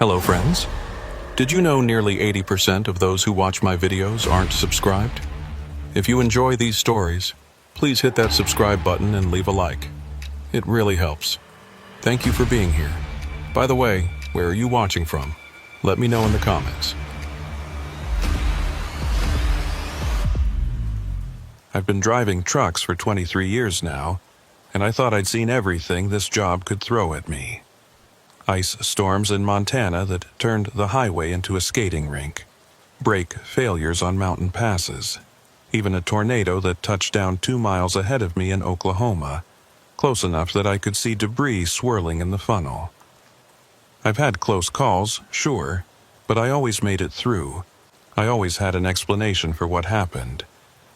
Hello friends. Did you know nearly 80% of those who watch my videos aren't subscribed? If you enjoy these stories, please hit that subscribe button and leave a like. It really helps. Thank you for being here. By the way, where are you watching from? Let me know in the comments. I've been driving trucks for 23 years now, and I thought I'd seen everything this job could throw at me. Ice storms in Montana that turned the highway into a skating rink, brake failures on mountain passes, even a tornado that touched down 2 miles ahead of me in Oklahoma, close enough that I could see debris swirling in the funnel. I've had close calls, sure, but I always made it through. I always had an explanation for what happened,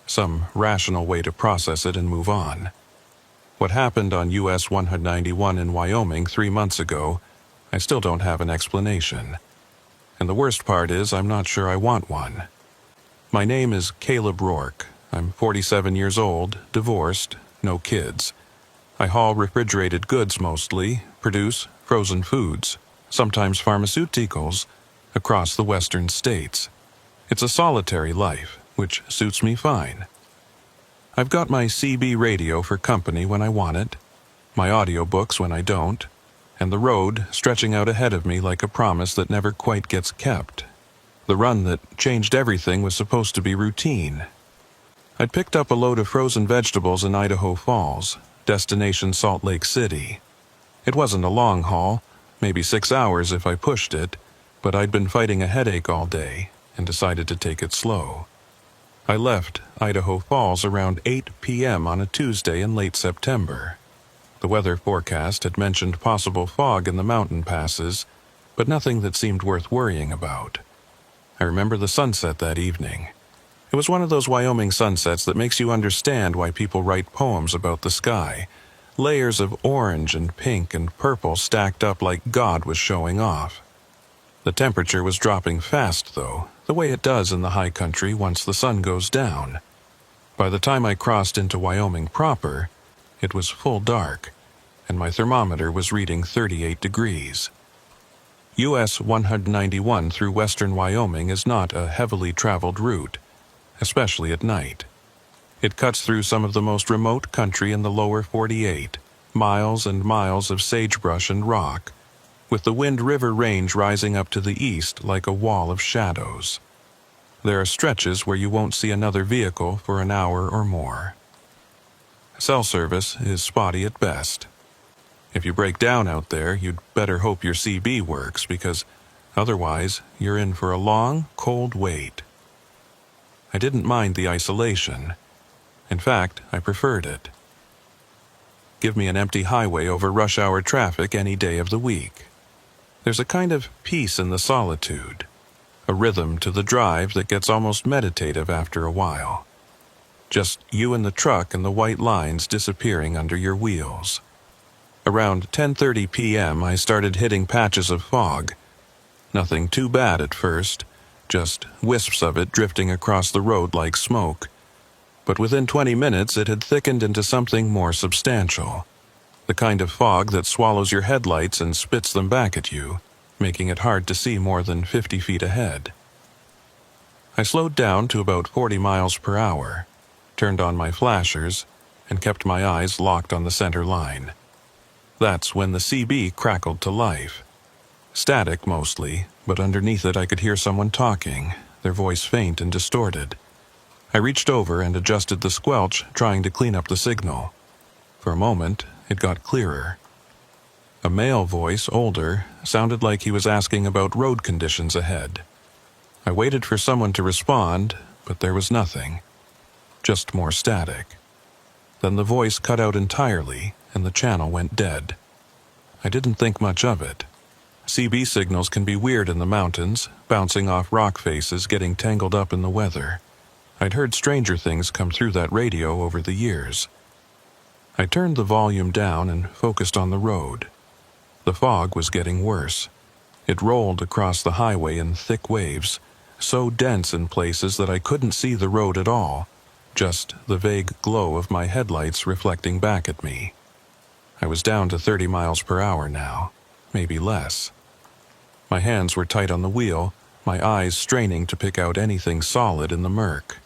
some rational way to process it and move on. What happened on US 191 in Wyoming 3 months ago, I still don't have an explanation. And the worst part is I'm not sure I want one. My name is Caleb Rourke. I'm 47 years old, divorced, no kids. I haul refrigerated goods mostly, produce frozen foods, sometimes pharmaceuticals, across the western states. It's a solitary life, which suits me fine. I've got my CB radio for company when I want it, my audiobooks when I don't, and the road stretching out ahead of me like a promise that never quite gets kept. The run that changed everything was supposed to be routine. I'd picked up a load of frozen vegetables in Idaho Falls, destination Salt Lake City. It wasn't a long haul, maybe 6 hours if I pushed it, but I'd been fighting a headache all day and decided to take it slow. I left Idaho Falls around 8 p.m. on a Tuesday in late September. The weather forecast had mentioned possible fog in the mountain passes, but nothing that seemed worth worrying about. I remember the sunset that evening. It was one of those Wyoming sunsets that makes you understand why people write poems about the sky. Layers of orange and pink and purple stacked up like God was showing off. The temperature was dropping fast, though, the way it does in the high country once the sun goes down. By the time I crossed into Wyoming proper, it was full dark, and my thermometer was reading 38 degrees. US 191 through western Wyoming is not a heavily traveled route, especially at night. It cuts through some of the most remote country in the lower 48, miles and miles of sagebrush and rock, with the Wind River Range rising up to the east like a wall of shadows. There are stretches where you won't see another vehicle for an hour or more. Cell service is spotty at best. If you break down out there, you'd better hope your CB works, because otherwise you're in for a long, cold wait. I didn't mind the isolation. In fact, I preferred it. Give me an empty highway over rush hour traffic any day of the week. There's a kind of peace in the solitude, a rhythm to the drive that gets almost meditative after a while. Just you and the truck and the white lines disappearing under your wheels. Around 10:30 p.m. I started hitting patches of fog. Nothing too bad at first, just wisps of it drifting across the road like smoke. But within 20 minutes it had thickened into something more substantial. The kind of fog that swallows your headlights and spits them back at you, making it hard to see more than 50 feet ahead. I slowed down to about 40 miles per hour, turned on my flashers, and kept my eyes locked on the center line. That's when the CB crackled to life. Static mostly, but underneath it I could hear someone talking, their voice faint and distorted. I reached over and adjusted the squelch, trying to clean up the signal. For a moment, it got clearer. A male voice, older, sounded like he was asking about road conditions ahead. I waited for someone to respond, but there was nothing. Just more static. Then the voice cut out entirely, and the channel went dead. I didn't think much of it. CB signals can be weird in the mountains, bouncing off rock faces, getting tangled up in the weather. I'd heard stranger things come through that radio over the years. I turned the volume down and focused on the road. The fog was getting worse. It rolled across the highway in thick waves, so dense in places that I couldn't see the road at all, just the vague glow of my headlights reflecting back at me. I was down to 30 miles per hour now, maybe less. My hands were tight on the wheel, my eyes straining to pick out anything solid in the murk.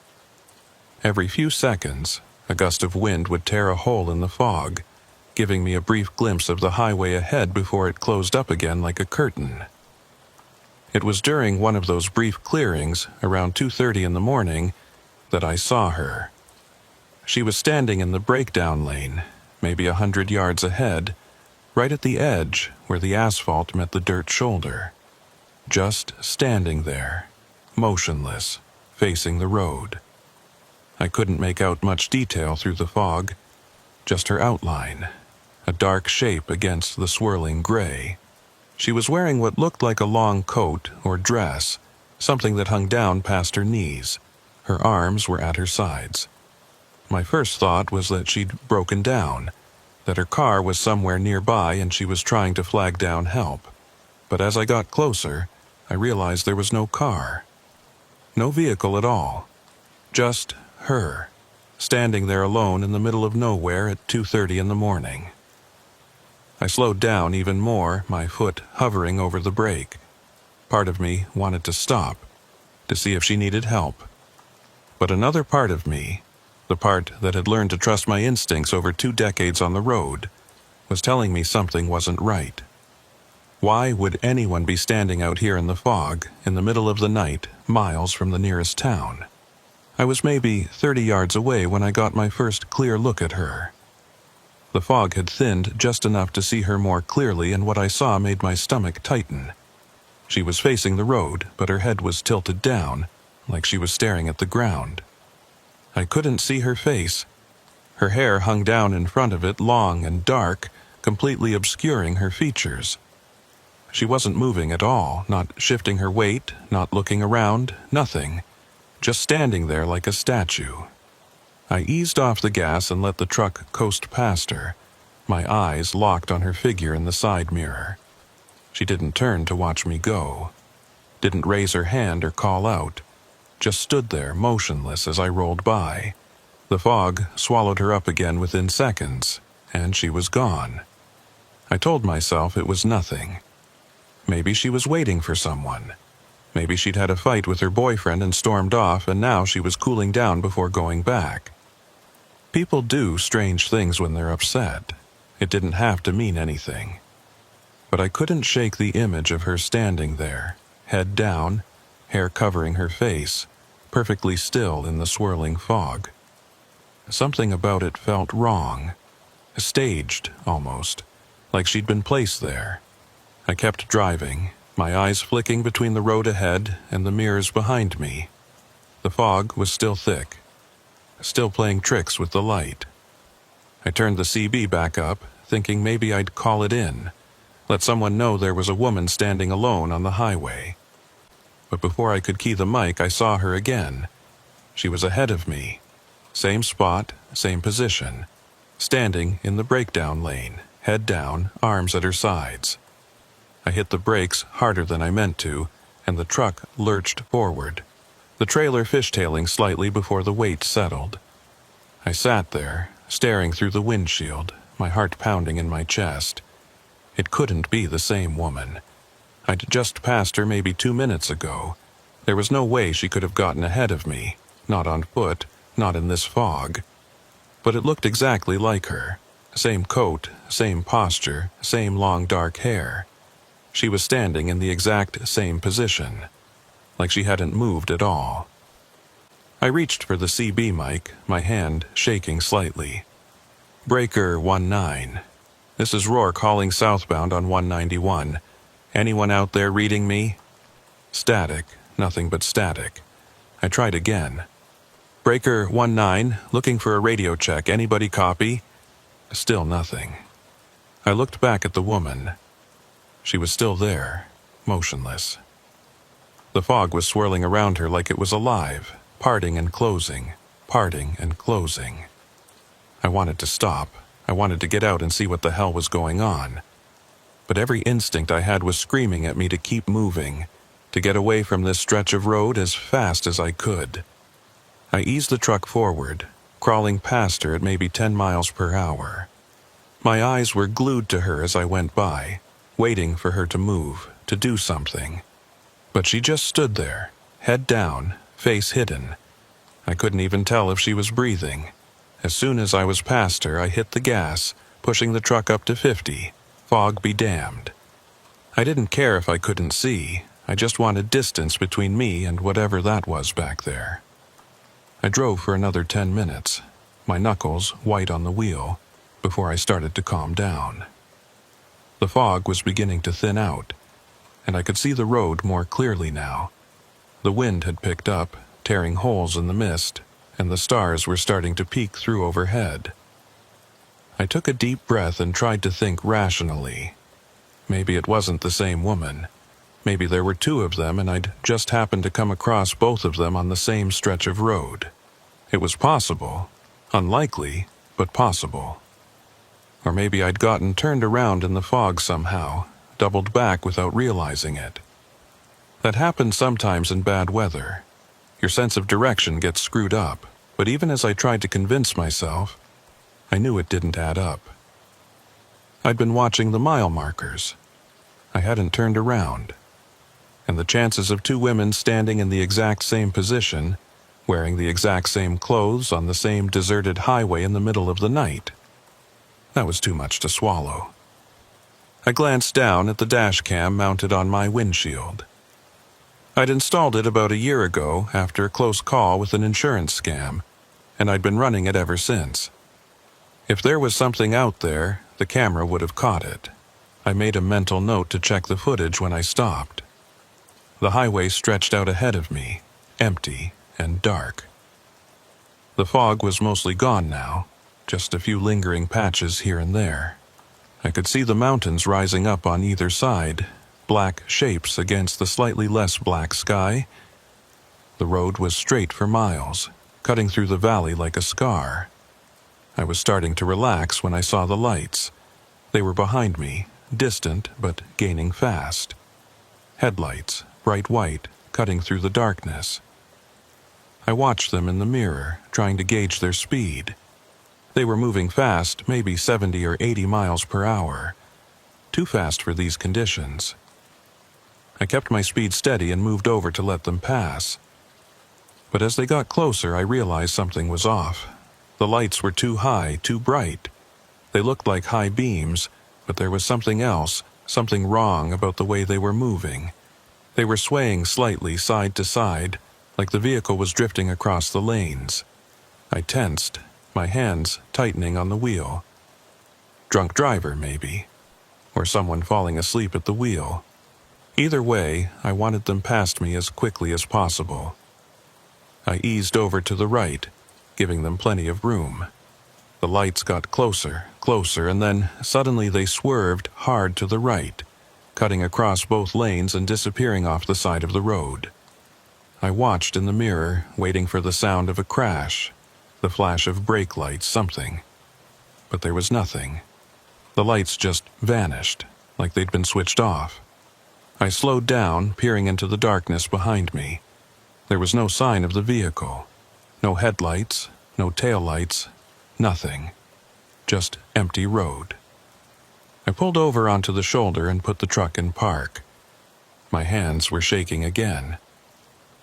Every few seconds, a gust of wind would tear a hole in the fog, giving me a brief glimpse of the highway ahead before it closed up again like a curtain. It was during one of those brief clearings, around 2:30 in the morning, that I saw her. She was standing in the breakdown lane, maybe 100 yards ahead, right at the edge where the asphalt met the dirt shoulder. Just standing there, motionless, facing the road. I couldn't make out much detail through the fog, just her outline, a dark shape against the swirling gray. She was wearing what looked like a long coat or dress, something that hung down past her knees. Her arms were at her sides. My first thought was that she'd broken down, that her car was somewhere nearby and she was trying to flag down help. But as I got closer, I realized there was no car. No vehicle at all. Just her, standing there alone in the middle of nowhere at 2:30 in the morning. I slowed down even more, my foot hovering over the brake. Part of me wanted to stop, to see if she needed help. But another part of me, the part that had learned to trust my instincts over 2 decades on the road, was telling me something wasn't right. Why would anyone be standing out here in the fog, in the middle of the night, miles from the nearest town? I was maybe 30 yards away when I got my first clear look at her. The fog had thinned just enough to see her more clearly, and what I saw made my stomach tighten. She was facing the road, but her head was tilted down, like she was staring at the ground. I couldn't see her face. Her hair hung down in front of it, long and dark, completely obscuring her features. She wasn't moving at all, not shifting her weight, not looking around, nothing. Just standing there like a statue. I eased off the gas and let the truck coast past her, my eyes locked on her figure in the side mirror. She didn't turn to watch me go, didn't raise her hand or call out, just stood there motionless as I rolled by. The fog swallowed her up again within seconds, and she was gone. I told myself it was nothing. Maybe she was waiting for someone. Maybe she'd had a fight with her boyfriend and stormed off, and now she was cooling down before going back. People do strange things when they're upset. It didn't have to mean anything. But I couldn't shake the image of her standing there, head down, hair covering her face, perfectly still in the swirling fog. Something about it felt wrong. Staged, almost, like she'd been placed there. I kept driving, my eyes flicking between the road ahead and the mirrors behind me. The fog was still thick, still playing tricks with the light. I turned the CB back up, thinking maybe I'd call it in, let someone know there was a woman standing alone on the highway. But before I could key the mic, I saw her again. She was ahead of me. Same spot, same position. Standing in the breakdown lane, head down, arms at her sides. I hit the brakes harder than I meant to, and the truck lurched forward, the trailer fishtailing slightly before the weight settled. I sat there, staring through the windshield, my heart pounding in my chest. It couldn't be the same woman. I'd just passed her maybe 2 minutes ago. There was no way she could have gotten ahead of me, not on foot, not in this fog. But it looked exactly like her. Same coat, same posture, same long dark hair. She was standing in the exact same position, like she hadn't moved at all. I reached for the CB mic, my hand shaking slightly. Breaker 19. This is Roar calling southbound on 191. Anyone out there reading me? Static, nothing but static. I tried again. Breaker 19, looking for a radio check. Anybody copy? Still nothing. I looked back at the woman. She was still there, motionless. The fog was swirling around her like it was alive, parting and closing, parting and closing. I wanted to stop. I wanted to get out and see what the hell was going on. But every instinct I had was screaming at me to keep moving, to get away from this stretch of road as fast as I could. I eased the truck forward, crawling past her at maybe 10 miles per hour. My eyes were glued to her as I went by, waiting for her to move, to do something. But she just stood there, head down, face hidden. I couldn't even tell if she was breathing. As soon as I was past her, I hit the gas, pushing the truck up to 50. Fog be damned. I didn't care if I couldn't see. I just wanted distance between me and whatever that was back there. I drove for another 10 minutes, my knuckles white on the wheel, before I started to calm down. The fog was beginning to thin out, and I could see the road more clearly now. The wind had picked up, tearing holes in the mist, and the stars were starting to peek through overhead. I took a deep breath and tried to think rationally. Maybe it wasn't the same woman. Maybe there were two of them and I'd just happened to come across both of them on the same stretch of road. It was possible. Unlikely, but possible. Or maybe I'd gotten turned around in the fog somehow, doubled back without realizing it. That happens sometimes in bad weather. Your sense of direction gets screwed up, but even as I tried to convince myself, I knew it didn't add up. I'd been watching the mile markers. I hadn't turned around. And the chances of two women standing in the exact same position, wearing the exact same clothes on the same deserted highway in the middle of the night, that was too much to swallow. I glanced down at the dash cam mounted on my windshield. I'd installed it about a year ago after a close call with an insurance scam, and I'd been running it ever since. If there was something out there, the camera would have caught it. I made a mental note to check the footage when I stopped. The highway stretched out ahead of me, empty and dark. The fog was mostly gone now, just a few lingering patches here and there. I could see the mountains rising up on either side, black shapes against the slightly less black sky. The road was straight for miles, cutting through the valley like a scar. I was starting to relax when I saw the lights. They were behind me, distant but gaining fast. Headlights, bright white, cutting through the darkness. I watched them in the mirror, trying to gauge their speed. They were moving fast, maybe 70 or 80 miles per hour. Too fast for these conditions. I kept my speed steady and moved over to let them pass. But as they got closer, I realized something was off. The lights were too high, too bright. They looked like high beams, but there was something else, something wrong about the way they were moving. They were swaying slightly side to side, like the vehicle was drifting across the lanes. I tensed, my hands tightening on the wheel. Drunk driver, maybe. Or someone falling asleep at the wheel. Either way, I wanted them past me as quickly as possible. I eased over to the right, giving them plenty of room. The lights got closer, and then suddenly they swerved hard to the right, cutting across both lanes and disappearing off the side of the road. I watched in the mirror, waiting for the sound of a crash, the flash of brake lights, something. But there was nothing. The lights just vanished, like they'd been switched off. I slowed down, peering into the darkness behind me. There was no sign of the vehicle. No headlights, no taillights, nothing. Just empty road. I pulled over onto the shoulder and put the truck in park. My hands were shaking again.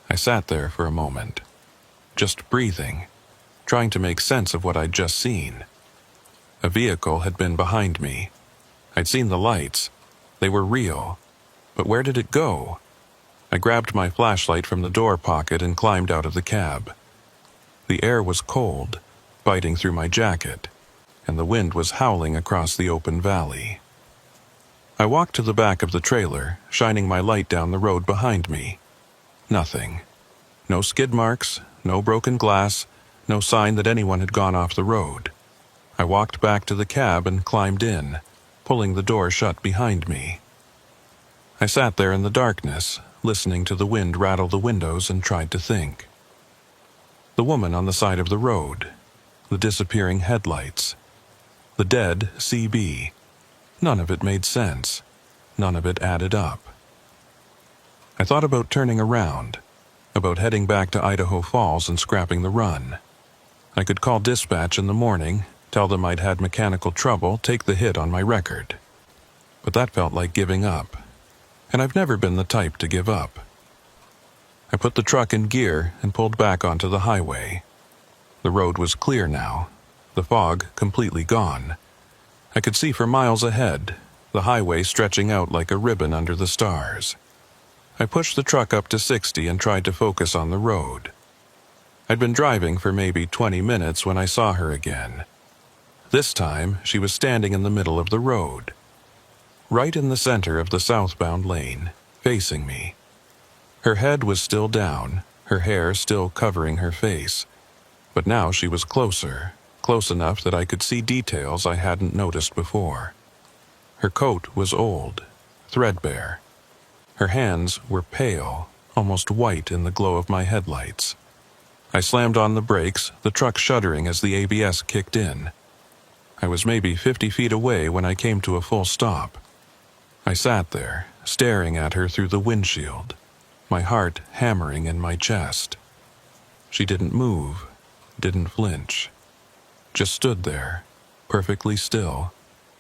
I sat there for a moment, just breathing, trying to make sense of what I'd just seen. A vehicle had been behind me. I'd seen the lights. They were real. But where did it go? I grabbed my flashlight from the door pocket and climbed out of the cab. The air was cold, biting through my jacket, and the wind was howling across the open valley. I walked to the back of the trailer, shining my light down the road behind me. Nothing. No skid marks, no broken glass, no sign that anyone had gone off the road. I walked back to the cab and climbed in, pulling the door shut behind me. I sat there in the darkness, listening to the wind rattle the windows, and tried to think. The woman on the side of the road, the disappearing headlights, the dead CB. None of it made sense. None of it added up. I thought about turning around, about heading back to Idaho Falls and scrapping the run. I could call dispatch in the morning, tell them I'd had mechanical trouble, take the hit on my record. But that felt like giving up. and I've never been the type to give up. I put the truck in gear and pulled back onto the highway. The road was clear now, the fog completely gone. I could see for miles ahead, the highway stretching out like a ribbon under the stars. I pushed the truck up to 60 and tried to focus on the road. I'd been driving for maybe 20 minutes when I saw her again. This time, she was standing in the middle of the road, right in the center of the southbound lane, facing me. Her head was still down, her hair still covering her face, but now she was closer, close enough that I could see details I hadn't noticed before. Her coat was old, threadbare. Her hands were pale, almost white in the glow of my headlights. I slammed on the brakes, the truck shuddering as the ABS kicked in. I was maybe 50 feet away when I came to a full stop. I sat there, staring at her through the windshield, my heart hammering in my chest. She didn't move, didn't flinch, just stood there, perfectly still,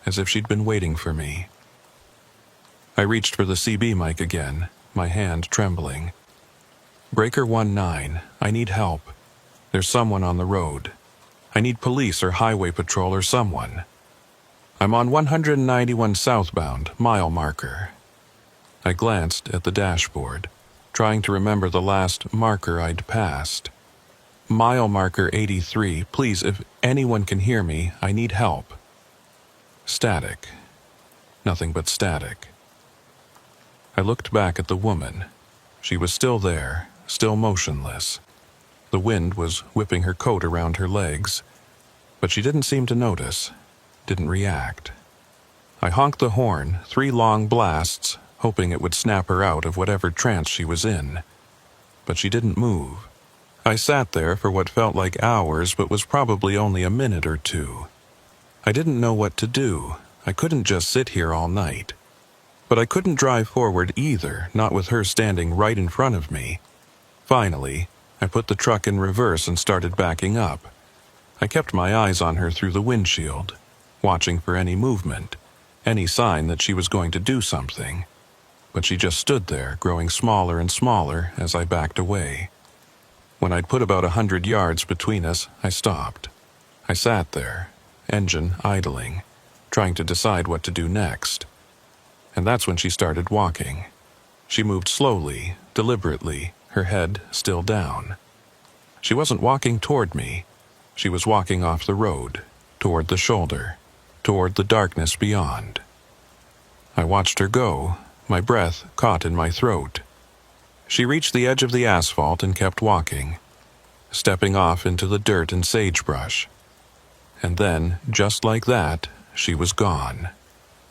as if she'd been waiting for me. I reached for the CB mic again, my hand trembling. "Breaker 19, I need help. There's someone on the road. I need police or highway patrol or someone. I'm on 191 southbound, mile marker." I glanced at the dashboard, trying to remember the last marker I'd passed. "Mile marker 83, please, if anyone can hear me, I need help." Static. Nothing but static. I looked back at the woman. She was still there, still motionless. The wind was whipping her coat around her legs, but she didn't seem to notice, didn't react. I honked the horn, 3 long blasts, hoping it would snap her out of whatever trance she was in. But she didn't move. I sat there for what felt like hours but was probably only a minute or two. I didn't know what to do. I couldn't just sit here all night. But I couldn't drive forward either, not with her standing right in front of me. Finally, I put the truck in reverse and started backing up. I kept my eyes on her through the windshield, watching for any movement, any sign that she was going to do something. But she just stood there, growing smaller and smaller as I backed away. When I'd put about 100 yards between us, I stopped. I sat there, engine idling, trying to decide what to do next. And that's when she started walking. She moved slowly, deliberately, her head still down. She wasn't walking toward me. She was walking off the road, toward the shoulder, toward the darkness beyond. I watched her go, my breath caught in my throat. She reached the edge of the asphalt and kept walking, stepping off into the dirt and sagebrush. And then, just like that, she was gone,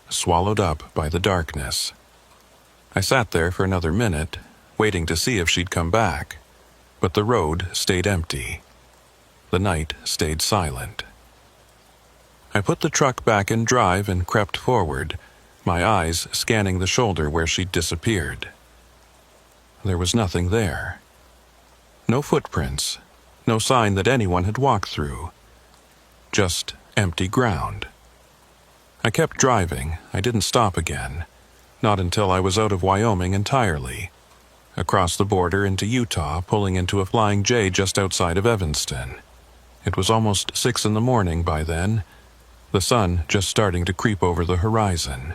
swallowed up by the darkness. I sat there for another minute, waiting to see if she'd come back, but the road stayed empty. The night stayed silent. I put the truck back in drive and crept forward, my eyes scanning the shoulder where she'd disappeared. There was nothing there. No footprints, no sign that anyone had walked through. Just empty ground. I kept driving. I didn't stop again. Not until I was out of Wyoming entirely. Across the border into Utah, pulling into a Flying J just outside of Evanston. It was almost 6 in the morning by then, the sun just starting to creep over the horizon.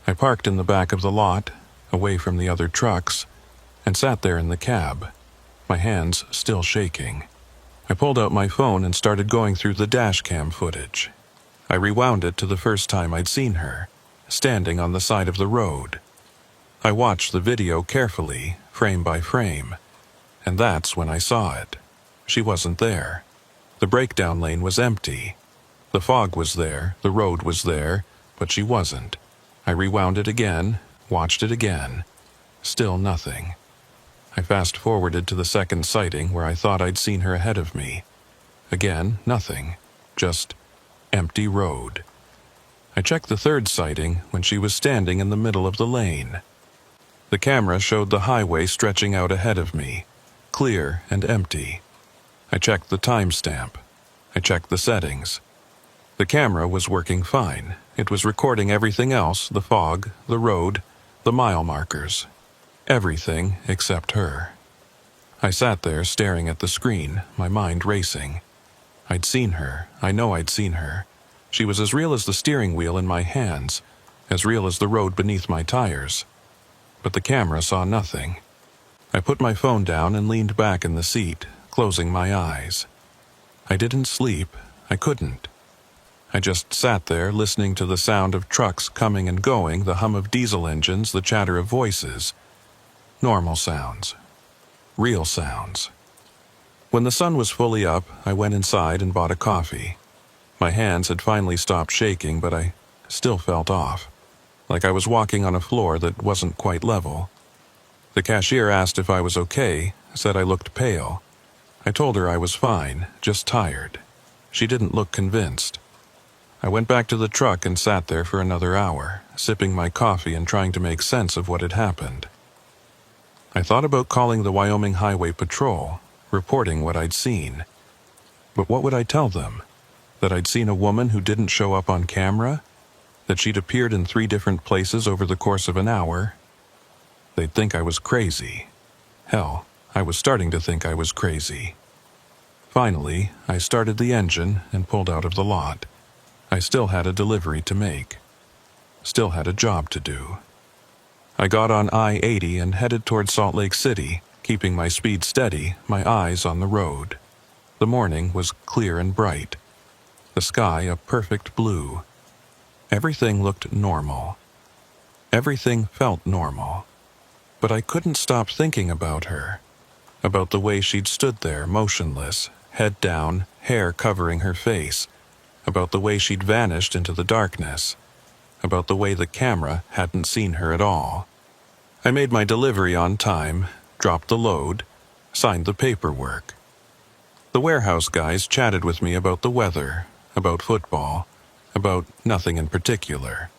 I parked in the back of the lot, away from the other trucks, and sat there in the cab, my hands still shaking. I pulled out my phone and started going through the dash cam footage. I rewound it to the first time I'd seen her, standing on the side of the road. I watched the video carefully, frame by frame, and that's when I saw it. She wasn't there. The breakdown lane was empty. The fog was there, the road was there, but she wasn't. I rewound it again, watched it again. Still nothing. I fast-forwarded to the second sighting where I thought I'd seen her ahead of me. Again, nothing. Just empty road. I checked the third sighting when she was standing in the middle of the lane. The camera showed the highway stretching out ahead of me, clear and empty. I checked the timestamp. I checked the settings. The camera was working fine. It was recording everything else, the fog, the road, The mile markers. Everything except her. I sat there staring at the screen, my mind racing. I'd seen her. I know I'd seen her. She was as real as the steering wheel in my hands, as real as the road beneath my tires. But the camera saw nothing. I put my phone down and leaned back in the seat, closing my eyes. I didn't sleep. I couldn't. I just sat there listening to the sound of trucks coming and going, the hum of diesel engines, the chatter of voices. Normal sounds. Real sounds. When the sun was fully up, I went inside and bought a coffee. My hands had finally stopped shaking, but I still felt off, like I was walking on a floor that wasn't quite level. The cashier asked if I was okay, said I looked pale. I told her I was fine, just tired. She didn't look convinced. I went back to the truck and sat there for another hour, sipping my coffee and trying to make sense of what had happened. I thought about calling the Wyoming Highway Patrol, reporting what I'd seen. But what would I tell them? That I'd seen a woman who didn't show up on camera? That she'd appeared in 3 different places over the course of an hour? They'd think I was crazy. Hell, I was starting to think I was crazy. Finally, I started the engine and pulled out of the lot. I still had a delivery to make. Still had a job to do. I got on I-80 and headed toward Salt Lake City, keeping my speed steady, my eyes on the road. The morning was clear and bright. The sky a perfect blue. Everything looked normal. Everything felt normal. But I couldn't stop thinking about her. About the way she'd stood there, motionless, head down, hair covering her face. About the way she'd vanished into the darkness. About the way the camera hadn't seen her at all. I made my delivery on time, dropped the load, signed the paperwork. The warehouse guys chatted with me about the weather, about football, about nothing in particular.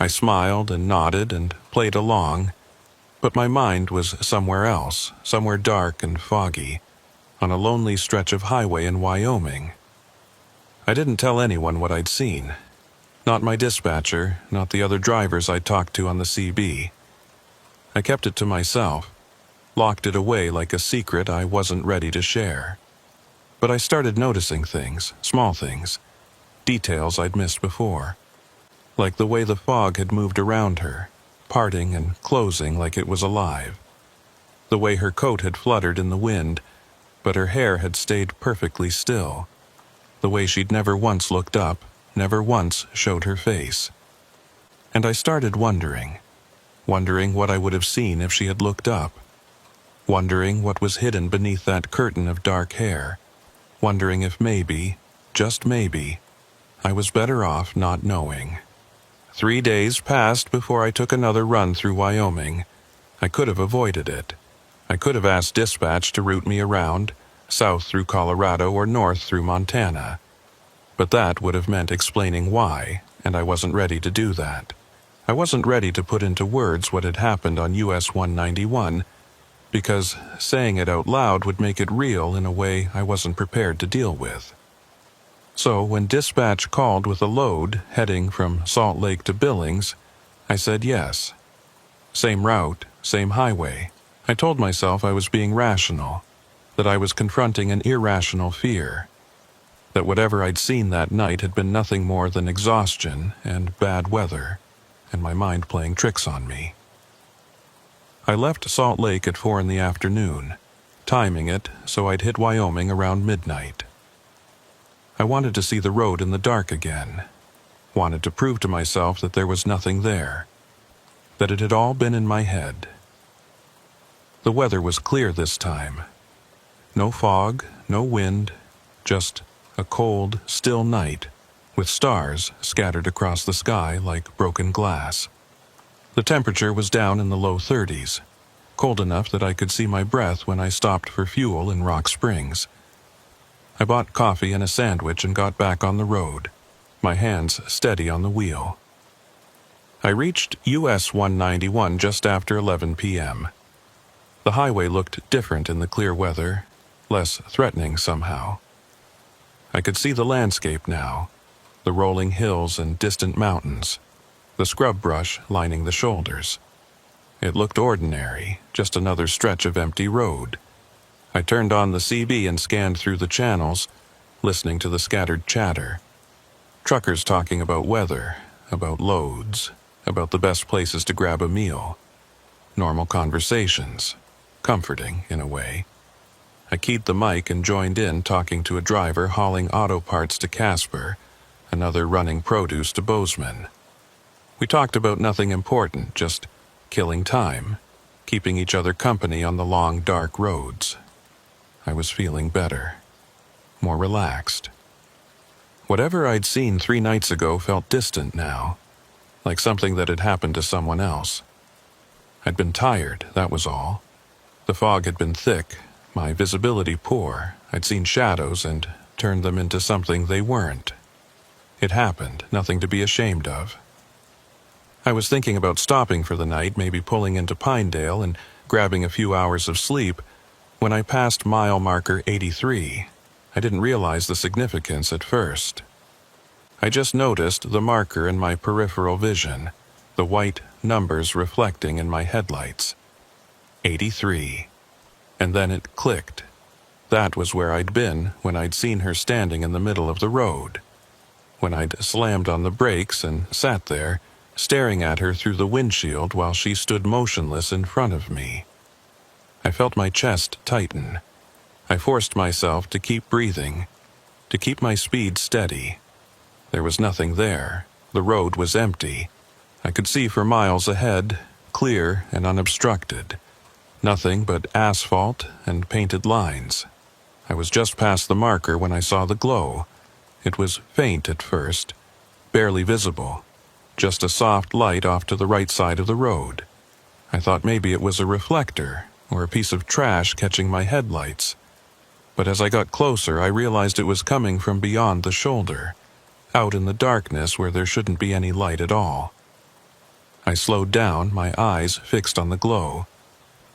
I smiled and nodded and played along, but my mind was somewhere else, somewhere dark and foggy, on a lonely stretch of highway in Wyoming. I didn't tell anyone what I'd seen. Not my dispatcher, not the other drivers I talked to on the CB. I kept it to myself, locked it away like a secret I wasn't ready to share. But I started noticing things, small things, details I'd missed before. Like the way the fog had moved around her, parting and closing like it was alive. The way her coat had fluttered in the wind, but her hair had stayed perfectly still. The way she'd never once looked up, never once showed her face. And I started wondering what I would have seen if she had looked up. Wondering what was hidden beneath that curtain of dark hair. Wondering if maybe, just maybe, I was better off not knowing. 3 days passed before I took another run through Wyoming. I could have avoided it. I could have asked dispatch to route me around, south through Colorado or north through Montana. But that would have meant explaining why, and I wasn't ready to do that. I wasn't ready to put into words what had happened on US 191, because saying it out loud would make it real in a way I wasn't prepared to deal with. So when dispatch called with a load heading from Salt Lake to Billings, I said yes. Same route, same highway. I told myself I was being rational, that I was confronting an irrational fear, that whatever I'd seen that night had been nothing more than exhaustion and bad weather, and my mind playing tricks on me. I left Salt Lake at 4 in the afternoon, timing it so I'd hit Wyoming around midnight. I wanted to see the road in the dark again, wanted to prove to myself that there was nothing there, that it had all been in my head. The weather was clear this time. No fog, no wind, just a cold, still night, with stars scattered across the sky like broken glass. The temperature was down in the low 30s, cold enough that I could see my breath when I stopped for fuel in Rock Springs. I bought coffee and a sandwich and got back on the road, my hands steady on the wheel. I reached US 191 just after 11 p.m. The highway looked different in the clear weather, less threatening somehow. I could see the landscape now, the rolling hills and distant mountains, the scrub brush lining the shoulders. It looked ordinary, just another stretch of empty road. I turned on the CB and scanned through the channels, listening to the scattered chatter. Truckers talking about weather, about loads, about the best places to grab a meal. Normal conversations. Comforting, in a way. I keyed the mic and joined in, talking to a driver hauling auto parts to Casper, another running produce to Bozeman. We talked about nothing important, just killing time, keeping each other company on the long, dark roads. I was feeling better, more relaxed. Whatever I'd seen 3 nights ago felt distant now, like something that had happened to someone else. I'd been tired, that was all. The fog had been thick, my visibility poor. I'd seen shadows and turned them into something they weren't. It happened, nothing to be ashamed of. I was thinking about stopping for the night, maybe pulling into Pinedale and grabbing a few hours of sleep, when I passed mile marker 83. I didn't realize the significance at first. I just noticed the marker in my peripheral vision, the white numbers reflecting in my headlights. 83. And then it clicked. That was where I'd been when I'd seen her standing in the middle of the road. When I'd slammed on the brakes and sat there, staring at her through the windshield while she stood motionless in front of me. I felt my chest tighten. I forced myself to keep breathing, to keep my speed steady. There was nothing there. The road was empty. I could see for miles ahead, clear and unobstructed. Nothing but asphalt and painted lines. I was just past the marker when I saw the glow. It was faint at first, barely visible, just a soft light off to the right side of the road. I thought maybe it was a reflector or a piece of trash catching my headlights. But as I got closer, I realized it was coming from beyond the shoulder, out in the darkness where there shouldn't be any light at all. I slowed down, my eyes fixed on the glow.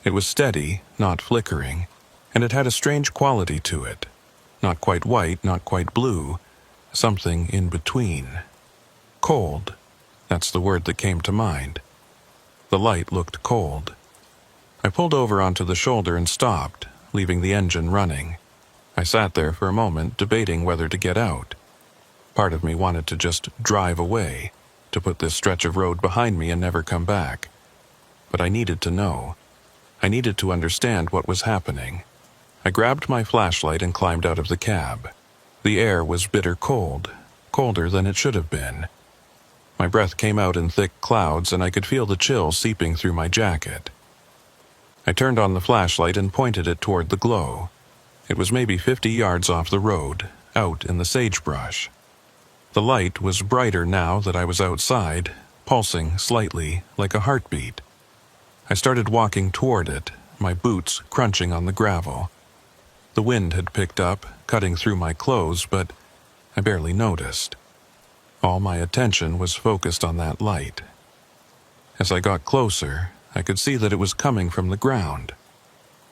It was steady, not flickering, and it had a strange quality to it. Not quite white, not quite blue, something in between. Cold, that's the word that came to mind. The light looked cold. I pulled over onto the shoulder and stopped, leaving the engine running. I sat there for a moment, debating whether to get out. Part of me wanted to just drive away, to put this stretch of road behind me and never come back. But I needed to know. I needed to understand what was happening. I grabbed my flashlight and climbed out of the cab. The air was bitter cold, colder than it should have been. My breath came out in thick clouds and I could feel the chill seeping through my jacket. I turned on the flashlight and pointed it toward the glow. It was maybe 50 yards off the road, out in the sagebrush. The light was brighter now that I was outside, pulsing slightly like a heartbeat. I started walking toward it, my boots crunching on the gravel. The wind had picked up, cutting through my clothes, but I barely noticed. All my attention was focused on that light. As I got closer, I could see that it was coming from the ground,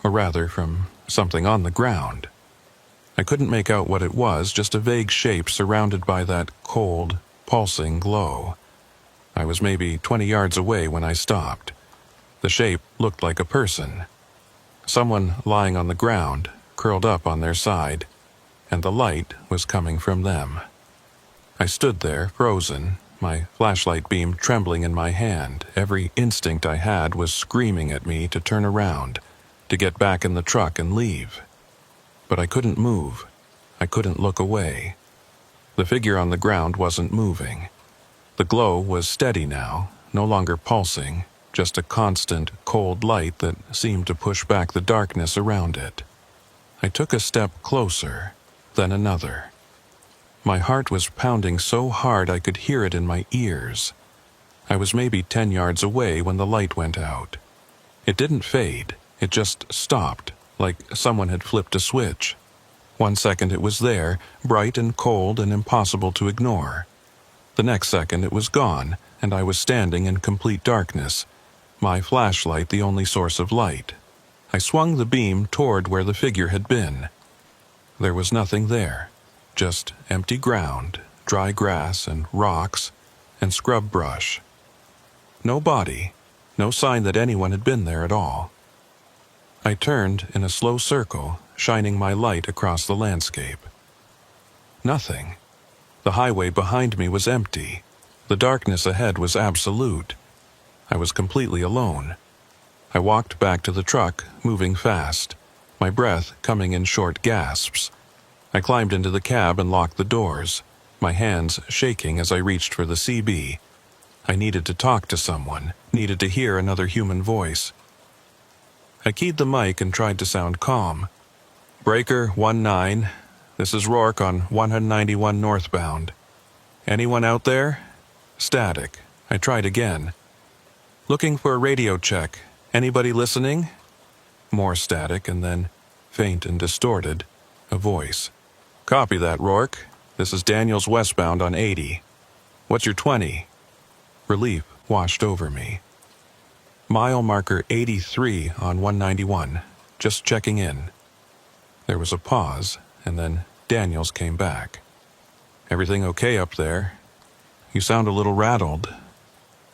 or rather from something on the ground. I couldn't make out what it was, just a vague shape surrounded by that cold, pulsing glow. I was maybe 20 yards away when I stopped. The shape looked like a person. Someone lying on the ground, curled up on their side, and the light was coming from them. I stood there, frozen, my flashlight beam trembling in my hand. Every instinct I had was screaming at me to turn around, to get back in the truck and leave. But I couldn't move. I couldn't look away. The figure on the ground wasn't moving. The glow was steady now, no longer pulsing, just a constant, cold light that seemed to push back the darkness around it. I took a step closer, then another. My heart was pounding so hard I could hear it in my ears. I was maybe 10 yards away when the light went out. It didn't fade, it just stopped, like someone had flipped a switch. 1 second it was there, bright and cold and impossible to ignore. The next second it was gone, and I was standing in complete darkness, my flashlight the only source of light. I swung the beam toward where the figure had been. There was nothing there, just empty ground, dry grass and rocks, and scrub brush. No body, No sign that anyone had been there at all. I turned in a slow circle, shining my light across the landscape. Nothing. The highway behind me was empty. The darkness ahead was absolute. I was completely alone. I walked back to the truck, moving fast, my breath coming in short gasps. I climbed into the cab and locked the doors, my hands shaking as I reached for the CB. I needed to talk to someone, needed to hear another human voice. I keyed the mic and tried to sound calm. Breaker 19, this is Rourke on 191 northbound. Anyone out there? Static. I tried again. Looking for a radio check. Anybody listening? More static, and then, faint and distorted, a voice. Copy that, Rourke. This is Daniels westbound on 80. What's your 20? Relief washed over me. Mile marker 83 on 191. Just checking in. There was a pause, and then Daniels came back. Everything okay up there? You sound a little rattled.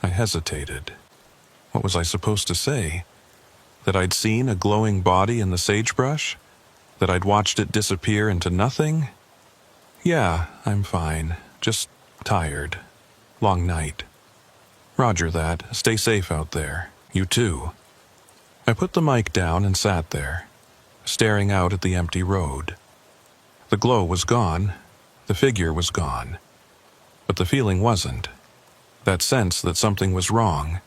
I hesitated. What was I supposed to say? That I'd seen a glowing body in the sagebrush? That I'd watched it disappear into nothing? Yeah, I'm fine. Just tired. Long night. Roger that. Stay safe out there. You too. I put the mic down and sat there, staring out at the empty road. The glow was gone. The figure was gone. But the feeling wasn't. That sense that something was wrong,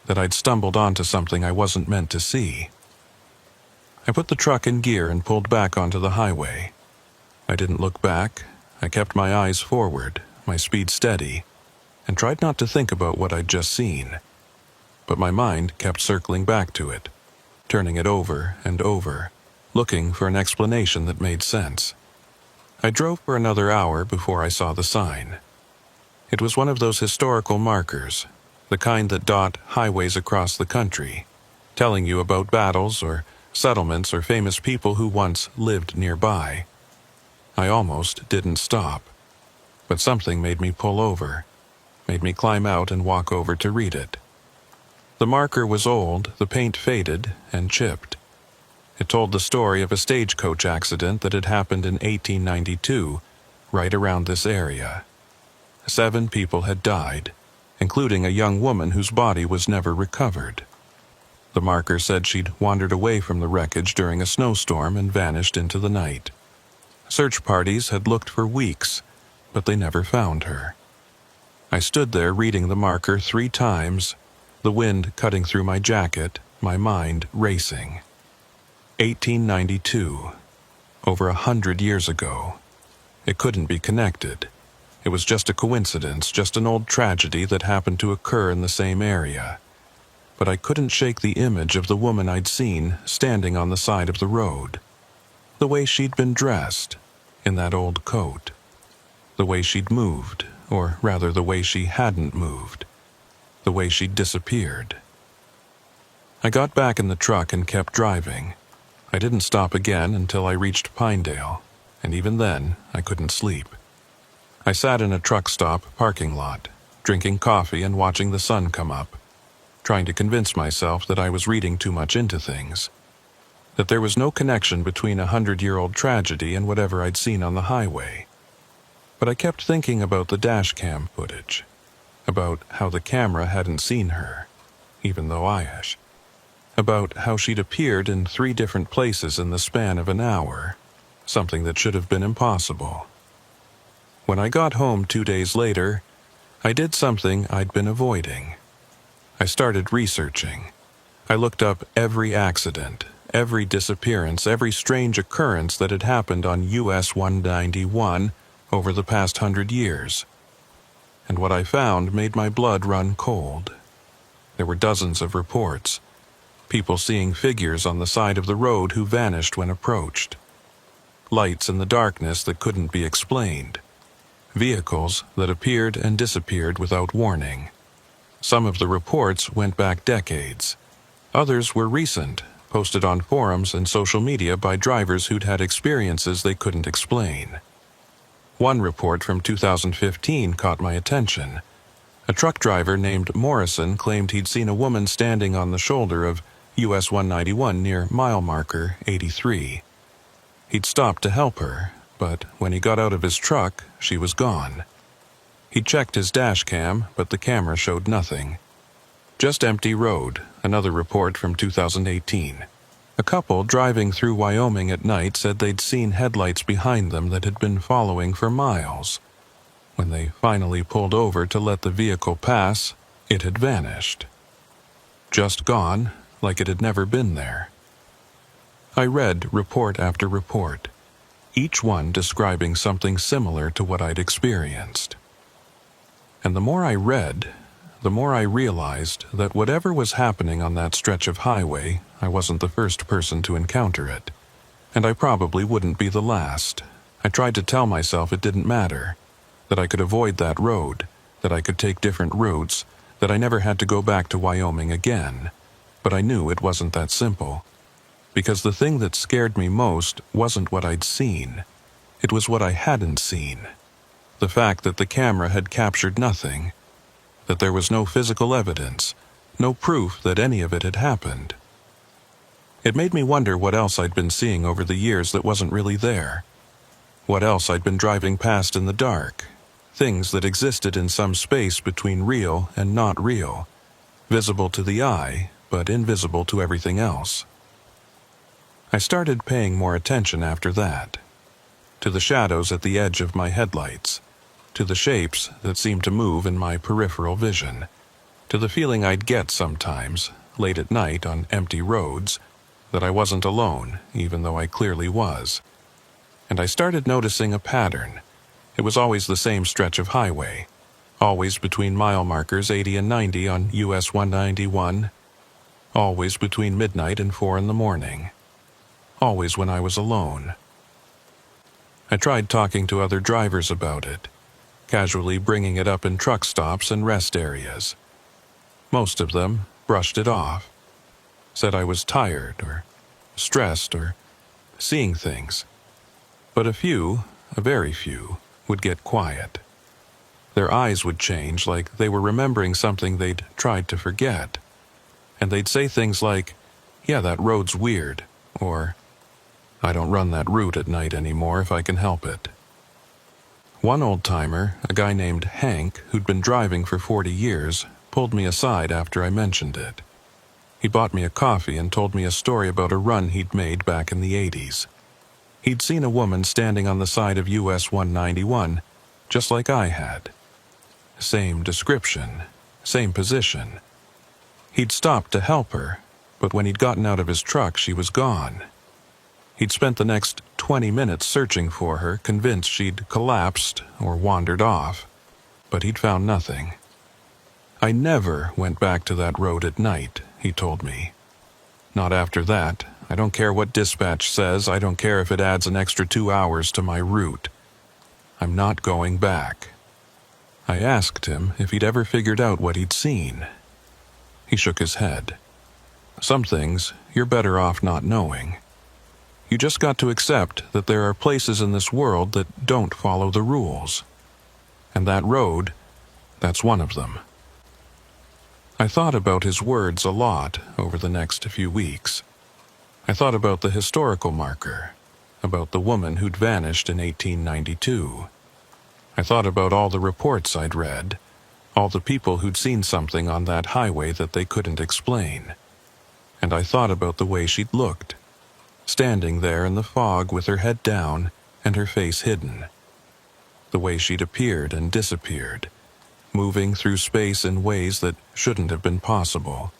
that I'd stumbled onto something I wasn't meant to see. I put the truck in gear and pulled back onto the highway. I didn't look back. I kept my eyes forward, my speed steady, and tried not to think about what I'd just seen. But my mind kept circling back to it, turning it over and over, looking for an explanation that made sense. I drove for another hour before I saw the sign. It was one of those historical markers, the kind that dot highways across the country, telling you about battles or settlements or famous people who once lived nearby. I almost didn't stop, but something made me pull over, made me climb out and walk over to read it. The marker was old, the paint faded and chipped. It told the story of a stagecoach accident that had happened in 1892, right around this area. 7 people had died, including a young woman whose body was never recovered. The marker said she'd wandered away from the wreckage during a snowstorm and vanished into the night. Search parties had looked for weeks, but they never found her. I stood there reading the marker 3 times, the wind cutting through my jacket, my mind racing. 1892. Over 100 years ago. It couldn't be connected. It was just a coincidence, just an old tragedy that happened to occur in the same area. But I couldn't shake the image of the woman I'd seen standing on the side of the road. The way she'd been dressed, in that old coat. The way she'd moved, or rather the way she hadn't moved. The way she'd disappeared. I got back in the truck and kept driving. I didn't stop again until I reached Pinedale, and even then I couldn't sleep. I sat in a truck stop parking lot, drinking coffee and watching the sun come up, trying to convince myself that I was reading too much into things, that there was no connection between a 100-year-old tragedy and whatever I'd seen on the highway. But I kept thinking about the dashcam footage, about how the camera hadn't seen her, even though I had, about how she'd appeared in 3 different places in the span of an hour, something that should have been impossible. When I got home 2 days later, I did something I'd been avoiding. I started researching. I looked up every accident, every disappearance, every strange occurrence that had happened on US 191 over the past 100 years. And what I found made my blood run cold. There were dozens of reports. People seeing figures on the side of the road who vanished when approached. Lights in the darkness that couldn't be explained. Vehicles that appeared and disappeared without warning. Some of the reports went back decades. Others were recent, posted on forums and social media by drivers who'd had experiences they couldn't explain. One report from 2015 caught my attention. A truck driver named Morrison claimed he'd seen a woman standing on the shoulder of US 191 near mile marker 83. He'd stopped to help her, but when he got out of his truck, she was gone. He checked his dash cam, but the camera showed nothing. Just empty road, another report from 2018. A couple driving through Wyoming at night said they'd seen headlights behind them that had been following for miles. When they finally pulled over to let the vehicle pass, it had vanished. Just gone, like it had never been there. I read report after report, each one describing something similar to what I'd experienced. And the more I read, the more I realized that whatever was happening on that stretch of highway, I wasn't the first person to encounter it. And I probably wouldn't be the last. I tried to tell myself it didn't matter, that I could avoid that road, that I could take different routes, that I never had to go back to Wyoming again. But I knew it wasn't that simple. Because the thing that scared me most wasn't what I'd seen. It was what I hadn't seen. The fact that the camera had captured nothing, that there was no physical evidence, no proof that any of it had happened. It made me wonder what else I'd been seeing over the years that wasn't really there. What else I'd been driving past in the dark. Things that existed in some space between real and not real, visible to the eye, but invisible to everything else. I started paying more attention after that. To the shadows at the edge of my headlights, to the shapes that seemed to move in my peripheral vision, to the feeling I'd get sometimes, late at night on empty roads, that I wasn't alone, even though I clearly was. And I started noticing a pattern. It was always the same stretch of highway, always between mile markers 80 and 90 on US 191, always between midnight and 4 in the morning, always when I was alone. I tried talking to other drivers about it, casually bringing it up in truck stops and rest areas. Most of them brushed it off, said I was tired or stressed or seeing things. But a few, a very few, would get quiet. Their eyes would change like they were remembering something they'd tried to forget. And they'd say things like, "Yeah, that road's weird," or, "I don't run that route at night anymore if I can help it." One old-timer, a guy named Hank, who'd been driving for 40 years, pulled me aside after I mentioned it. He bought me a coffee and told me a story about a run he'd made back in the 80s. He'd seen a woman standing on the side of US 191, just like I had. Same description, same position. He'd stopped to help her, but when he'd gotten out of his truck, she was gone. He'd spent the next 20 minutes searching for her, convinced she'd collapsed or wandered off, but he'd found nothing. "I never went back to that road at night," he told me. "Not after that. I don't care what dispatch says. I don't care if it adds an extra 2 hours to my route. I'm not going back." I asked him if he'd ever figured out what he'd seen. He shook his head. "Some things you're better off not knowing. You just got to accept that there are places in this world that don't follow the rules. And that road, that's one of them." I thought about his words a lot over the next few weeks. I thought about the historical marker, about the woman who'd vanished in 1892. I thought about all the reports I'd read, all the people who'd seen something on that highway that they couldn't explain. And I thought about the way she'd looked, standing there in the fog with her head down and her face hidden. The way she'd appeared and disappeared, moving through space in ways that shouldn't have been possible.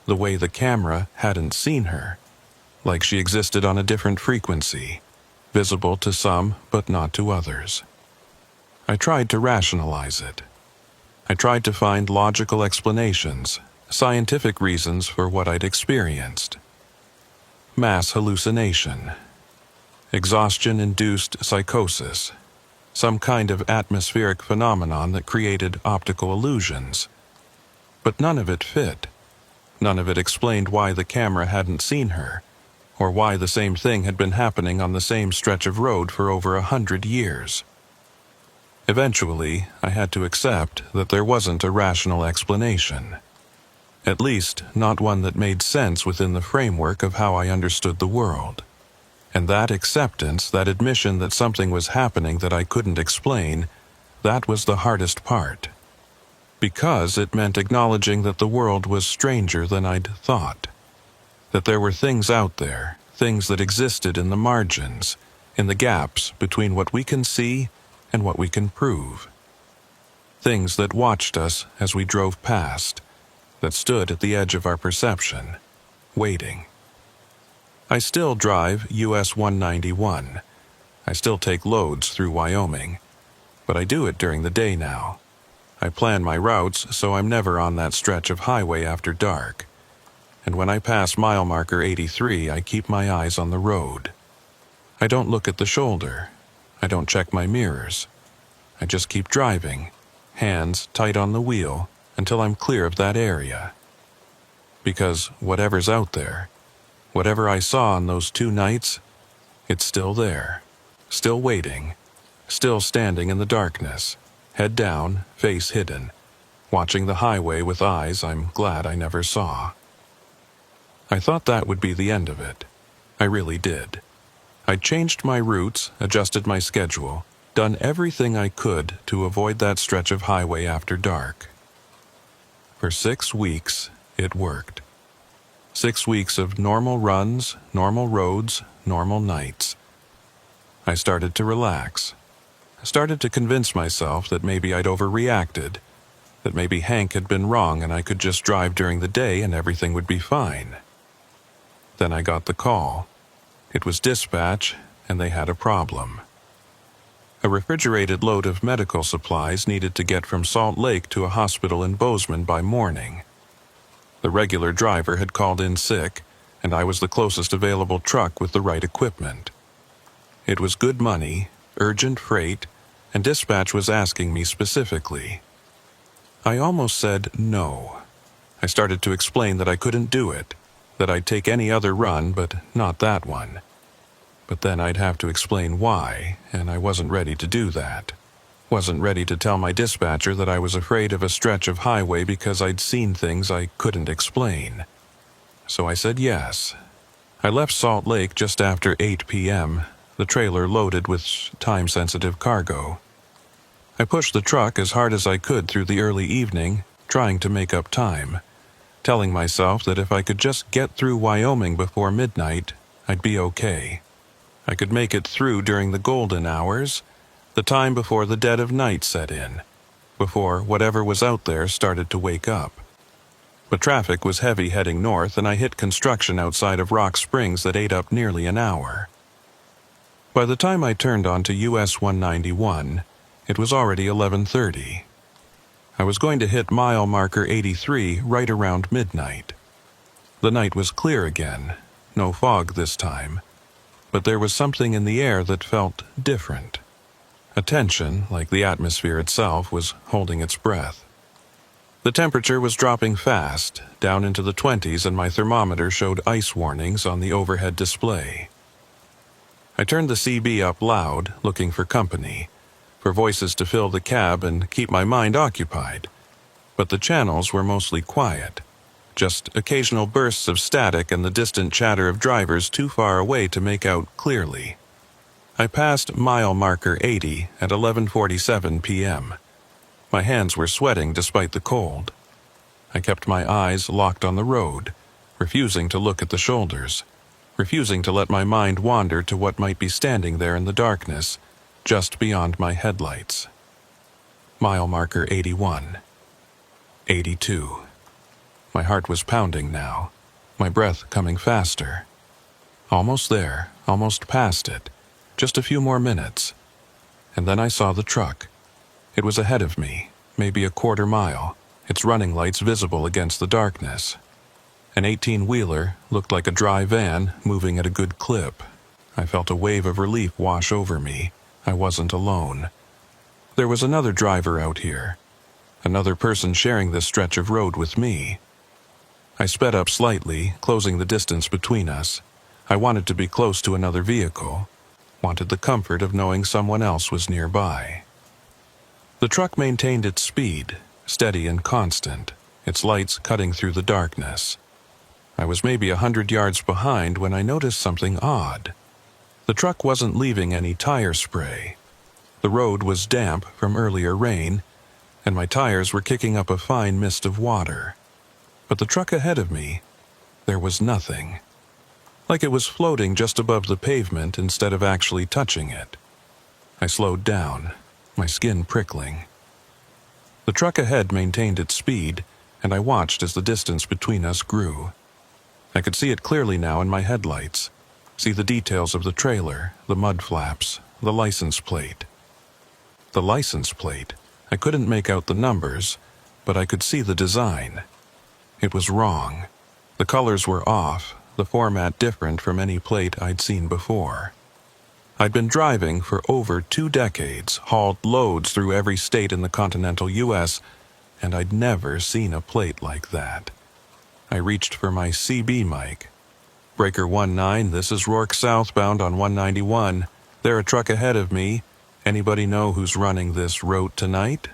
The way the camera hadn't seen her, like she existed on a different frequency, visible to some but not to others. I tried to rationalize it. I tried to find logical explanations, scientific reasons for what I'd experienced. Mass hallucination, exhaustion-induced psychosis, some kind of atmospheric phenomenon that created optical illusions. But none of it fit. None of it explained why the camera hadn't seen her, or why the same thing had been happening on the same stretch of road for over 100 years. Eventually, I had to accept that there wasn't a rational explanation. At least, not one that made sense within the framework of how I understood the world. And that acceptance, that admission that something was happening that I couldn't explain, that was the hardest part. Because it meant acknowledging that the world was stranger than I'd thought. That there were things out there, things that existed in the margins, in the gaps between what we can see and what we can prove. Things that watched us as we drove past, that stood at the edge of our perception, waiting. I still drive US 191. I still take loads through Wyoming, but I do it during the day now. I plan my routes so I'm never on that stretch of highway after dark. And when I pass mile marker 83, I keep my eyes on the road. I don't look at the shoulder. I don't check my mirrors. I just keep driving, hands tight on the wheel, until I'm clear of that area. Because whatever's out there, whatever I saw on those 2 nights, it's still there, still waiting, still standing in the darkness, head down, face hidden, watching the highway with eyes I'm glad I never saw. I thought that would be the end of it. I really did. I'd changed my routes, adjusted my schedule, done everything I could to avoid that stretch of highway after dark. For 6 weeks, it worked. 6 weeks of normal runs, normal roads, normal nights. I started to relax. I started to convince myself that maybe I'd overreacted, that maybe Hank had been wrong and I could just drive during the day and everything would be fine. Then I got the call. It was dispatch, and they had a problem. A refrigerated load of medical supplies needed to get from Salt Lake to a hospital in Bozeman by morning. The regular driver had called in sick, and I was the closest available truck with the right equipment. It was good money, urgent freight, and dispatch was asking me specifically. I almost said no. I started to explain that I couldn't do it, that I'd take any other run, but not that one. But then I'd have to explain why, and I wasn't ready to do that. Wasn't ready to tell my dispatcher that I was afraid of a stretch of highway because I'd seen things I couldn't explain. So I said yes. I left Salt Lake just after 8 p.m., the trailer loaded with time-sensitive cargo. I pushed the truck as hard as I could through the early evening, trying to make up time, telling myself that if I could just get through Wyoming before midnight, I'd be okay. I could make it through during the golden hours, the time before the dead of night set in, before whatever was out there started to wake up. But traffic was heavy heading north, and I hit construction outside of Rock Springs that ate up nearly an hour. By the time I turned onto US 191, it was already 11:30. I was going to hit mile marker 83 right around midnight. The night was clear again, no fog this time, but there was something in the air that felt different. A tension, like the atmosphere itself, was holding its breath. The temperature was dropping fast, down into the 20s, and my thermometer showed ice warnings on the overhead display. I turned the CB up loud, looking for company, for voices to fill the cab and keep my mind occupied. But the channels were mostly quiet, just occasional bursts of static and the distant chatter of drivers too far away to make out clearly. I passed mile marker 80 at 11:47 p.m. My hands were sweating despite the cold. I kept my eyes locked on the road, refusing to look at the shoulders, refusing to let my mind wander to what might be standing there in the darkness, just beyond my headlights. Mile marker 81. 82. My heart was pounding now, my breath coming faster. Almost there, almost past it, just a few more minutes. And then I saw the truck. It was ahead of me, maybe a quarter mile, its running lights visible against the darkness. An 18-wheeler looked like a dry van moving at a good clip. I felt a wave of relief wash over me. I wasn't alone. There was another driver out here, another person sharing this stretch of road with me. I sped up slightly, closing the distance between us. I wanted to be close to another vehicle, wanted the comfort of knowing someone else was nearby. The truck maintained its speed, steady and constant, its lights cutting through the darkness. I was maybe 100 yards behind when I noticed something odd. The truck wasn't leaving any tire spray. The road was damp from earlier rain, and my tires were kicking up a fine mist of water. But the truck ahead of me, there was nothing. Like it was floating just above the pavement instead of actually touching it. I slowed down, my skin prickling. The truck ahead maintained its speed, and I watched as the distance between us grew. I could see it clearly now in my headlights, see the details of the trailer, the mud flaps, the license plate. The license plate, I couldn't make out the numbers, but I could see the design. It was wrong. The colors were off, the format different from any plate I'd seen before. I'd been driving for over 2 decades, hauled loads through every state in the continental U.S., and I'd never seen a plate like that. I reached for my CB mic. Breaker 19, this is Rourke southbound on 191. They're a truck ahead of me. Anybody know who's running this route tonight?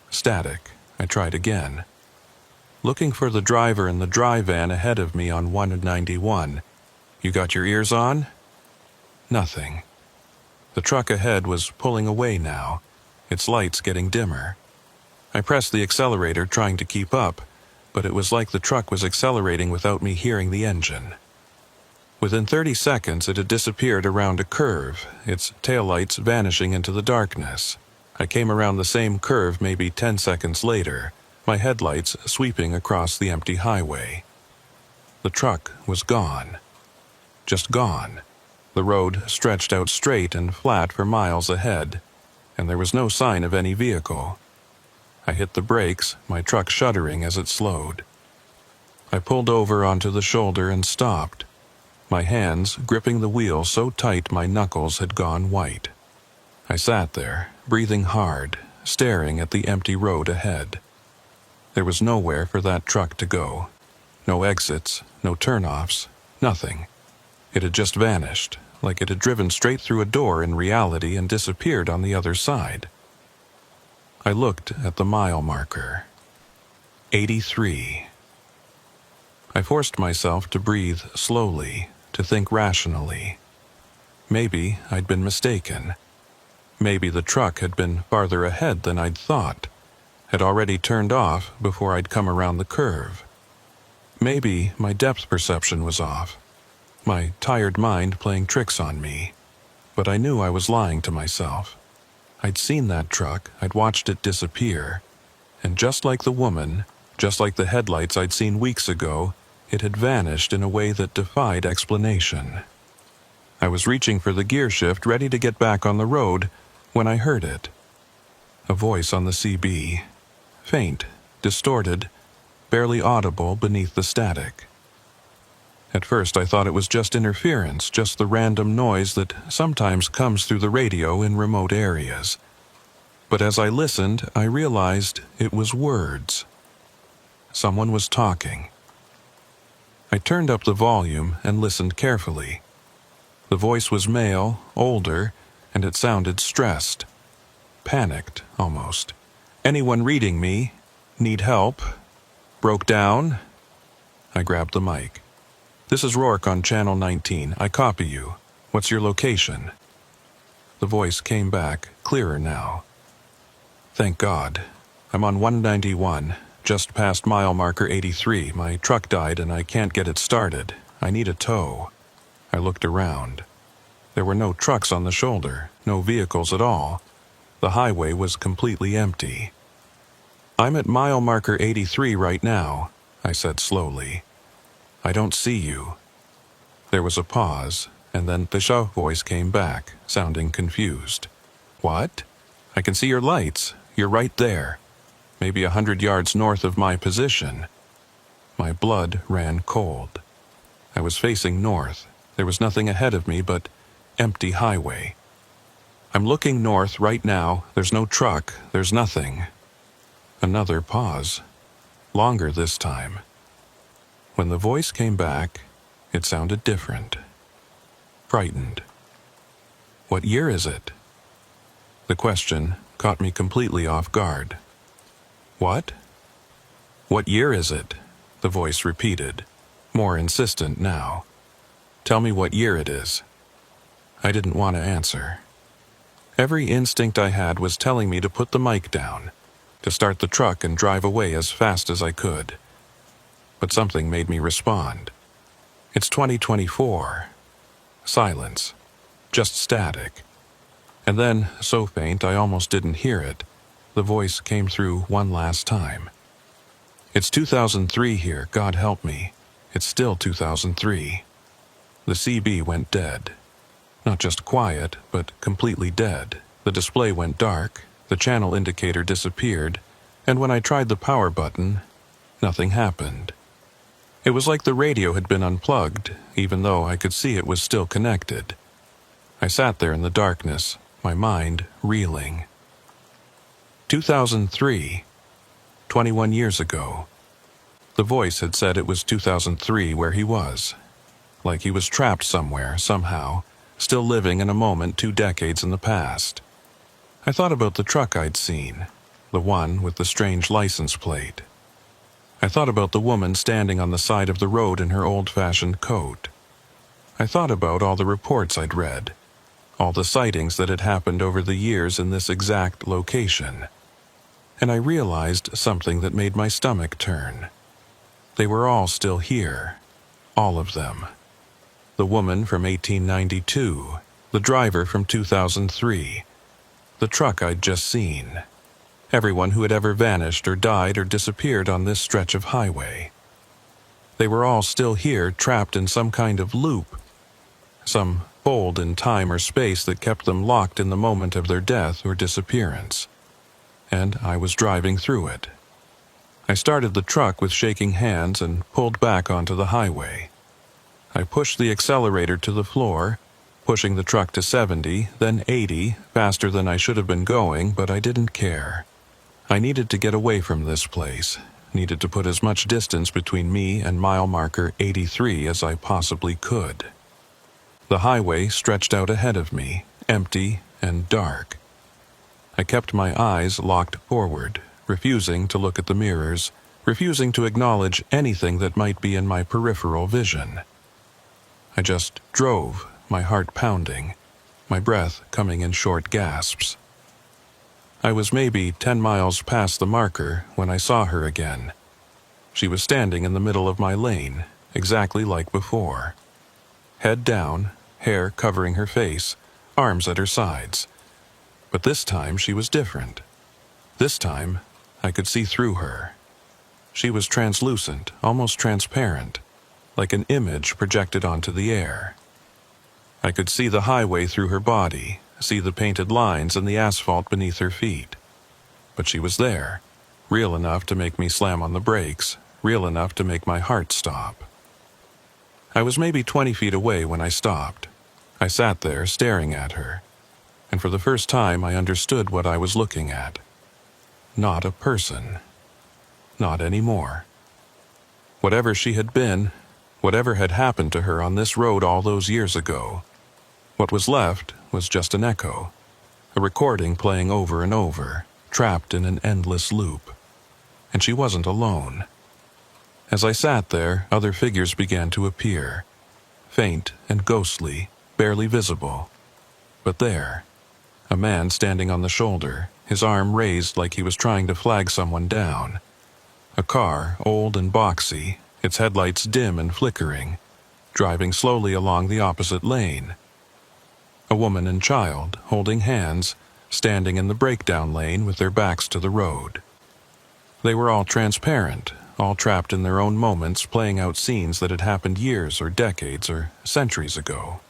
Static. I tried again. Looking for the driver in the dry van ahead of me on 191. You got your ears on? Nothing. The truck ahead was pulling away now, its lights getting dimmer. I pressed the accelerator trying to keep up, but it was like the truck was accelerating without me hearing the engine. Within 30 seconds it had disappeared around a curve, its taillights vanishing into the darkness. I came around the same curve maybe 10 seconds later, my headlights sweeping across the empty highway. The truck was gone. Just gone. The road stretched out straight and flat for miles ahead, and there was no sign of any vehicle. I hit the brakes, my truck shuddering as it slowed. I pulled over onto the shoulder and stopped, my hands gripping the wheel so tight my knuckles had gone white. I sat there, breathing hard, staring at the empty road ahead. There was nowhere for that truck to go. No exits, no turnoffs, nothing. It had just vanished, like it had driven straight through a door in reality and disappeared on the other side. I looked at the mile marker. 83. I forced myself to breathe slowly, to think rationally. Maybe I'd been mistaken. Maybe the truck had been farther ahead than I'd thought, had already turned off before I'd come around the curve. Maybe my depth perception was off, my tired mind playing tricks on me. But I knew I was lying to myself. I'd seen that truck, I'd watched it disappear, and just like the woman, just like the headlights I'd seen weeks ago, it had vanished in a way that defied explanation. I was reaching for the gear shift, ready to get back on the road, when I heard it. A voice on the CB. Faint, distorted, barely audible beneath the static. At first I thought it was just interference, just the random noise that sometimes comes through the radio in remote areas. But as I listened, I realized it was words. Someone was talking. I turned up the volume and listened carefully. The voice was male, older, and it sounded stressed. Panicked, almost. Anyone reading me? Need help? Broke down? I grabbed the mic. This is Rourke on Channel 19. I copy you. What's your location? The voice came back, clearer now. Thank God. I'm on 191, just past mile marker 83. My truck died and I can't get it started. I need a tow. I looked around. There were no trucks on the shoulder, no vehicles at all. The highway was completely empty. I'm at mile marker 83 right now, I said slowly. I don't see you. There was a pause, and then the show voice came back, sounding confused. What? I can see your lights. You're right there. Maybe 100 yards north of my position. My blood ran cold. I was facing north. There was nothing ahead of me but empty highway. I'm looking north right now. There's no truck. There's nothing. Another pause. Longer this time. When the voice came back, it sounded different. Frightened. What year is it? The question, caught me completely off guard. "What? What year is it?" the voice repeated, more insistent now. "Tell me what year it is." I didn't want to answer. Every instinct I had was telling me to put the mic down, to start the truck and drive away as fast as I could. But something made me respond. "It's 2024. Silence. Just static. And then, so faint I almost didn't hear it, the voice came through one last time. "It's 2003 here, God help me. It's still 2003. The CB went dead. Not just quiet, but completely dead. The display went dark, the channel indicator disappeared, and when I tried the power button, nothing happened. It was like the radio had been unplugged, even though I could see it was still connected. I sat there in the darkness, my mind reeling. 2003. 21 years ago. The voice had said it was 2003 where he was. Like he was trapped somewhere, somehow, still living in a moment 2 decades in the past. I thought about the truck I'd seen, the one with the strange license plate. I thought about the woman standing on the side of the road in her old-fashioned coat. I thought about all the reports I'd read, all the sightings that had happened over the years in this exact location. And I realized something that made my stomach turn. They were all still here, all of them. The woman from 1892, the driver from 2003, the truck I'd just seen, everyone who had ever vanished or died or disappeared on this stretch of highway. They were all still here, trapped in some kind of loop, some fold in time or space that kept them locked in the moment of their death or disappearance. And I was driving through it. I started the truck with shaking hands and pulled back onto the highway. I pushed the accelerator to the floor, pushing the truck to 70, then 80, faster than I should have been going, but I didn't care. I needed to get away from this place, needed to put as much distance between me and mile marker 83 as I possibly could. The highway stretched out ahead of me, empty and dark. I kept my eyes locked forward, refusing to look at the mirrors, refusing to acknowledge anything that might be in my peripheral vision. I just drove, my heart pounding, my breath coming in short gasps. I was maybe 10 miles past the marker when I saw her again. She was standing in the middle of my lane, exactly like before. Head down, hair covering her face, arms at her sides. But this time she was different. This time, I could see through her. She was translucent, almost transparent, like an image projected onto the air. I could see the highway through her body, see the painted lines and the asphalt beneath her feet. But she was there, real enough to make me slam on the brakes, real enough to make my heart stop. I was maybe 20 feet away when I stopped. I sat there staring at her, and for the first time I understood what I was looking at. Not a person. Not anymore. Whatever she had been, whatever had happened to her on this road all those years ago, what was left was just an echo, a recording playing over and over, trapped in an endless loop. And she wasn't alone. As I sat there, other figures began to appear, faint and ghostly, barely visible. But there, a man standing on the shoulder, his arm raised like he was trying to flag someone down. A car, old and boxy, its headlights dim and flickering, driving slowly along the opposite lane. A woman and child, holding hands, standing in the breakdown lane with their backs to the road. They were all transparent, all trapped in their own moments, playing out scenes that had happened years or decades or centuries ago.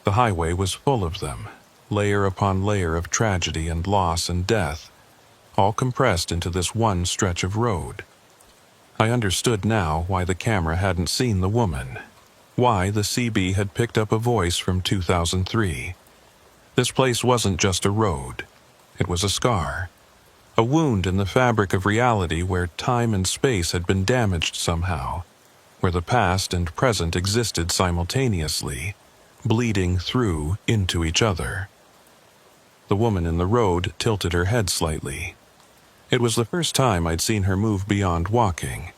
The highway was full of them, layer upon layer of tragedy and loss and death, all compressed into this one stretch of road. I understood now why the camera hadn't seen the woman, why the CB had picked up a voice from 2003. This place wasn't just a road. It was a scar, a wound in the fabric of reality where time and space had been damaged somehow, where the past and present existed simultaneously, bleeding through into each other. The woman in the road tilted her head slightly. It was the first time I'd seen her move beyond walking,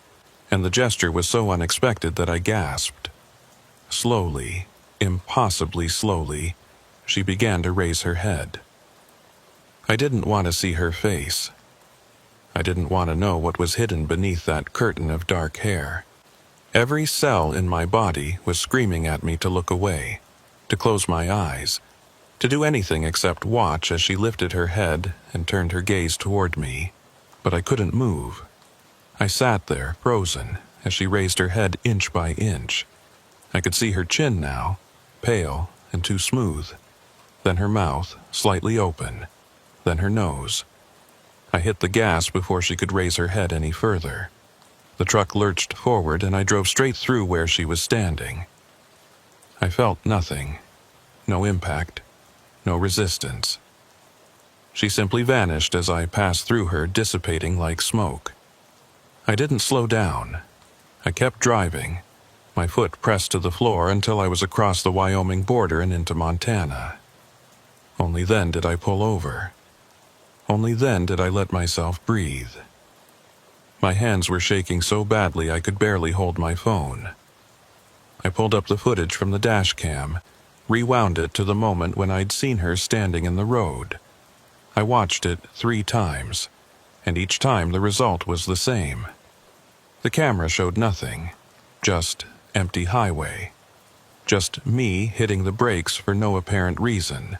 and the gesture was so unexpected that I gasped. Slowly, impossibly slowly, she began to raise her head. I didn't want to see her face. I didn't want to know what was hidden beneath that curtain of dark hair. Every cell in my body was screaming at me to look away, to close my eyes, to do anything except watch as she lifted her head and turned her gaze toward me. But I couldn't move. I sat there, frozen, as she raised her head inch by inch. I could see her chin now, pale and too smooth. Then her mouth, slightly open. Then her nose. I hit the gas before she could raise her head any further. The truck lurched forward and I drove straight through where she was standing. I felt nothing. No impact. No resistance. She simply vanished as I passed through her, dissipating like smoke. I didn't slow down. I kept driving, my foot pressed to the floor until I was across the Wyoming border and into Montana. Only then did I pull over. Only then did I let myself breathe. My hands were shaking so badly I could barely hold my phone. I pulled up the footage from the dash cam, rewound it to the moment when I'd seen her standing in the road. I watched it 3 times, and each time the result was the same. The camera showed nothing, just empty highway. Just me hitting the brakes for no apparent reason,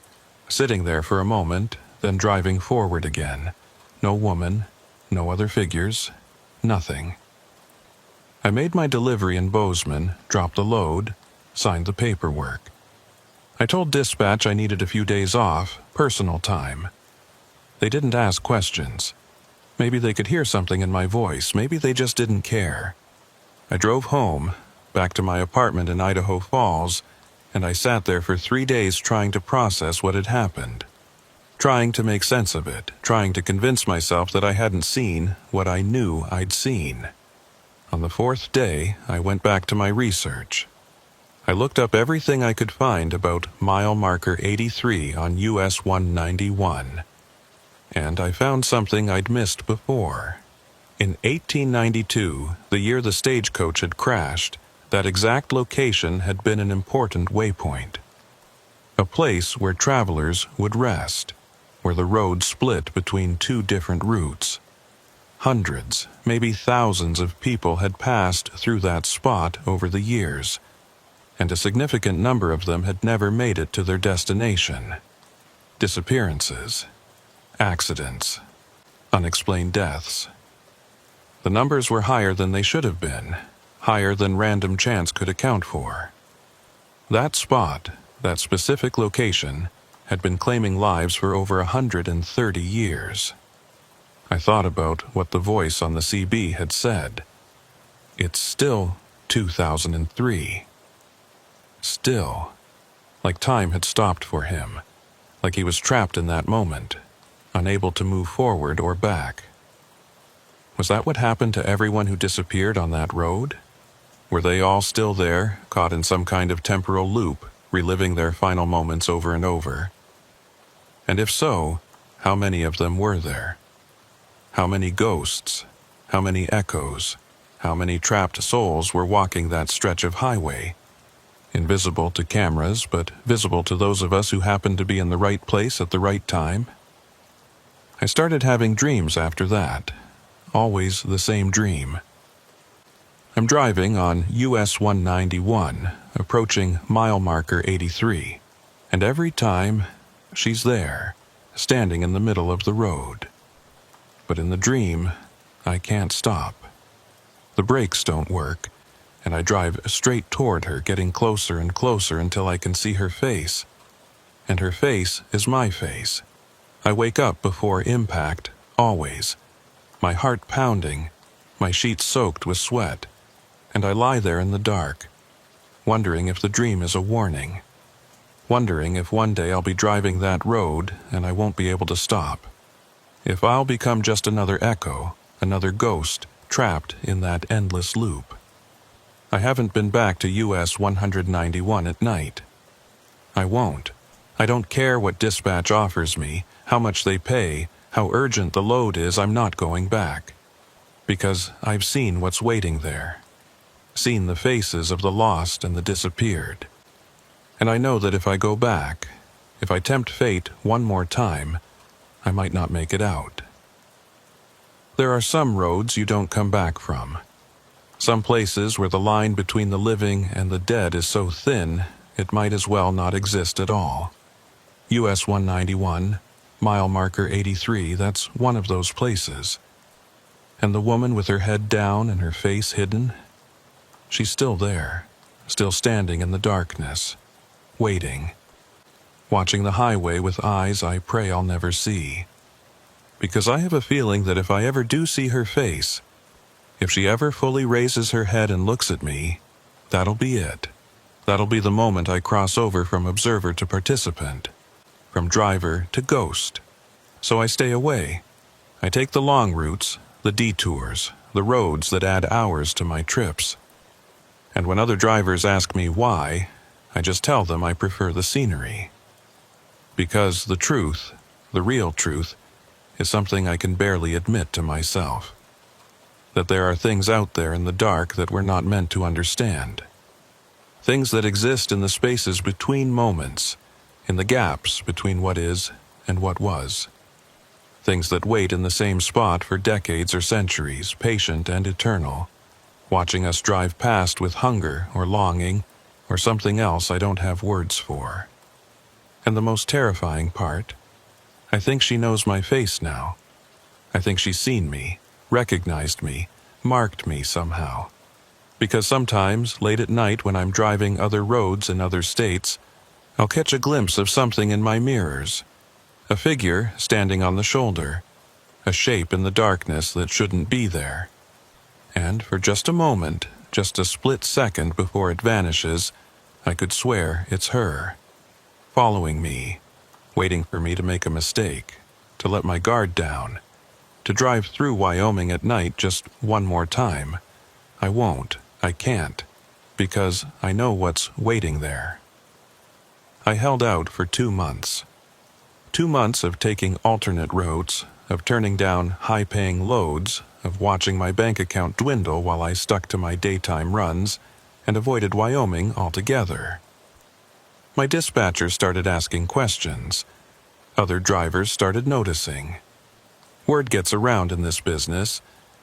sitting there for a moment, then driving forward again. No woman, no other figures, nothing. I made my delivery in Bozeman, dropped the load, signed the paperwork. I told dispatch I needed a few days off, personal time. They didn't ask questions. Maybe they could hear something in my voice, maybe they just didn't care. I drove home, back to my apartment in Idaho Falls, and I sat there for 3 days trying to process what had happened. Trying to make sense of it, trying to convince myself that I hadn't seen what I knew I'd seen. On the 4th day, I went back to my research. I looked up everything I could find about mile marker 83 on US 191. And I found something I'd missed before. In 1892, the year the stagecoach had crashed, that exact location had been an important waypoint. A place where travelers would rest, where the road split between 2 different routes. Hundreds, maybe thousands of people had passed through that spot over the years, and a significant number of them had never made it to their destination. Disappearances, accidents, unexplained deaths. The numbers were higher than they should have been, higher than random chance could account for. That spot, that specific location, had been claiming lives for over 130 years. I thought about what the voice on the CB had said. It's still 2003. Still, like time had stopped for him, like he was trapped in that moment, unable to move forward or back. Was that what happened to everyone who disappeared on that road? Were they all still there, caught in some kind of temporal loop, reliving their final moments over and over? And if so, how many of them were there? How many ghosts? How many echoes? How many trapped souls were walking that stretch of highway? Invisible to cameras, but visible to those of us who happened to be in the right place at the right time? I started having dreams after that. Always the same dream. I'm driving on US 191, approaching mile marker 83, and every time, she's there, standing in the middle of the road. But in the dream, I can't stop. The brakes don't work, and I drive straight toward her, getting closer and closer until I can see her face. And her face is my face. I wake up before impact, always. My heart pounding, my sheets soaked with sweat, and I lie there in the dark, wondering if the dream is a warning. Wondering if one day I'll be driving that road and I won't be able to stop. If I'll become just another echo, another ghost, trapped in that endless loop. I haven't been back to US 191 at night. I won't. I don't care what dispatch offers me, how much they pay, how urgent the load is, I'm not going back. Because I've seen what's waiting there. Seen the faces of the lost and the disappeared. And I know that if I go back, if I tempt fate one more time, I might not make it out. There are some roads you don't come back from. Some places where the line between the living and the dead is so thin, it might as well not exist at all. US 191, mile marker 83, that's one of those places. And the woman with her head down and her face hidden, she's still there, still standing in the darkness, waiting, watching the highway with eyes I pray I'll never see. Because I have a feeling that if I ever do see her face, if she ever fully raises her head and looks at me, that'll be it. That'll be the moment I cross over from observer to participant, from driver to ghost. So I stay away. I take the long routes, the detours, the roads that add hours to my trips. And when other drivers ask me why, I just tell them I prefer the scenery. Because the truth, the real truth, is something I can barely admit to myself. That there are things out there in the dark that we're not meant to understand. Things that exist in the spaces between moments, in the gaps between what is and what was. Things that wait in the same spot for decades or centuries, patient and eternal, watching us drive past with hunger or longing or something else I don't have words for. And the most terrifying part, I think she knows my face now. I think she's seen me, recognized me, marked me somehow. Because sometimes, late at night when I'm driving other roads in other states, I'll catch a glimpse of something in my mirrors. A figure standing on the shoulder. A shape in the darkness that shouldn't be there. And for just a moment, just a split second before it vanishes, I could swear it's her. Following me, waiting for me to make a mistake, to let my guard down, to drive through Wyoming at night just one more time. I won't, I can't, because I know what's waiting there. I held out for 2 months. 2 months of taking alternate routes, of turning down high-paying loads, of watching my bank account dwindle while I stuck to my daytime runs, and avoided Wyoming altogether. My dispatcher started asking questions. Other drivers started noticing. Word gets around in this business,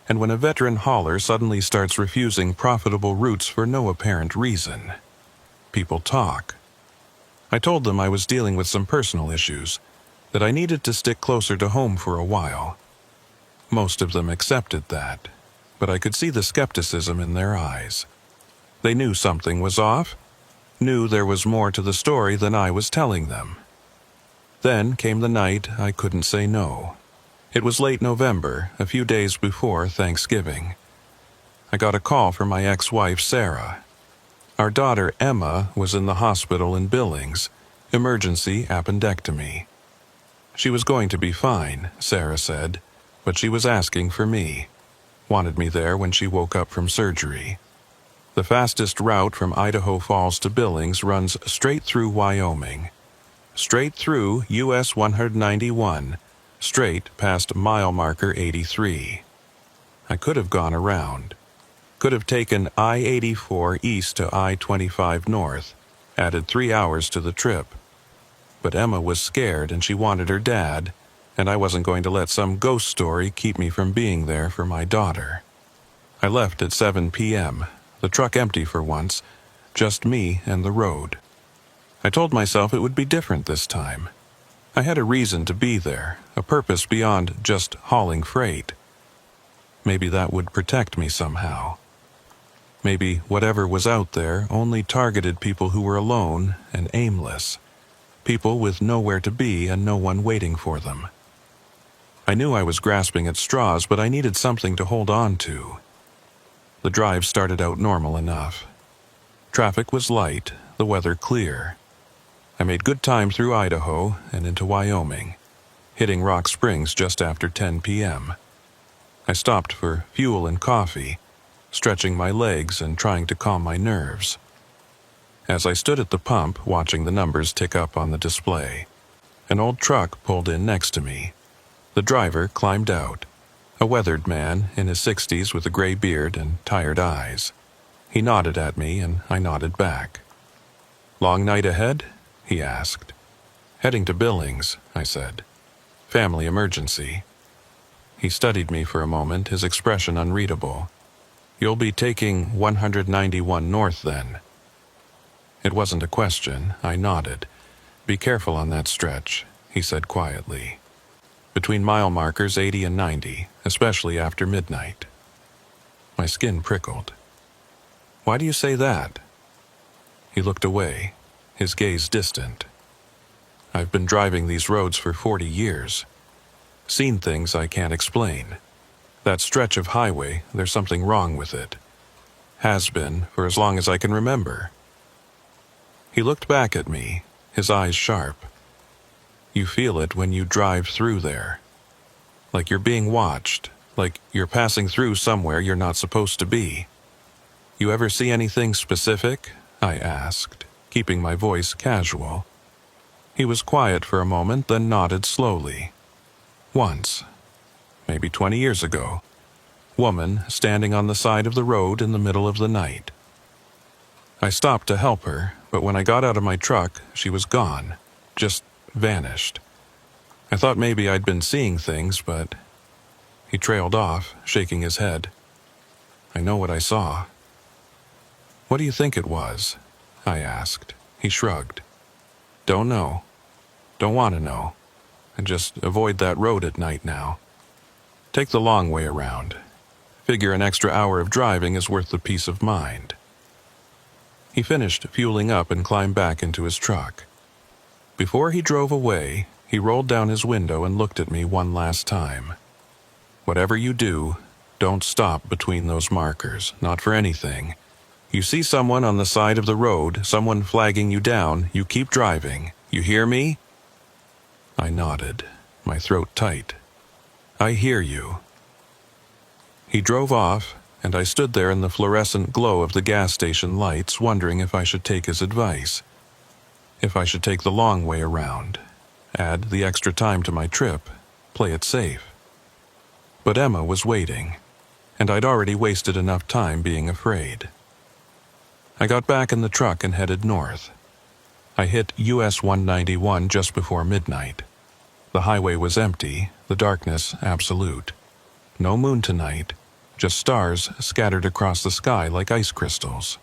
and when a veteran hauler suddenly starts refusing profitable routes for no apparent reason, people talk. I told them I was dealing with some personal issues, that I needed to stick closer to home for a while. Most of them accepted that, but I could see the skepticism in their eyes. They knew something was off, knew there was more to the story than I was telling them. Then came the night I couldn't say no. It was late November, a few days before Thanksgiving. I got a call from my ex-wife, Sarah. Our daughter, Emma, was in the hospital in Billings, emergency appendectomy. She was going to be fine, Sarah said, but she was asking for me. Wanted me there when she woke up from surgery. The fastest route from Idaho Falls to Billings runs straight through Wyoming. Straight through US 191, straight past mile marker 83. I could have gone around. Could have taken I-84 east to I-25 north, added 3 hours to the trip. But Emma was scared and she wanted her dad, and I wasn't going to let some ghost story keep me from being there for my daughter. I left at 7 p.m., the truck empty for once, just me and the road. I told myself it would be different this time. I had a reason to be there, a purpose beyond just hauling freight. Maybe that would protect me somehow. Maybe whatever was out there only targeted people who were alone and aimless. People with nowhere to be and no one waiting for them. I knew I was grasping at straws, but I needed something to hold on to. The drive started out normal enough. Traffic was light, the weather clear. I made good time through Idaho and into Wyoming, hitting Rock Springs just after 10 p.m. I stopped for fuel and coffee, stretching my legs and trying to calm my nerves. As I stood at the pump watching the numbers tick up on the display, an old truck pulled in next to me. The driver climbed out, a weathered man in his 60s with a gray beard and tired eyes. He nodded at me and I nodded back. "Long night ahead?" he asked. "Heading to Billings," I said. "Family emergency." He studied me for a moment, his expression unreadable. "You'll be taking 191 north then." It wasn't a question. I nodded. "Be careful on that stretch," he said quietly. "Between mile markers 80 and 90, especially after midnight." My skin prickled. "Why do you say that?" He looked away, his gaze distant. "I've been driving these roads for 40 years. Seen things I can't explain. That stretch of highway, there's something wrong with it. Has been for as long as I can remember." He looked back at me, his eyes sharp. "You feel it when you drive through there. Like you're being watched, like you're passing through somewhere you're not supposed to be." "You ever see anything specific?" I asked, keeping my voice casual. He was quiet for a moment, then nodded slowly. "Once. Maybe 20 years ago. Woman standing on the side of the road in the middle of the night. I stopped to help her, but when I got out of my truck, she was gone. Just vanished. I thought maybe I'd been seeing things, but..." He trailed off, shaking his head. "I know what I saw." "What do you think it was?" I asked. He shrugged. "Don't know. Don't want to know. And just avoid that road at night now. Take the long way around. Figure an extra hour of driving is worth the peace of mind." He finished fueling up and climbed back into his truck. Before he drove away, he rolled down his window and looked at me one last time. "Whatever you do, don't stop between those markers, not for anything. You see someone on the side of the road, someone flagging you down, you keep driving. You hear me?" I nodded, my throat tight. "I hear you." He drove off, and I stood there in the fluorescent glow of the gas station lights, wondering if I should take his advice. If I should take the long way around, add the extra time to my trip, play it safe. But Emma was waiting, and I'd already wasted enough time being afraid. I got back in the truck and headed north. I hit US 191 just before midnight. The highway was empty, the darkness absolute. No moon tonight, just stars scattered across the sky like ice crystals.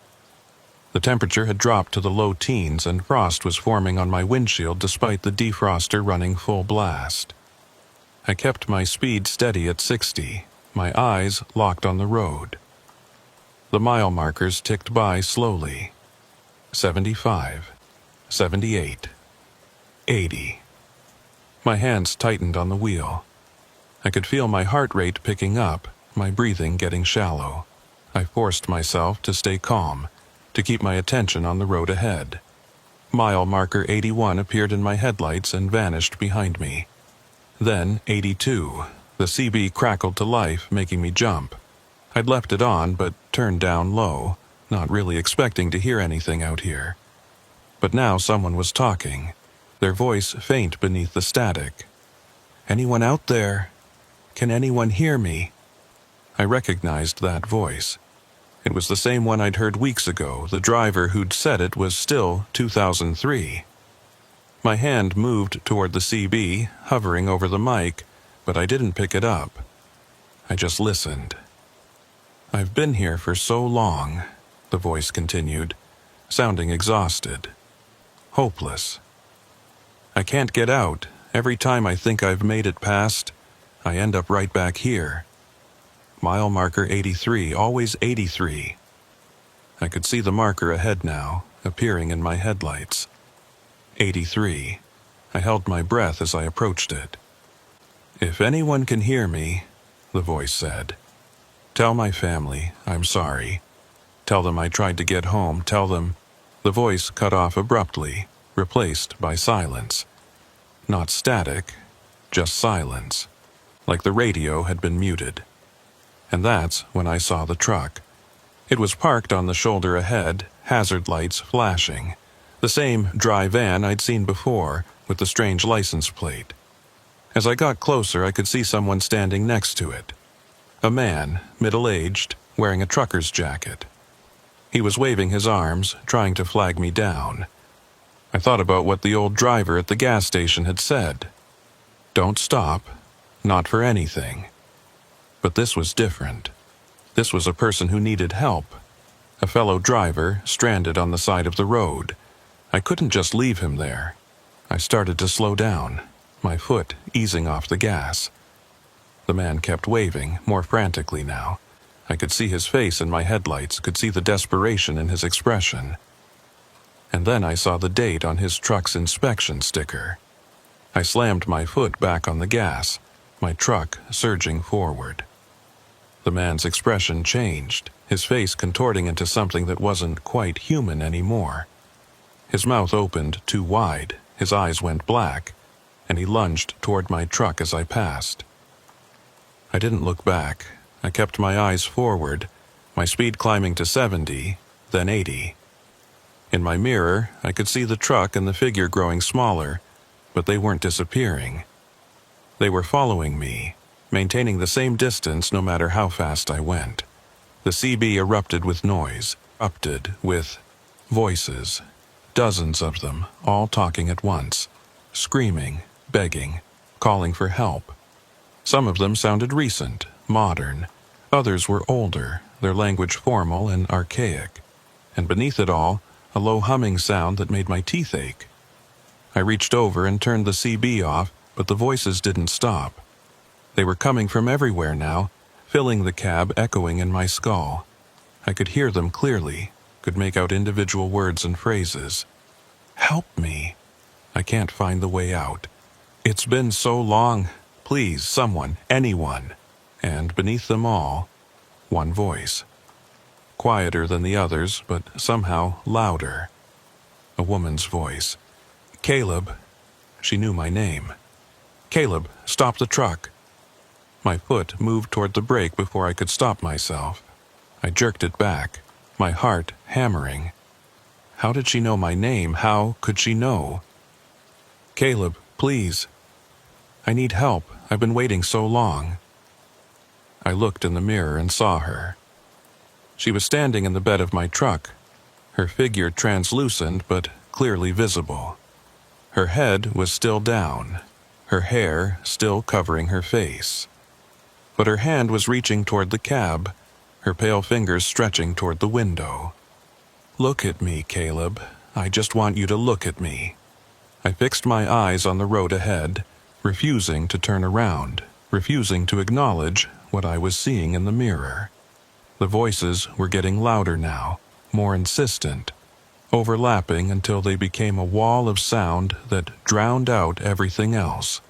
The temperature had dropped to the low teens and frost was forming on my windshield despite the defroster running full blast. I kept my speed steady at 60, my eyes locked on the road. The mile markers ticked by slowly. 75, 78, 80. My hands tightened on the wheel. I could feel my heart rate picking up, my breathing getting shallow. I forced myself to stay calm, to keep my attention on the road ahead. Mile marker 81 appeared in my headlights and vanished behind me. Then 82. The CB crackled to life, making me jump. I'd left it on, but turned down low, not really expecting to hear anything out here. But now someone was talking, their voice faint beneath the static. "Anyone out there? Can anyone hear me?" I recognized that voice. It was the same one I'd heard weeks ago. The driver who'd said it was still 2003. My hand moved toward the CB, hovering over the mic, but I didn't pick it up. I just listened. "I've been here for so long," the voice continued, sounding exhausted. "Hopeless. I can't get out. Every time I think I've made it past, I end up right back here. Mile marker 83, always 83. I could see the marker ahead now, appearing in my headlights. 83. I held my breath as I approached it. "If anyone can hear me," the voice said, "tell my family I'm sorry. Tell them I tried to get home. Tell them..." The voice cut off abruptly, replaced by silence. Not static, just silence, like the radio had been muted. And that's when I saw the truck. It was parked on the shoulder ahead, hazard lights flashing. The same dry van I'd seen before, with the strange license plate. As I got closer, I could see someone standing next to it. A man, middle-aged, wearing a trucker's jacket. He was waving his arms, trying to flag me down. I thought about what the old driver at the gas station had said. Don't stop, not for anything. But this was different. This was a person who needed help. A fellow driver stranded on the side of the road. I couldn't just leave him there. I started to slow down, my foot easing off the gas. The man kept waving, more frantically now. I could see his face in my headlights, could see the desperation in his expression. And then I saw the date on his truck's inspection sticker. I slammed my foot back on the gas, my truck surging forward. The man's expression changed, his face contorting into something that wasn't quite human anymore. His mouth opened too wide, his eyes went black, and he lunged toward my truck as I passed. I didn't look back. I kept my eyes forward, my speed climbing to 70, then 80. In my mirror, I could see the truck and the figure growing smaller, but they weren't disappearing. They were following me, maintaining the same distance no matter how fast I went. The CB erupted with noise, erupted with voices. Dozens of them, all talking at once, screaming, begging, calling for help. Some of them sounded recent, modern. Others were older, their language formal and archaic. And beneath it all, a low humming sound that made my teeth ache. I reached over and turned the CB off, but the voices didn't stop. They were coming from everywhere now, filling the cab, echoing in my skull. I could hear them clearly, could make out individual words and phrases. Help me. I can't find the way out. It's been so long. Please, someone, anyone. And beneath them all, one voice. Quieter than the others, but somehow louder. A woman's voice. Caleb. She knew my name. Caleb, stop the truck. My foot moved toward the brake before I could stop myself. I jerked it back, my heart hammering. How did she know my name? How could she know? Caleb, please. I need help. I've been waiting so long. I looked in the mirror and saw her. She was standing in the bed of my truck, her figure translucent but clearly visible. Her head was still down, her hair still covering her face. But her hand was reaching toward the cab, her pale fingers stretching toward the window. Look at me, Caleb. I just want you to look at me. I fixed my eyes on the road ahead, refusing to turn around, refusing to acknowledge what I was seeing in the mirror. The voices were getting louder now, more insistent, overlapping until they became a wall of sound that drowned out everything else.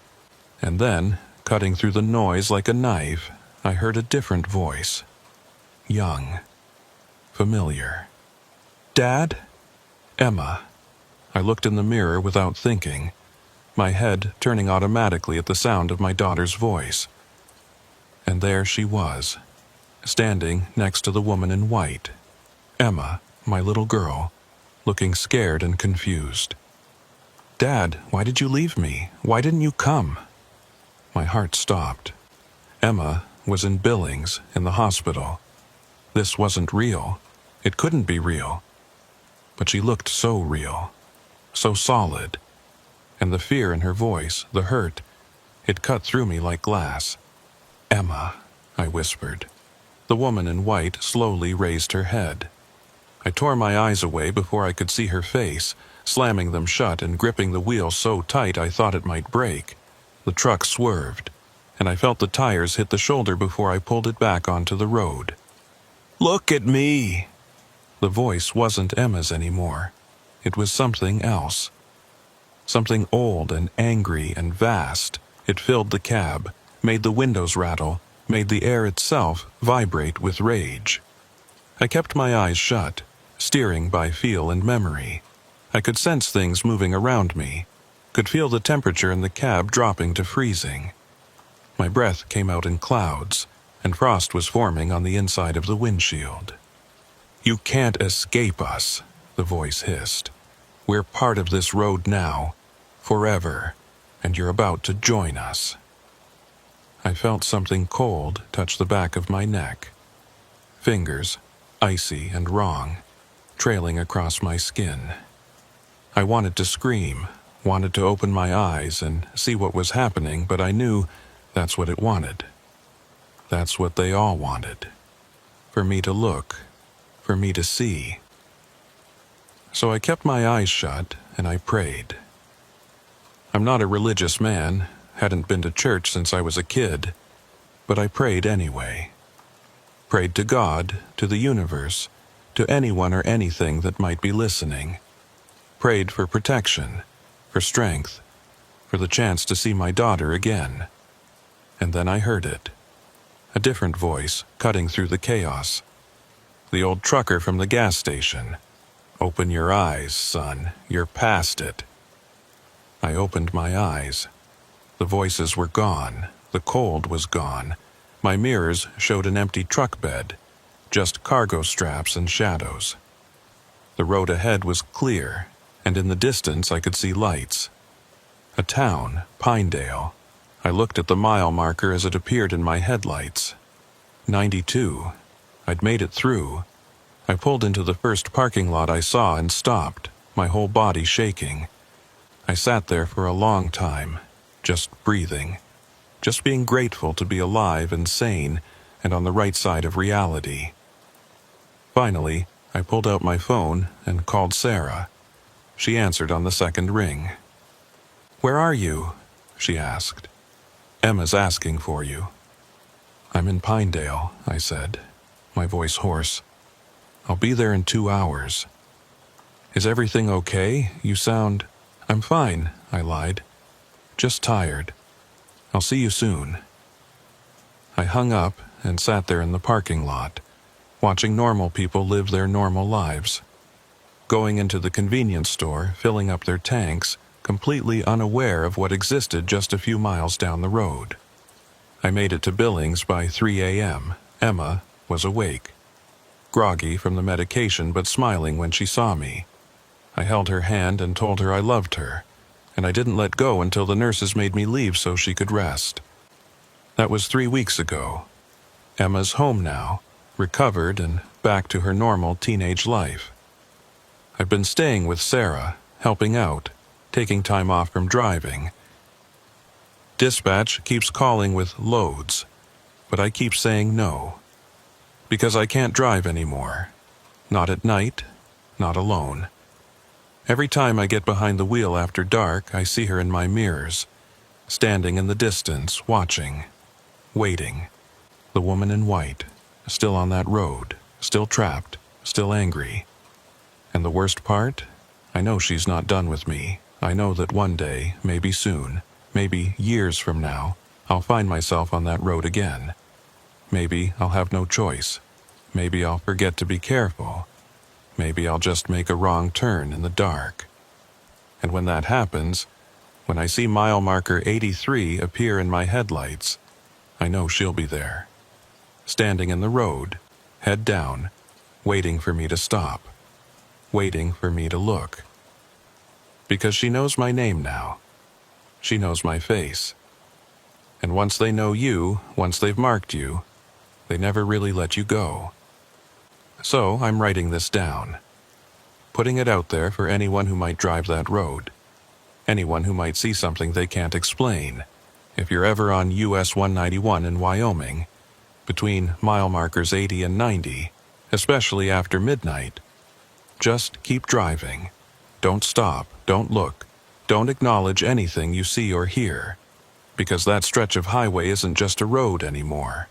And then, cutting through the noise like a knife, I heard a different voice. Young. Familiar. Dad? Emma. I looked in the mirror without thinking, my head turning automatically at the sound of my daughter's voice. And there she was, standing next to the woman in white. Emma, my little girl, looking scared and confused. Dad, why did you leave me? Why didn't you come? My heart stopped. Emma was in Billings, in the hospital. This wasn't real. It couldn't be real. But she looked so real, so solid. And the fear in her voice, the hurt, it cut through me like glass. Emma, I whispered. The woman in white slowly raised her head. I tore my eyes away before I could see her face, slamming them shut and gripping the wheel so tight I thought it might break. The truck swerved, and I felt the tires hit the shoulder before I pulled it back onto the road. Look at me! The voice wasn't Emma's anymore. It was something else. Something old and angry and vast. It filled the cab, made the windows rattle, made the air itself vibrate with rage. I kept my eyes shut, steering by feel and memory. I could sense things moving around me, could feel the temperature in the cab dropping to freezing. My breath came out in clouds, and frost was forming on the inside of the windshield. You can't escape us, the voice hissed. "We're part of this road now, forever, and you're about to join us." I felt something cold touch the back of my neck. Fingers, icy and wrong, trailing across my skin. I wanted to scream, wanted to open my eyes and see what was happening, but I knew that's what it wanted. That's what they all wanted. For me to look, for me to see. So I kept my eyes shut and I prayed. I'm not a religious man, hadn't been to church since I was a kid, but I prayed anyway. Prayed to God, to the universe, to anyone or anything that might be listening. Prayed for protection, for strength, for the chance to see my daughter again. And then I heard it. A different voice cutting through the chaos. The old trucker from the gas station. "Open your eyes, son. You're past it." I opened my eyes. The voices were gone. The cold was gone. My mirrors showed an empty truck bed, just cargo straps and shadows. The road ahead was clear, and in the distance I could see lights. A town, Pinedale. I looked at the mile marker as it appeared in my headlights. 92. I'd made it through. I pulled into the first parking lot I saw and stopped, my whole body shaking. I sat there for a long time, just breathing, just being grateful to be alive and sane and on the right side of reality. Finally, I pulled out my phone and called Sarah. She answered on the second ring. "Where are you?" she asked. "Emma's asking for you." "I'm in Pinedale," I said, my voice hoarse. "I'll be there in 2 hours." "Is everything okay? You sound—" "I'm fine," I lied. "Just tired. I'll see you soon." I hung up and sat there in the parking lot, watching normal people live their normal lives. Going into the convenience store, filling up their tanks, completely unaware of what existed just a few miles down the road. I made it to Billings by 3 a.m. Emma was awake. Groggy from the medication but smiling when she saw me. I held her hand and told her I loved her, and I didn't let go until the nurses made me leave so she could rest. That was 3 weeks ago. Emma's home now, recovered and back to her normal teenage life. I've been staying with Sarah, helping out, taking time off from driving. Dispatch keeps calling with loads, but I keep saying no. Because I can't drive anymore. Not at night, not alone. Every time I get behind the wheel after dark, I see her in my mirrors, standing in the distance, watching, waiting. The woman in white, still on that road, still trapped, still angry. And the worst part? I know she's not done with me. I know that one day, maybe soon, maybe years from now, I'll find myself on that road again. Maybe I'll have no choice. Maybe I'll forget to be careful. Maybe I'll just make a wrong turn in the dark. And when that happens, when I see mile marker 83 appear in my headlights, I know she'll be there. Standing in the road, head down, waiting for me to stop. Waiting for me to look. Because she knows my name now. She knows my face. And once they know you, once they've marked you, they never really let you go. So I'm writing this down. Putting it out there for anyone who might drive that road. Anyone who might see something they can't explain. If you're ever on US 191 in Wyoming, between mile markers 80 and 90, especially after midnight, just keep driving. Don't stop, don't look, don't acknowledge anything you see or hear, because that stretch of highway isn't just a road anymore.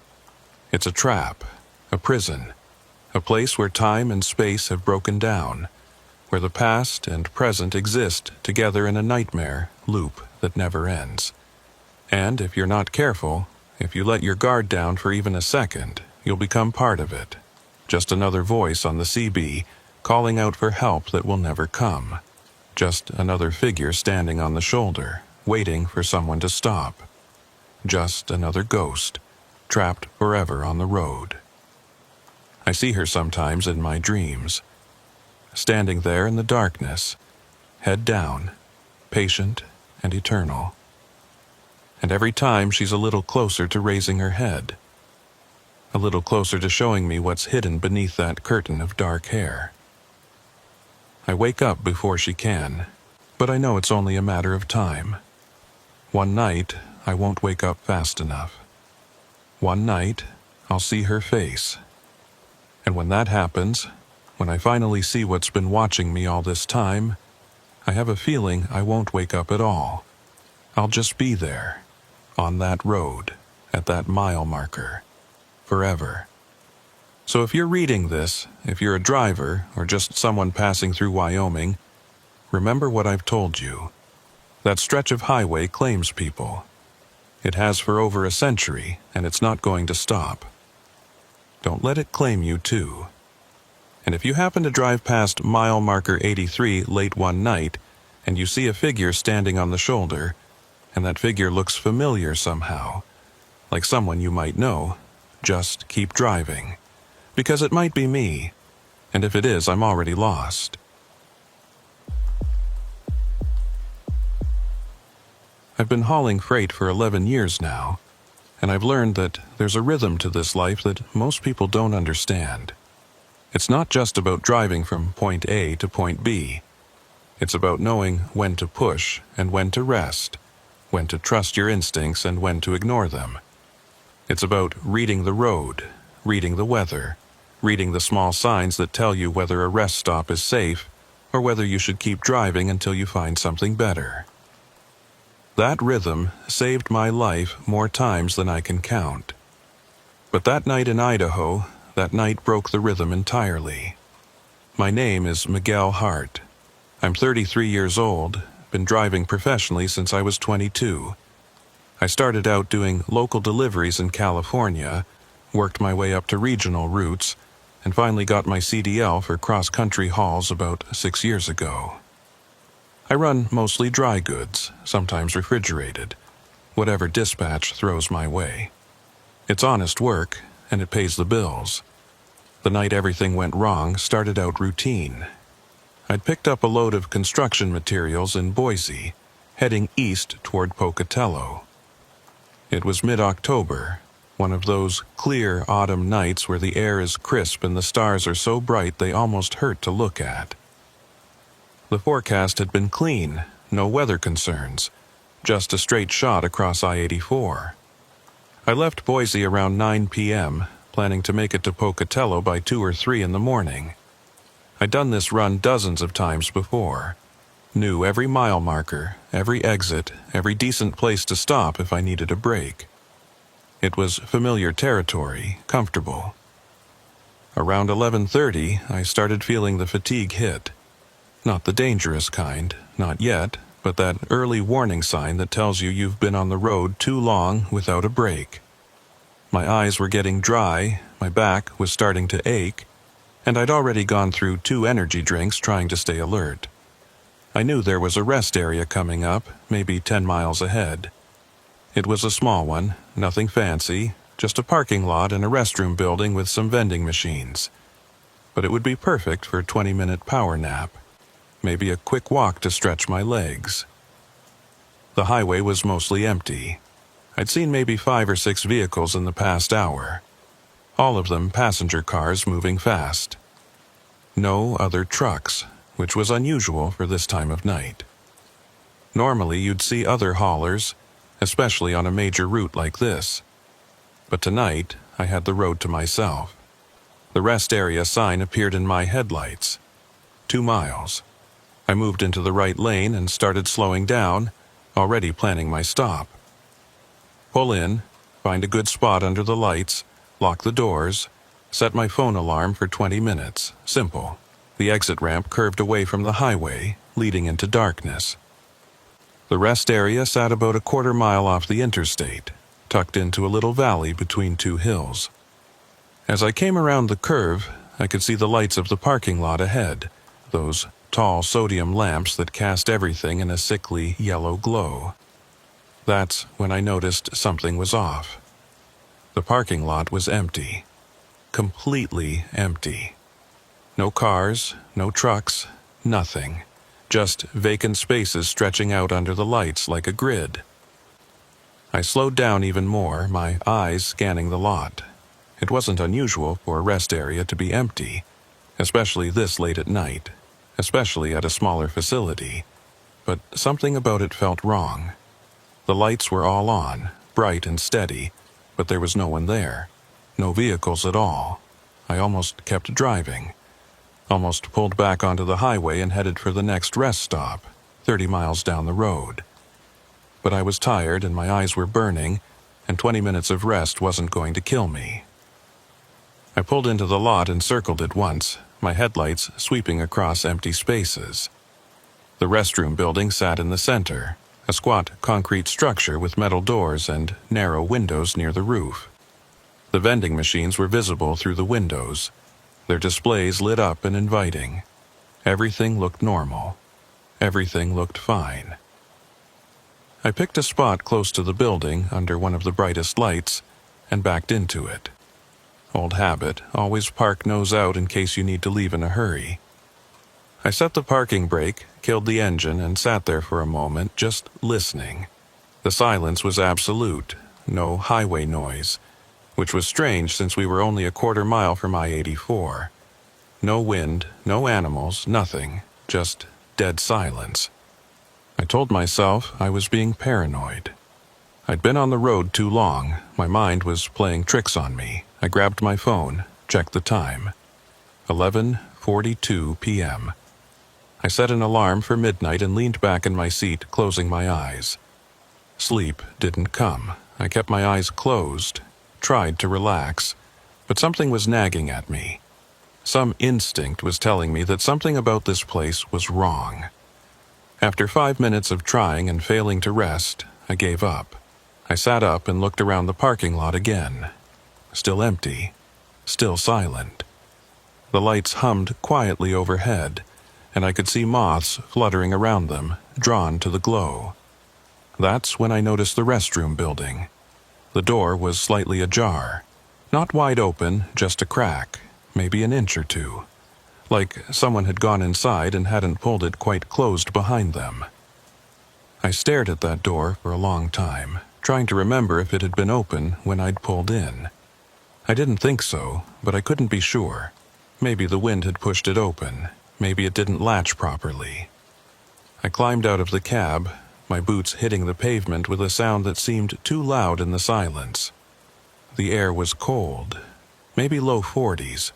It's a trap, a prison, a place where time and space have broken down, where the past and present exist together in a nightmare loop that never ends. And if you're not careful, if you let your guard down for even a second, you'll become part of it. Just another voice on the CB calling out for help that will never come. Just another figure standing on the shoulder, waiting for someone to stop. Just another ghost, trapped forever on the road. I see her sometimes in my dreams. standing there in the darkness, head down, patient and eternal. And every time she's a little closer to raising her head, a little closer to showing me what's hidden beneath that curtain of dark hair. I wake up before she can, but I know it's only a matter of time. One night, I won't wake up fast enough. One night, I'll see her face. And when that happens, when I finally see what's been watching me all this time, I have a feeling I won't wake up at all. I'll just be there, on that road, at that mile marker, forever. So if you're reading this, if you're a driver or just someone passing through Wyoming, remember what I've told you. That stretch of highway claims people. It has for over a century, and it's not going to stop. Don't let it claim you too. And if you happen to drive past mile marker 83 late one night, and you see a figure standing on the shoulder, and that figure looks familiar somehow, like someone you might know, just keep driving. Because it might be me, and if it is, I'm already lost. I've been hauling freight for 11 years now, and I've learned that there's a rhythm to this life that most people don't understand. It's not just about driving from point A to point B. It's about knowing when to push and when to rest, when to trust your instincts and when to ignore them. It's about reading the road, reading the weather, reading the small signs that tell you whether a rest stop is safe or whether you should keep driving until you find something better. That rhythm saved my life more times than I can count. But that night in Idaho, that night broke the rhythm entirely. My name is Miguel Hart. I'm 33 years old, been driving professionally since I was 22. I started out doing local deliveries in California, worked my way up to regional routes, and finally got my CDL for cross-country hauls about 6 years ago. I run mostly dry goods, sometimes refrigerated, whatever dispatch throws my way. It's honest work, and it pays the bills. The night everything went wrong started out routine. I'd picked up a load of construction materials in Boise, heading east toward Pocatello. It was mid-October, one of those clear autumn nights where the air is crisp and the stars are so bright they almost hurt to look at. The forecast had been clean, no weather concerns, just a straight shot across I-84. I left Boise around 9 p.m., planning to make it to Pocatello by 2 or 3 in the morning. I'd done this run dozens of times before. Knew every mile marker, every exit, every decent place to stop if I needed a break. It was familiar territory, comfortable. Around 11:30, I started feeling the fatigue hit. Not the dangerous kind, not yet, but that early warning sign that tells you you've been on the road too long without a break. My eyes were getting dry, my back was starting to ache, and I'd already gone through 2 energy drinks trying to stay alert. I knew there was a rest area coming up, maybe 10 miles ahead. It was a small one, nothing fancy, just a parking lot and a restroom building with some vending machines. But it would be perfect for a 20-minute power nap, maybe a quick walk to stretch my legs. The highway was mostly empty. I'd seen maybe 5 or 6 vehicles in the past hour, all of them passenger cars moving fast. No other trucks, which was unusual for this time of night. Normally you'd see other haulers, especially on a major route like this. But tonight, I had the road to myself. The rest area sign appeared in my headlights. 2 miles. I moved into the right lane and started slowing down, already planning my stop. Pull in, find a good spot under the lights, lock the doors, set my phone alarm for 20 minutes. Simple. The exit ramp curved away from the highway, leading into darkness. The rest area sat about a quarter mile off the interstate, tucked into a little valley between 2 hills. As I came around the curve, I could see the lights of the parking lot ahead, those tall sodium lamps that cast everything in a sickly yellow glow. That's when I noticed something was off. The parking lot was empty. Completely empty. No cars, no trucks, nothing. Just vacant spaces stretching out under the lights like a grid. I slowed down even more, my eyes scanning the lot. It wasn't unusual for a rest area to be empty, especially this late at night, especially at a smaller facility. But something about it felt wrong. The lights were all on, bright and steady, but there was no one there. No vehicles at all. I almost kept driving. Almost pulled back onto the highway and headed for the next rest stop, 30 miles down the road. But I was tired and my eyes were burning, and 20 minutes of rest wasn't going to kill me. I pulled into the lot and circled it once, my headlights sweeping across empty spaces. The restroom building sat in the center, a squat concrete structure with metal doors and narrow windows near the roof. The vending machines were visible through the windows, their displays lit up and inviting. Everything looked normal. Everything looked fine. I picked a spot close to the building under one of the brightest lights and backed into it. Old habit, always park nose out in case you need to leave in a hurry. I set the parking brake, killed the engine, and sat there for a moment, just listening. The silence was absolute, no highway noise, which was strange since we were only a quarter mile from I-84. No wind, no animals, nothing, just dead silence. I told myself I was being paranoid. I'd been on the road too long, my mind was playing tricks on me. I grabbed my phone, checked the time. 11:42 p.m. I set an alarm for midnight and leaned back in my seat, closing my eyes. Sleep didn't come. I kept my eyes closed, tried to relax, but something was nagging at me. Some instinct was telling me that something about this place was wrong. After 5 minutes of trying and failing to rest, I gave up. I sat up and looked around the parking lot again. Still empty, still silent. The lights hummed quietly overhead, and I could see moths fluttering around them, drawn to the glow. That's when I noticed the restroom building. The door was slightly ajar. Not wide open, just a crack, maybe an inch or two. Like someone had gone inside and hadn't pulled it quite closed behind them. I stared at that door for a long time, trying to remember if it had been open when I'd pulled in. I didn't think so, but I couldn't be sure. Maybe the wind had pushed it open. Maybe it didn't latch properly. I climbed out of the cab, my boots hitting the pavement with a sound that seemed too loud in the silence. The air was cold, maybe low 40s,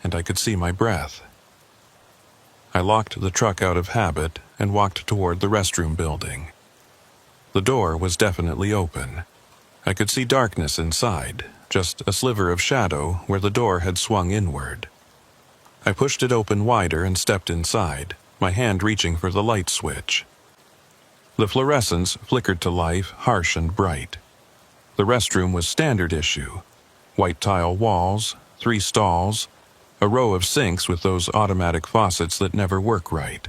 and I could see my breath. I locked the truck out of habit and walked toward the restroom building. The door was definitely open. I could see darkness inside, just a sliver of shadow where the door had swung inward. I pushed it open wider and stepped inside, my hand reaching for the light switch. The fluorescence flickered to life, harsh and bright. The restroom was standard issue. White tile walls, 3 stalls, a row of sinks with those automatic faucets that never work right.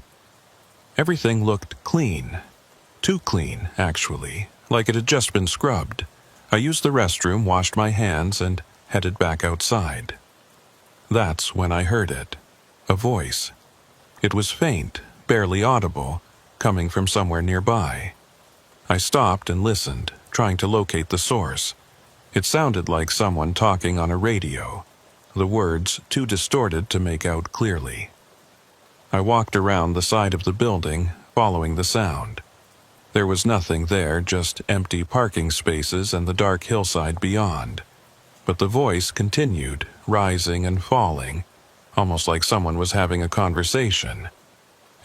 Everything looked clean. Too clean, actually, like it had just been scrubbed. I used the restroom, washed my hands, and headed back outside. That's when I heard it. A voice. It was faint, barely audible, coming from somewhere nearby. I stopped and listened, trying to locate the source. It sounded like someone talking on a radio, the words too distorted to make out clearly. I walked around the side of the building, following the sound. There was nothing there, just empty parking spaces and the dark hillside beyond. But the voice continued, rising and falling, almost like someone was having a conversation.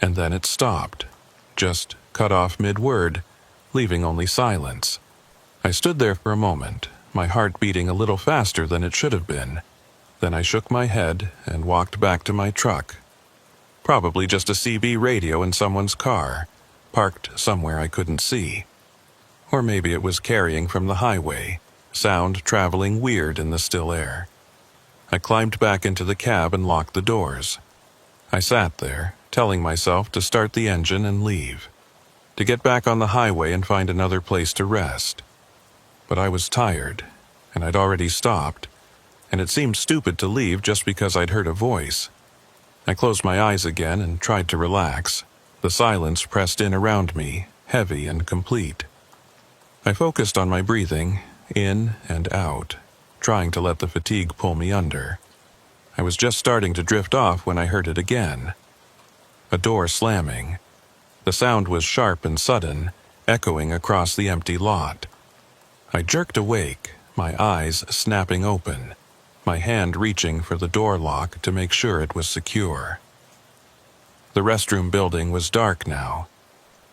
And then it stopped, just cut off mid-word, leaving only silence. I stood there for a moment, my heart beating a little faster than it should have been. Then I shook my head and walked back to my truck. Probably just a CB radio in someone's car, parked somewhere I couldn't see. Or maybe it was carrying from the highway, sound traveling weird in the still air. I climbed back into the cab and locked the doors. I sat there, telling myself to start the engine and leave, to get back on the highway and find another place to rest. But I was tired, and I'd already stopped, and it seemed stupid to leave just because I'd heard a voice. I closed my eyes again and tried to relax. The silence pressed in around me, heavy and complete. I focused on my breathing, in and out, trying to let the fatigue pull me under. I was just starting to drift off when I heard it again. A door slamming. The sound was sharp and sudden, echoing across the empty lot. I jerked awake, my eyes snapping open, my hand reaching for the door lock to make sure it was secure. The restroom building was dark now.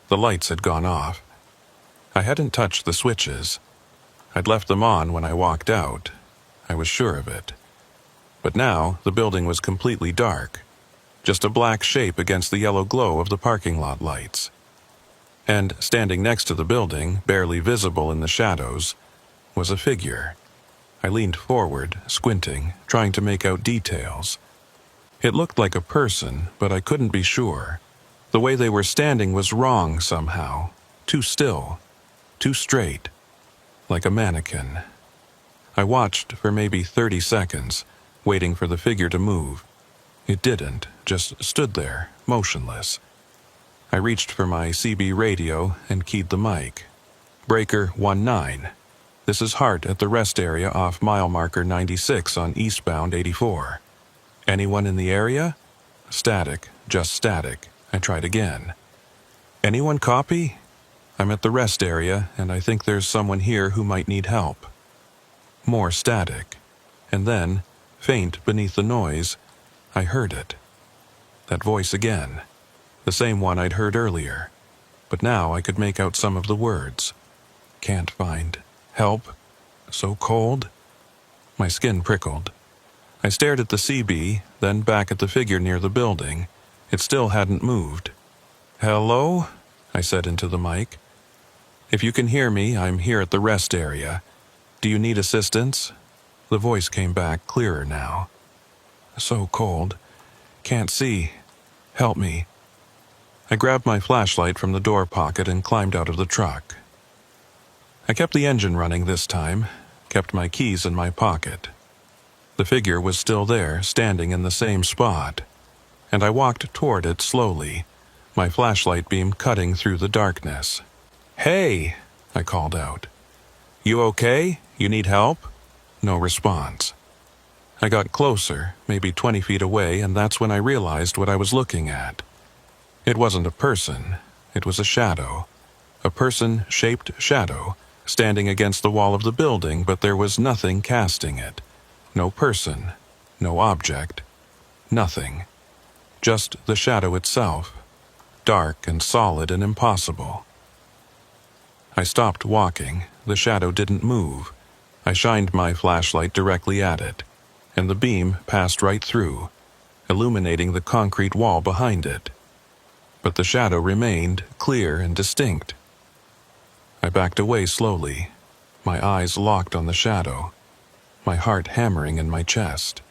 The lights had gone off. I hadn't touched the switches. I'd left them on when I walked out. I was sure of it. But now the building was completely dark, just a black shape against the yellow glow of the parking lot lights. And standing next to the building, barely visible in the shadows, was a figure. I leaned forward, squinting, trying to make out details. It looked like a person, but I couldn't be sure. The way they were standing was wrong somehow, too still, too straight, like a mannequin. I watched for maybe 30 seconds, waiting for the figure to move. It didn't, just stood there, motionless. I reached for my CB radio and keyed the mic. Breaker 19. This is Hart at the rest area off mile marker 96 on eastbound 84. Anyone in the area? Static, just static. I tried again. Anyone copy? I'm at the rest area, and I think there's someone here who might need help. More static. And then, faint beneath the noise, I heard it. That voice again. The same one I'd heard earlier. But now I could make out some of the words. Can't find. Help. So cold. My skin prickled. I stared at the CB, then back at the figure near the building. It still hadn't moved. Hello? I said into the mic. If you can hear me, I'm here at the rest area. Do you need assistance? The voice came back clearer now. So cold. Can't see. Help me. I grabbed my flashlight from the door pocket and climbed out of the truck. I kept the engine running this time, kept my keys in my pocket. The figure was still there, standing in the same spot, and I walked toward it slowly, my flashlight beam cutting through the darkness. Hey, I called out. You okay? You need help? No response. I got closer, maybe 20 feet away, and that's when I realized what I was looking at. It wasn't a person. It was a shadow. A person-shaped shadow, standing against the wall of the building, but there was nothing casting it. No person, no object, nothing. Just the shadow itself, dark and solid and impossible. I stopped walking. The shadow didn't move. I shined my flashlight directly at it, and the beam passed right through, illuminating the concrete wall behind it. But the shadow remained clear and distinct. I backed away slowly, my eyes locked on the shadow, my heart hammering in my chest.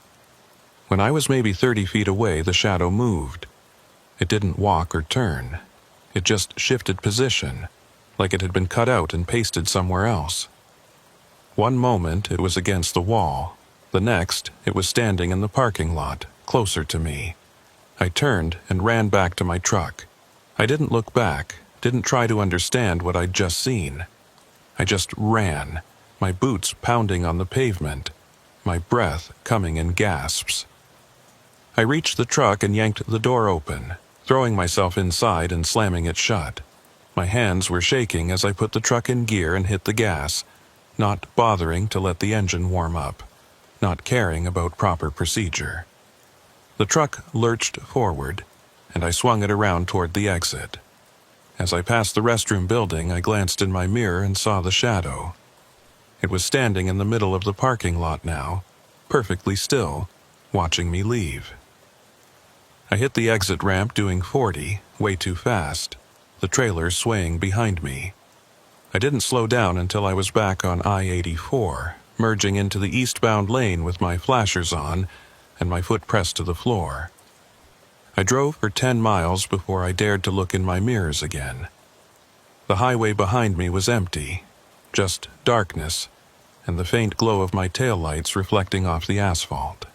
When I was maybe 30 feet away, the shadow moved. It didn't walk or turn. It just shifted position, like it had been cut out and pasted somewhere else. One moment it was against the wall. The next, it was standing in the parking lot, closer to me. I turned and ran back to my truck. I didn't look back, didn't try to understand what I'd just seen. I just ran, my boots pounding on the pavement, my breath coming in gasps. I reached the truck and yanked the door open, throwing myself inside and slamming it shut. My hands were shaking as I put the truck in gear and hit the gas, not bothering to let the engine warm up, not caring about proper procedure. The truck lurched forward, and I swung it around toward the exit. As I passed the restroom building, I glanced in my mirror and saw the shadow. It was standing in the middle of the parking lot now, perfectly still, watching me leave. I hit the exit ramp doing 40, way too fast, the trailer swaying behind me. I didn't slow down until I was back on I-84, merging into the eastbound lane with my flashers on and my foot pressed to the floor. I drove for 10 miles before I dared to look in my mirrors again. The highway behind me was empty, just darkness, and the faint glow of my taillights reflecting off the asphalt.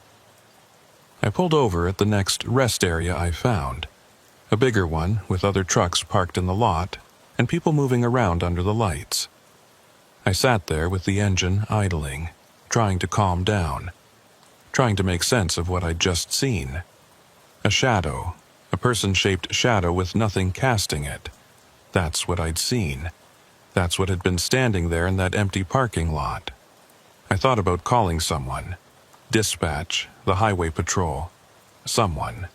I pulled over at the next rest area I found, a bigger one with other trucks parked in the lot and people moving around under the lights. I sat there with the engine idling, trying to calm down, trying to make sense of what I'd just seen. A shadow, a person-shaped shadow with nothing casting it. That's what I'd seen. That's what had been standing there in that empty parking lot. I thought about calling someone. Dispatch, the highway patrol, someone.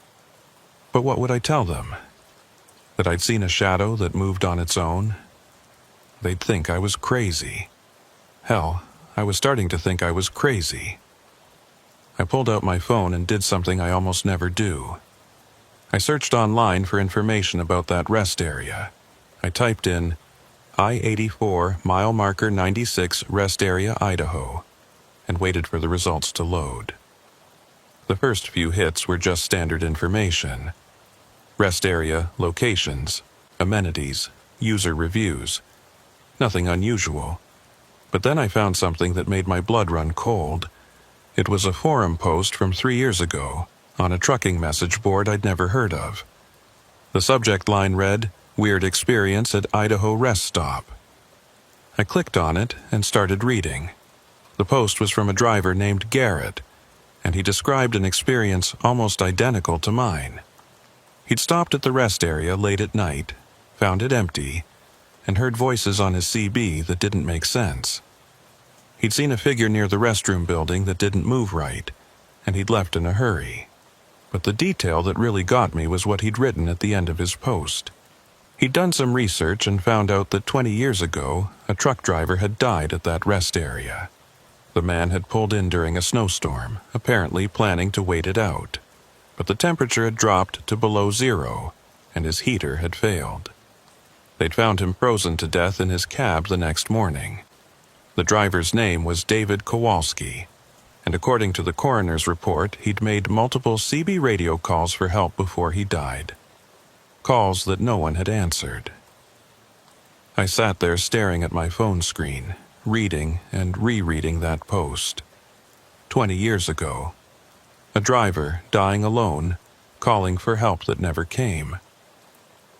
But what would I tell them? That I'd seen a shadow that moved on its own? They'd think I was crazy. Hell, I was starting to think I was crazy. I pulled out my phone and did something I almost never do. I searched online for information about that rest area. I typed in I-84 mile marker 96 rest area Idaho and waited for the results to load. The first few hits were just standard information. Rest area, locations, amenities, user reviews. Nothing unusual. But then I found something that made my blood run cold. It was a forum post from 3 years ago on a trucking message board I'd never heard of. The subject line read, "Weird experience at Idaho rest stop." I clicked on it and started reading. The post was from a driver named Garrett, and he described an experience almost identical to mine. He'd stopped at the rest area late at night, found it empty, and heard voices on his CB that didn't make sense. He'd seen a figure near the restroom building that didn't move right, and he'd left in a hurry. But the detail that really got me was what he'd written at the end of his post. He'd done some research and found out that 20 years ago, a truck driver had died at that rest area. The man had pulled in during a snowstorm, apparently planning to wait it out. But the temperature had dropped to below zero, and his heater had failed. They'd found him frozen to death in his cab the next morning. The driver's name was David Kowalski, and according to the coroner's report, he'd made multiple CB radio calls for help before he died. Calls that no one had answered. I sat there staring at my phone screen, reading and rereading that post. 20 years ago. A driver dying alone, calling for help that never came.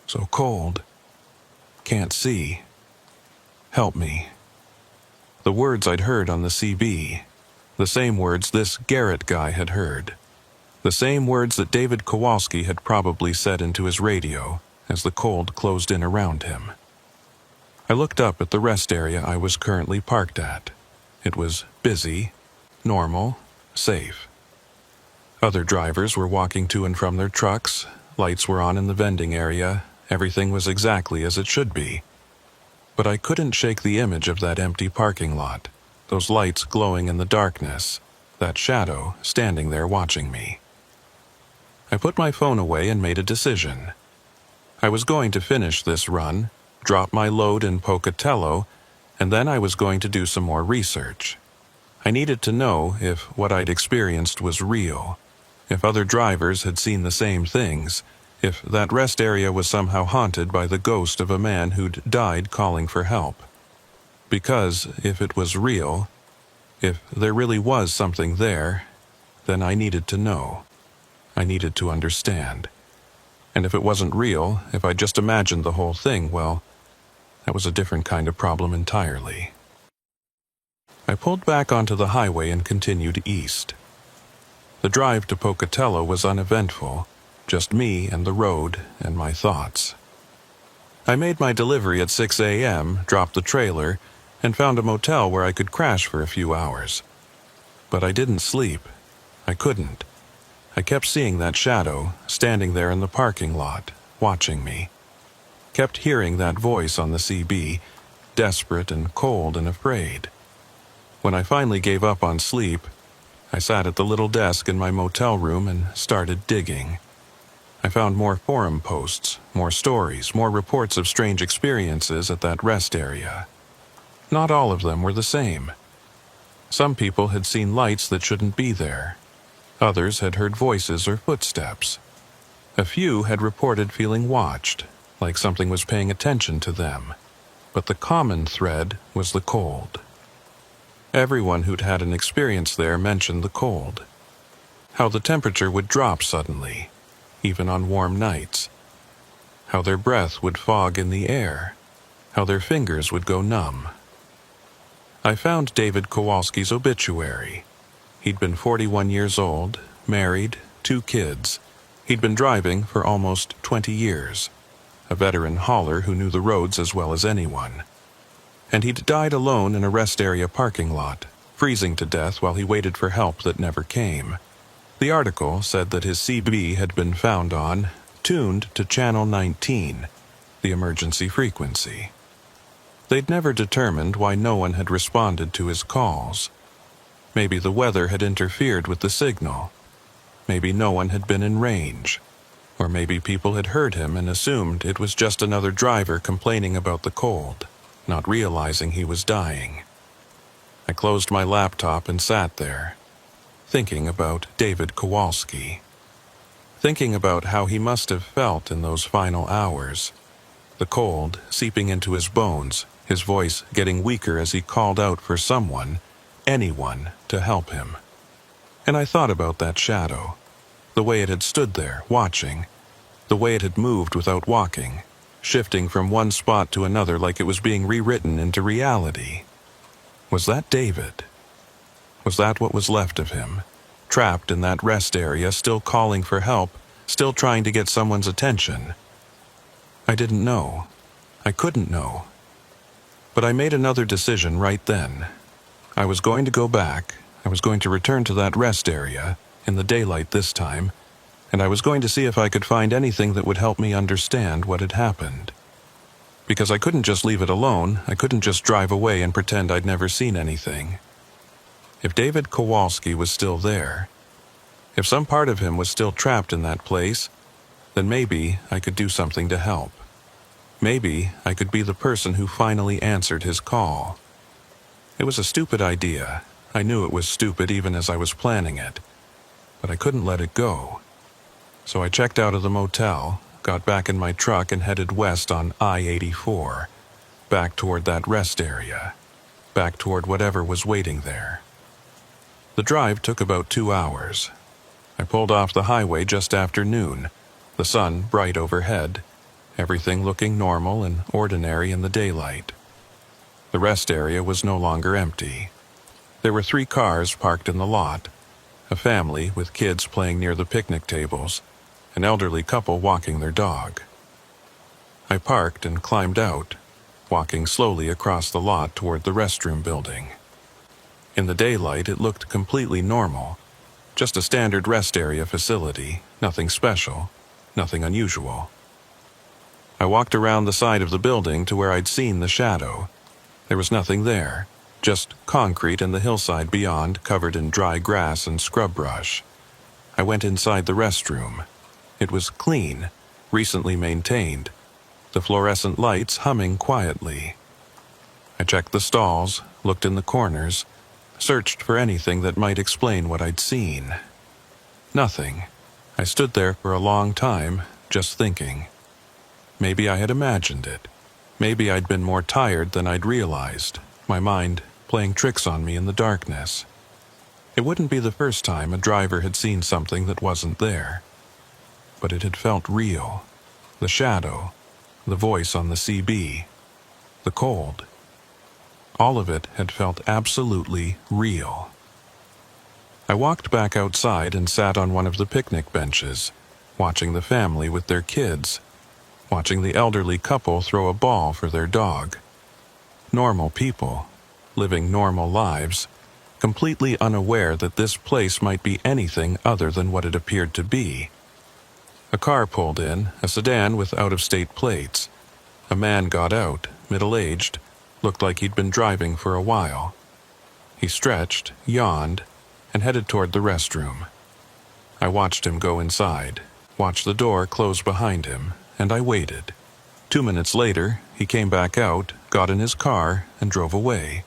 So cold. Can't see. Help me. The words I'd heard on the CB. The same words this Garrett guy had heard. The same words that David Kowalski had probably said into his radio as the cold closed in around him. I looked up at the rest area I was currently parked at. It was busy, normal, safe. Other drivers were walking to and from their trucks, lights were on in the vending area, everything was exactly as it should be. But I couldn't shake the image of that empty parking lot, those lights glowing in the darkness, that shadow standing there watching me. I put my phone away and made a decision. I was going to finish this run, drop my load in Pocatello, and then I was going to do some more research. I needed to know if what I'd experienced was real, if other drivers had seen the same things, if that rest area was somehow haunted by the ghost of a man who'd died calling for help. Because if it was real, if there really was something there, then I needed to know. I needed to understand. And if it wasn't real, if I just imagined the whole thing, well, that was a different kind of problem entirely. I pulled back onto the highway and continued east. The drive to Pocatello was uneventful, just me and the road and my thoughts. I made my delivery at 6 a.m., dropped the trailer, and found a motel where I could crash for a few hours. But I didn't sleep. I couldn't. I kept seeing that shadow, standing there in the parking lot, watching me. Kept hearing that voice on the CB, desperate and cold and afraid. When I finally gave up on sleep, I sat at the little desk in my motel room and started digging. I found more forum posts, more stories, more reports of strange experiences at that rest area. Not all of them were the same. Some people had seen lights that shouldn't be there. Others had heard voices or footsteps. A few had reported feeling watched, like something was paying attention to them. But the common thread was the cold. Everyone who'd had an experience there mentioned the cold. How the temperature would drop suddenly, even on warm nights. How their breath would fog in the air. How their fingers would go numb. I found David Kowalski's obituary. He'd been 41 years old, married, 2 kids. He'd been driving for almost 20 years. A veteran hauler who knew the roads as well as anyone. And he'd died alone in a rest area parking lot, freezing to death while he waited for help that never came. The article said that his CB had been found on, tuned to channel 19, the emergency frequency. They'd never determined why no one had responded to his calls. Maybe the weather had interfered with the signal. Maybe no one had been in range. Or maybe people had heard him and assumed it was just another driver complaining about the cold, not realizing he was dying. I closed my laptop and sat there, thinking about David Kowalski. Thinking about how he must have felt in those final hours. The cold seeping into his bones, his voice getting weaker as he called out for someone, anyone, to help him. And I thought about that shadow. The way it had stood there, watching. The way it had moved without walking, shifting from one spot to another like it was being rewritten into reality. Was that David? Was that what was left of him? Trapped in that rest area, still calling for help, still trying to get someone's attention? I didn't know. I couldn't know. But I made another decision right then. I was going to go back. I was going to return to that rest area, in the daylight this time, and I was going to see if I could find anything that would help me understand what had happened. Because I couldn't just leave it alone, I couldn't just drive away and pretend I'd never seen anything. If David Kowalski was still there, if some part of him was still trapped in that place, then maybe I could do something to help. Maybe I could be the person who finally answered his call. It was a stupid idea. I knew it was stupid even as I was planning it. But I couldn't let it go. So I checked out of the motel, got back in my truck and headed west on I-84, back toward that rest area, back toward whatever was waiting there. The drive took about 2 hours. I pulled off the highway just after noon, the sun bright overhead, everything looking normal and ordinary in the daylight. The rest area was no longer empty. There were 3 cars parked in the lot, a family with kids playing near the picnic tables, an elderly couple walking their dog. I parked and climbed out, walking slowly across the lot toward the restroom building. In the daylight, it looked completely normal, just a standard rest area facility, nothing special, nothing unusual. I walked around the side of the building to where I'd seen the shadow. There was nothing there, just concrete and the hillside beyond covered in dry grass and scrub brush. I went inside the restroom. It was clean, recently maintained, the fluorescent lights humming quietly. I checked the stalls, looked in the corners, searched for anything that might explain what I'd seen. Nothing. I stood there for a long time, just thinking. Maybe I had imagined it. Maybe I'd been more tired than I'd realized, my mind playing tricks on me in the darkness. It wouldn't be the first time a driver had seen something that wasn't there. But it had felt real. The shadow, the voice on the CB, the cold. All of it had felt absolutely real. I walked back outside and sat on one of the picnic benches, watching the family with their kids, watching the elderly couple throw a ball for their dog. Normal people, living normal lives, completely unaware that this place might be anything other than what it appeared to be. A car pulled in, a sedan with out-of-state plates. A man got out, middle-aged, looked like he'd been driving for a while. He stretched, yawned, and headed toward the restroom. I watched him go inside, watched the door close behind him, and I waited. 2 minutes later, he came back out, got in his car, and drove away.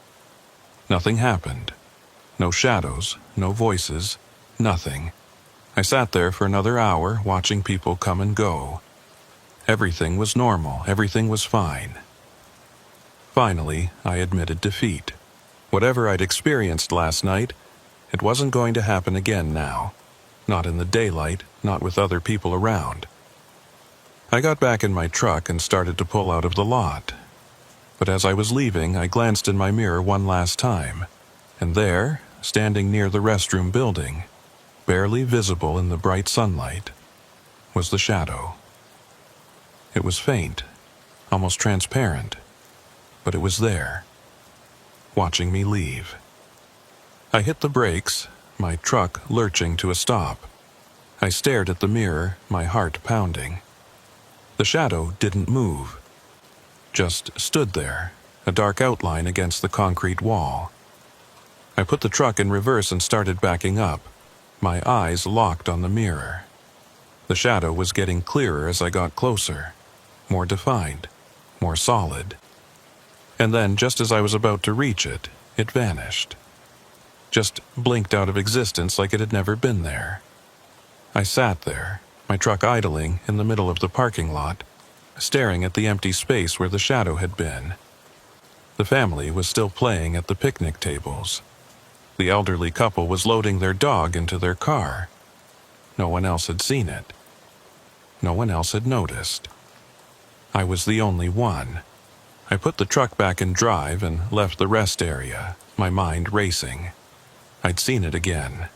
Nothing happened. No shadows, no voices, nothing. I sat there for another hour watching people come and go. Everything was normal, everything was fine. Finally, I admitted defeat. Whatever I'd experienced last night, it wasn't going to happen again now. Not in the daylight, not with other people around. I got back in my truck and started to pull out of the lot. But as I was leaving, I glanced in my mirror one last time, and there, standing near the restroom building, barely visible in the bright sunlight, was the shadow. It was faint, almost transparent, but it was there, watching me leave. I hit the brakes, my truck lurching to a stop. I stared at the mirror, my heart pounding. The shadow didn't move, just stood there, a dark outline against the concrete wall. I put the truck in reverse and started backing up, my eyes locked on the mirror. The shadow was getting clearer as I got closer, more defined, more solid. And then, just as I was about to reach it, it vanished. Just blinked out of existence like it had never been there. I sat there, my truck idling in the middle of the parking lot, staring at the empty space where the shadow had been. The family was still playing at the picnic tables. The elderly couple was loading their dog into their car. No one else had seen it. No one else had noticed. I was the only one. I put the truck back in drive and left the rest area, my mind racing. I'd seen it again.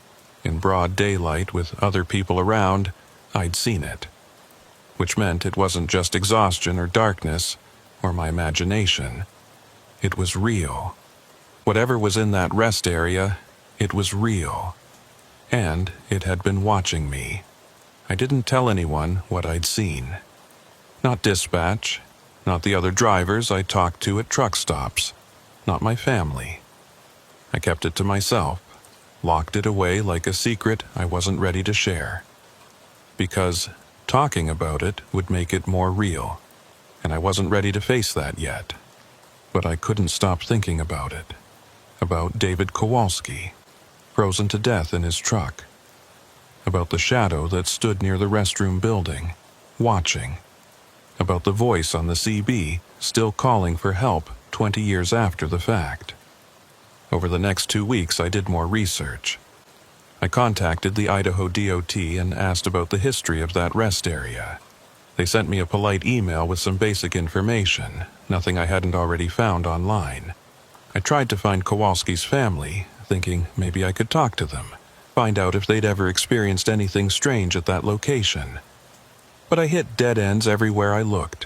In broad daylight with other people around, I'd seen it. Which meant it wasn't just exhaustion or darkness, or my imagination. It was real. Whatever was in that rest area, it was real. And it had been watching me. I didn't tell anyone what I'd seen. Not dispatch, not the other drivers I talked to at truck stops, not my family. I kept it to myself, locked it away like a secret I wasn't ready to share. Because talking about it would make it more real, and I wasn't ready to face that yet. But I couldn't stop thinking about it. About David Kowalski, frozen to death in his truck. About the shadow that stood near the restroom building, watching. About the voice on the CB still calling for help 20 years after the fact. Over the next 2 weeks, I did more research. I contacted the Idaho DOT and asked about the history of that rest area. They sent me a polite email with some basic information, nothing I hadn't already found online. I tried to find Kowalski's family, thinking maybe I could talk to them, find out if they'd ever experienced anything strange at that location. But I hit dead ends everywhere I looked.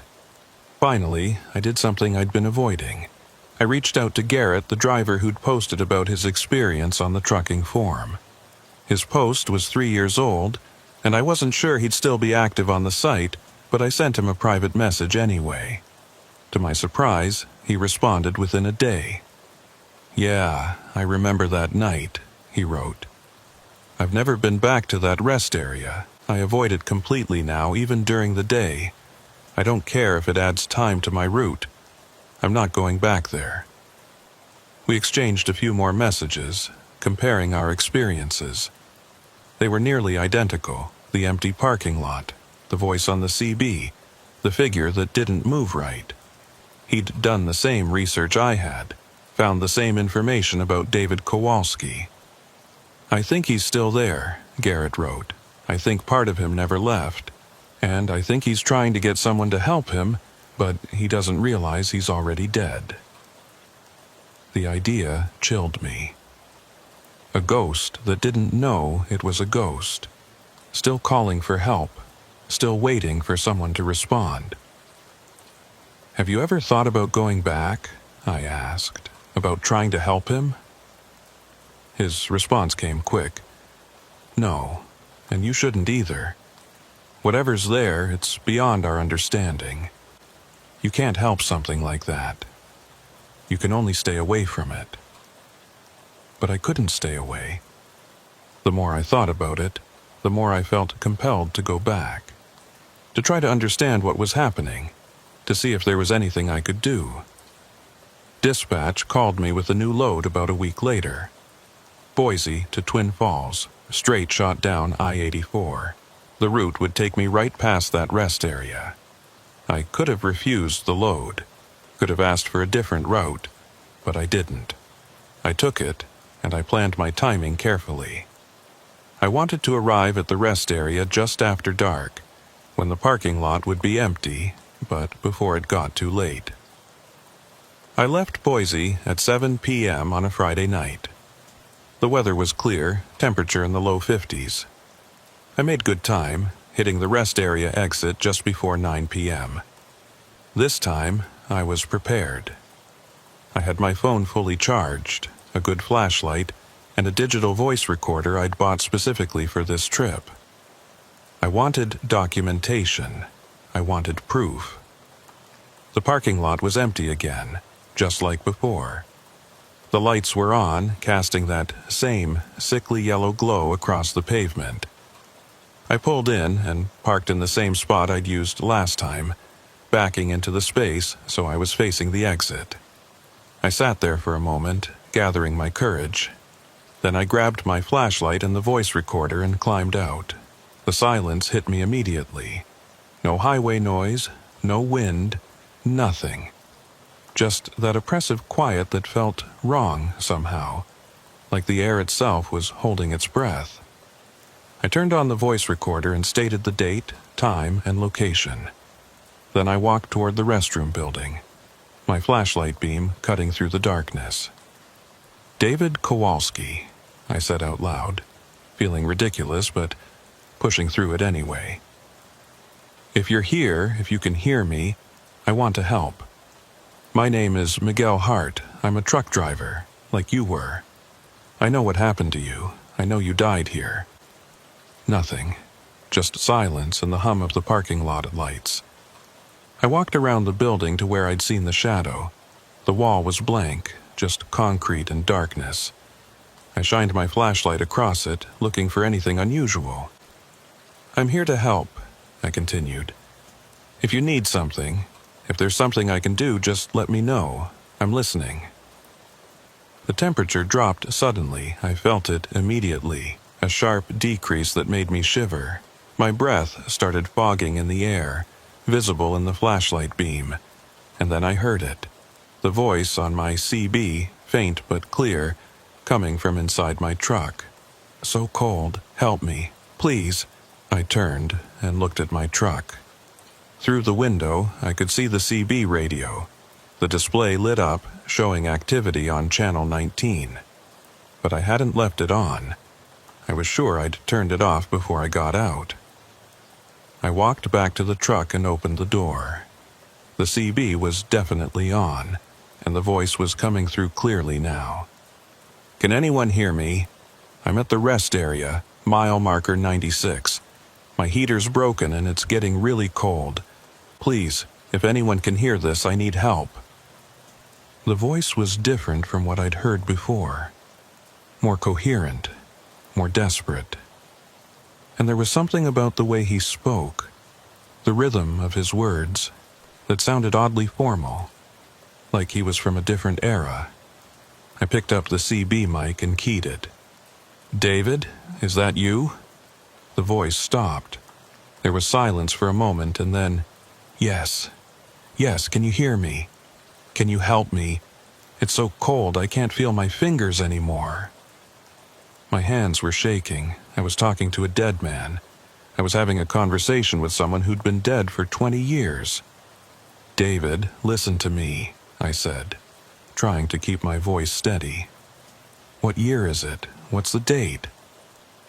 Finally, I did something I'd been avoiding. I reached out to Garrett, the driver who'd posted about his experience on the trucking forum. His post was 3 years old, and I wasn't sure he'd still be active on the site, but I sent him a private message anyway. To my surprise, he responded within a day. "Yeah, I remember that night," he wrote. "I've never been back to that rest area. I avoid it completely now, even during the day. I don't care if it adds time to my route. I'm not going back there." We exchanged a few more messages, comparing our experiences. They were nearly identical: the empty parking lot, the voice on the CB, the figure that didn't move right. He'd done the same research I had, found the same information about David Kowalski. "I think he's still there," Garrett wrote. "I think part of him never left. And I think he's trying to get someone to help him, but he doesn't realize he's already dead." The idea chilled me. A ghost that didn't know it was a ghost, still calling for help, still waiting for someone to respond. "Have you ever thought about going back?" I asked. "About trying to help him?" His response came quick. "No, and you shouldn't either. Whatever's there, it's beyond our understanding. You can't help something like that. You can only stay away from it." But I couldn't stay away. The more I thought about it, the more I felt compelled to go back. To try to understand what was happening, to see if there was anything I could do. Dispatch called me with a new load about a week later. Boise to Twin Falls, straight shot down I-84. The route would take me right past that rest area. I could have refused the load, could have asked for a different route, but I didn't. I took it, and I planned my timing carefully. I wanted to arrive at the rest area just after dark, when the parking lot would be empty, but before it got too late. I left Boise at 7 p.m. on a Friday night. The weather was clear, temperature in the low 50s. I made good time, hitting the rest area exit just before 9 p.m. This time, I was prepared. I had my phone fully charged, a good flashlight, and a digital voice recorder I'd bought specifically for this trip. I wanted documentation. I wanted proof. The parking lot was empty again, just like before. The lights were on, casting that same sickly yellow glow across the pavement. I pulled in and parked in the same spot I'd used last time, backing into the space so I was facing the exit. I sat there for a moment, gathering my courage. Then I grabbed my flashlight and the voice recorder and climbed out. The silence hit me immediately. No highway noise, no wind, nothing. Just that oppressive quiet that felt wrong somehow, like the air itself was holding its breath. I turned on the voice recorder and stated the date, time, and location. Then I walked toward the restroom building, my flashlight beam cutting through the darkness. "David Kowalski," I said out loud, feeling ridiculous but pushing through it anyway. "If you're here, if you can hear me, I want to help. My name is Miguel Hart. I'm a truck driver, like you were. I know what happened to you. I know you died here." Nothing. Just silence and the hum of the parking lot lights. I walked around the building to where I'd seen the shadow. The wall was blank, just concrete and darkness. I shined my flashlight across it, looking for anything unusual. "I'm here to help," I continued. "If you need something, if there's something I can do, just let me know. I'm listening." The temperature dropped suddenly. I felt it immediately, a sharp decrease that made me shiver. My breath started fogging in the air, visible in the flashlight beam. And then I heard it. The voice on my CB, faint but clear, coming from inside my truck. "So cold. Help me. Please." I turned and looked at my truck. Through the window, I could see the CB radio. The display lit up, showing activity on channel 19. But I hadn't left it on. I was sure I'd turned it off before I got out. I walked back to the truck and opened the door. The CB was definitely on, and the voice was coming through clearly now. "Can anyone hear me? I'm at the rest area, mile marker 96. My heater's broken and it's getting really cold. Please, if anyone can hear this, I need help." The voice was different from what I'd heard before. More coherent, more desperate. And there was something about the way he spoke, the rhythm of his words, that sounded oddly formal, like he was from a different era. I picked up the CB mic and keyed it. "David, is that you?" The voice stopped. There was silence for a moment and then, "Yes. Yes, can you hear me? Can you help me? It's so cold I can't feel my fingers anymore." My hands were shaking. I was talking to a dead man. I was having a conversation with someone who'd been dead for 20 years. "David, listen to me," I said, trying to keep my voice steady. "What year is it? What's the date?"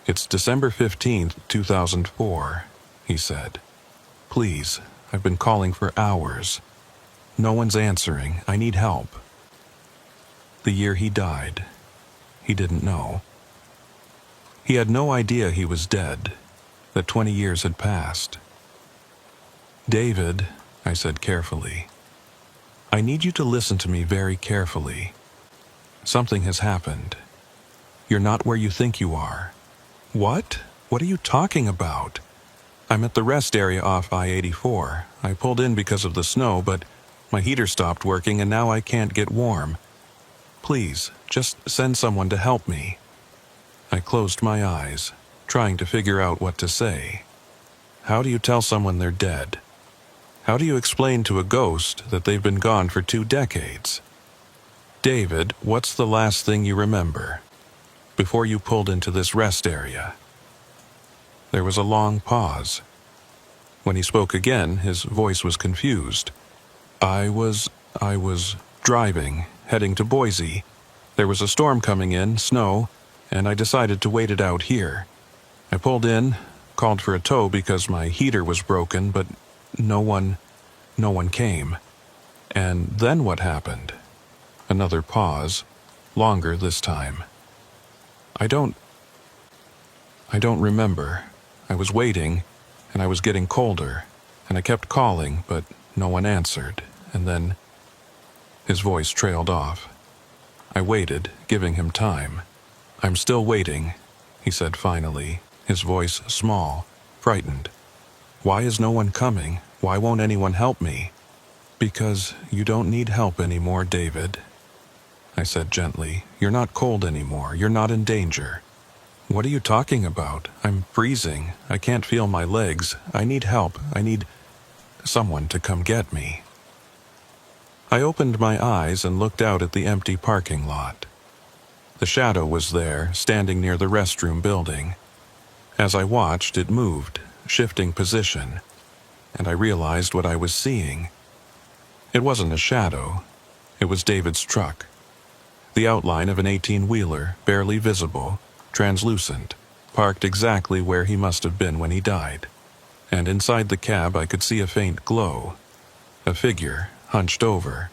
"It's December 15th, 2004, he said. "Please, I've been calling for hours. No one's answering. I need help." The year he died. He didn't know. He had no idea he was dead, that 20 years had passed. "David," I said carefully, "I need you to listen to me very carefully. Something has happened. You're not where you think you are." "What? What are you talking about?" "I'm at the rest area off I-84. I pulled in because of the snow, but my heater stopped working and now I can't get warm. Please, just send someone to help me." I closed my eyes, trying to figure out what to say. How do you tell someone they're dead? How do you explain to a ghost that they've been gone for 2 decades? "David, what's the last thing you remember? Before you pulled into this rest area, There was a long pause. When he spoke again, his voice was confused. I was driving, heading to Boise. There was a storm coming in, snow, and I decided to wait it out here. I pulled in, called for a tow because my heater was broken, but no one came. And then what happened? Another pause, longer this time. I don't remember. I was waiting, and I was getting colder, and I kept calling, but no one answered, and then his voice trailed off. I waited, giving him time. I'm still waiting, he said finally, his voice small, frightened. Why is no one coming? Why won't anyone help me? Because you don't need help anymore, David, I said gently. You're not cold anymore. You're not in danger. What are you talking about? I'm freezing. I can't feel my legs. I need help. I need someone to come get me. I opened my eyes and looked out at the empty parking lot. The shadow was there, standing near the restroom building. As I watched, it moved, shifting position, and I realized what I was seeing. It wasn't a shadow. It was David's truck. The outline of an 18-wheeler, barely visible, translucent, parked exactly where he must have been when he died. And inside the cab I could see a faint glow. A figure, hunched over,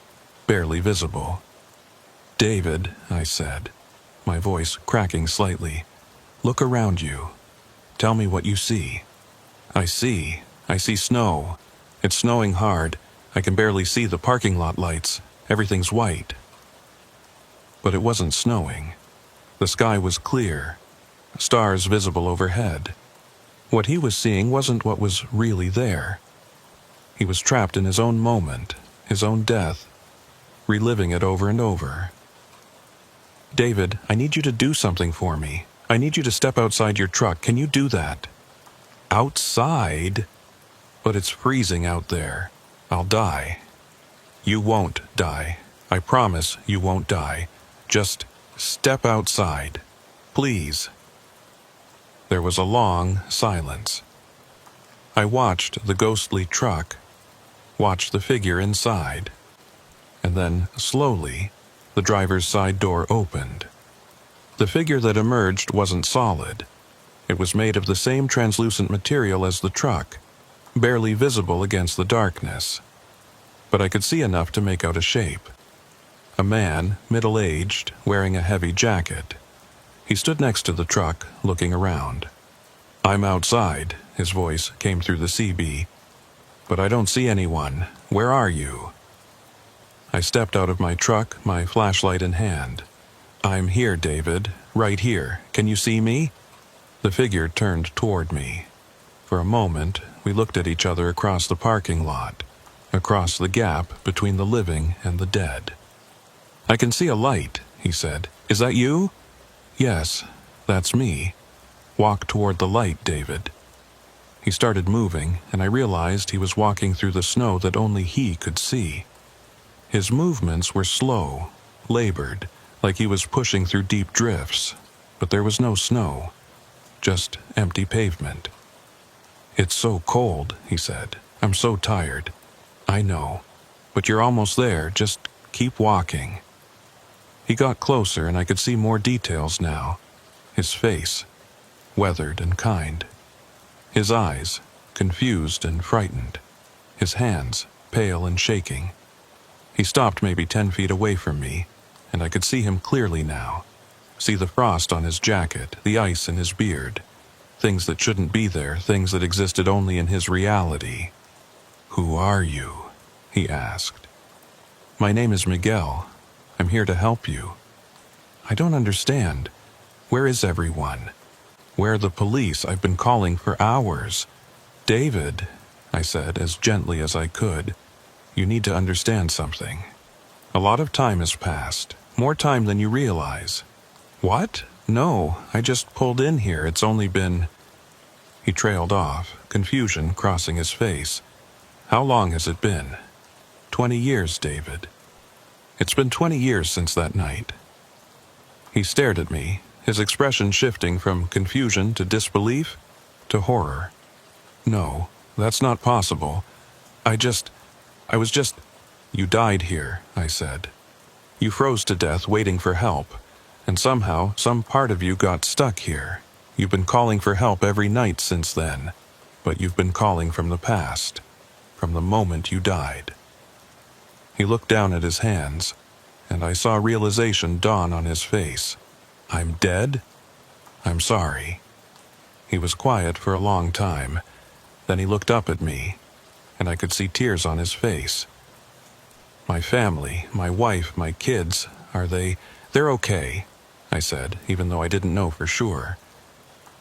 barely visible. David, I said, my voice cracking slightly, look around you. Tell me what you see. I see snow. It's snowing hard. I can barely see the parking lot lights. Everything's white. But it wasn't snowing. The sky was clear, stars visible overhead. What he was seeing wasn't what was really there. He was trapped in his own moment, his own death, reliving it over and over. David, I need you to do something for me. I need you to step outside your truck. Can you do that? Outside? But it's freezing out there. I'll die. You won't die. I promise you won't die. Just step outside. Please. There was a long silence. I watched the ghostly truck, watched the figure inside, and then, slowly, the driver's side door opened. The figure that emerged wasn't solid. It was made of the same translucent material as the truck, barely visible against the darkness. But I could see enough to make out a shape. A man, middle-aged, wearing a heavy jacket. He stood next to the truck, looking around. I'm outside, his voice came through the CB. But I don't see anyone. Where are you? I stepped out of my truck, my flashlight in hand. I'm here, David, right here. Can you see me? The figure turned toward me. For a moment, we looked at each other across the parking lot, across the gap between the living and the dead. I can see a light, he said. Is that you? Yes, that's me. Walk toward the light, David. He started moving, and I realized he was walking through the snow that only he could see. His movements were slow, labored, like he was pushing through deep drifts, but there was no snow, just empty pavement. It's so cold, he said. I'm so tired. I know, but you're almost there. Just keep walking. He got closer, and I could see more details now. His face, weathered and kind. His eyes, confused and frightened. His hands, pale and shaking. He stopped maybe 10 feet away from me, and I could see him clearly now. See the frost on his jacket, the ice in his beard. Things that shouldn't be there, things that existed only in his reality. Who are you? He asked. My name is Miguel. I'm here to help you. I don't understand. Where is everyone? Where are the police? I've been calling for hours. David, I said as gently as I could, you need to understand something. A lot of time has passed, more time than you realize. What? No, I just pulled in here. It's only been... He trailed off, confusion crossing his face. How long has it been? 20 years, David. It's been 20 years since that night. He stared at me, his expression shifting from confusion to disbelief. to horror. "No, that's not possible. I was just... You died here," I said. "You froze to death waiting for help, and somehow some part of you got stuck here. You've been calling for help every night since then, but you've been calling from the past, from the moment you died." He looked down at his hands, and I saw realization dawn on his face. "I'm dead? I'm sorry." He was quiet for a long time. Then he looked up at me, and I could see tears on his face. "My family, my wife, my kids, they're okay," I said, even though I didn't know for sure.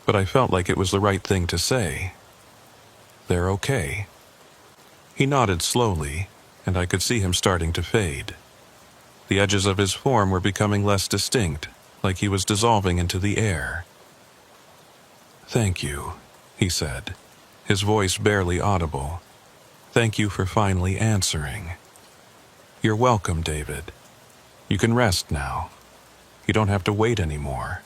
But I felt like it was the right thing to say. "They're okay." He nodded slowly, and I could see him starting to fade. The edges of his form were becoming less distinct, like he was dissolving into the air. "Thank you," he said, his voice barely audible. "Thank you for finally answering." "You're welcome, David. You can rest now. You don't have to wait anymore."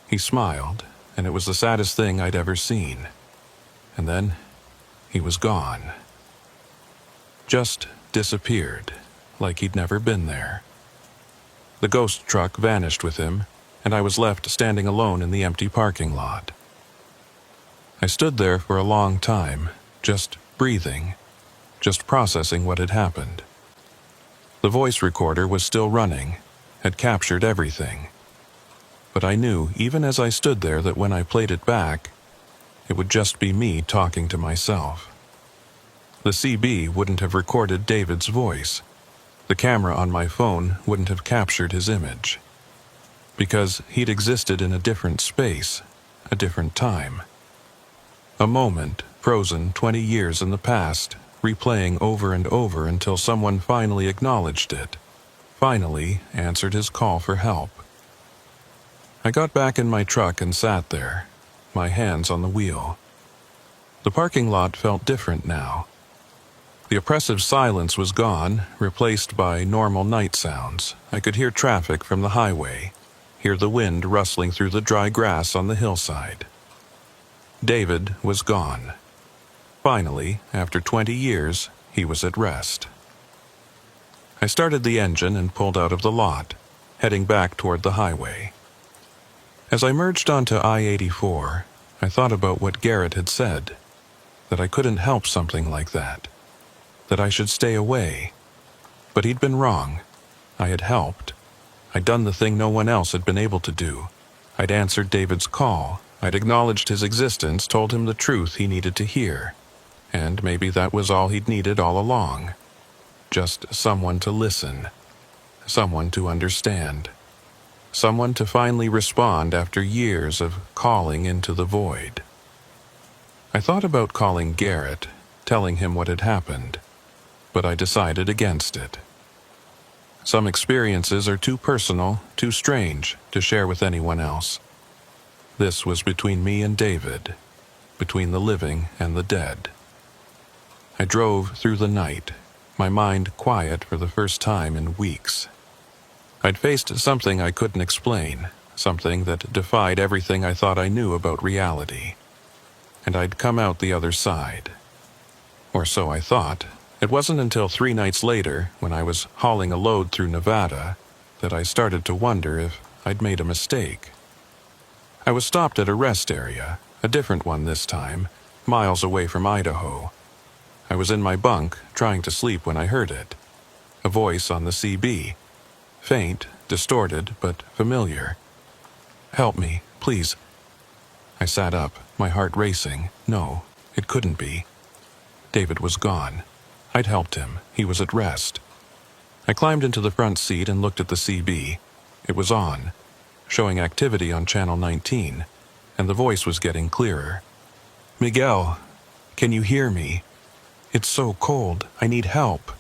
He smiled, and it was the saddest thing I'd ever seen. And then he was gone. Just disappeared, like he'd never been there. The ghost truck vanished with him, and I was left standing alone in the empty parking lot. I stood there for a long time, just breathing, just processing what had happened. The voice recorder was still running, had captured everything. But I knew, even as I stood there, that when I played it back, it would just be me talking to myself. The CB wouldn't have recorded David's voice. The camera on my phone wouldn't have captured his image. Because he'd existed in a different space, a different time. A moment, frozen 20 years in the past, replaying over and over until someone finally acknowledged it, finally answered his call for help. I got back in my truck and sat there, my hands on the wheel. The parking lot felt different now. The oppressive silence was gone, replaced by normal night sounds. I could hear traffic from the highway, hear the wind rustling through the dry grass on the hillside. David was gone. Finally, after 20 years, he was at rest. I started the engine and pulled out of the lot, heading back toward the highway. As I merged onto I-84, I thought about what Garrett had said, that I couldn't help something like that, that I should stay away. But he'd been wrong. I had helped. I'd done the thing no one else had been able to do. I'd answered David's call. I'd acknowledged his existence, told him the truth he needed to hear. And maybe that was all he'd needed all along. Just someone to listen. Someone to understand. Someone to finally respond after years of calling into the void. I thought about calling Garrett, telling him what had happened, but I decided against it. Some experiences are too personal, too strange to share with anyone else. This was between me and David, between the living and the dead. I drove through the night, my mind quiet for the first time in weeks. I'd faced something I couldn't explain, something that defied everything I thought I knew about reality. And I'd come out the other side. Or so I thought. It wasn't until 3 nights later, when I was hauling a load through Nevada, that I started to wonder if I'd made a mistake. I was stopped at a rest area, a different one this time, miles away from Idaho. I was in my bunk, trying to sleep when I heard it. A voice on the CB. Faint, distorted, but familiar. "Help me, please." I sat up, my heart racing. No, it couldn't be. David was gone. I'd helped him. He was at rest. I climbed into the front seat and looked at the CB. It was on, showing activity on Channel 19, and the voice was getting clearer. "Miguel, can you hear me? It's so cold. I need help."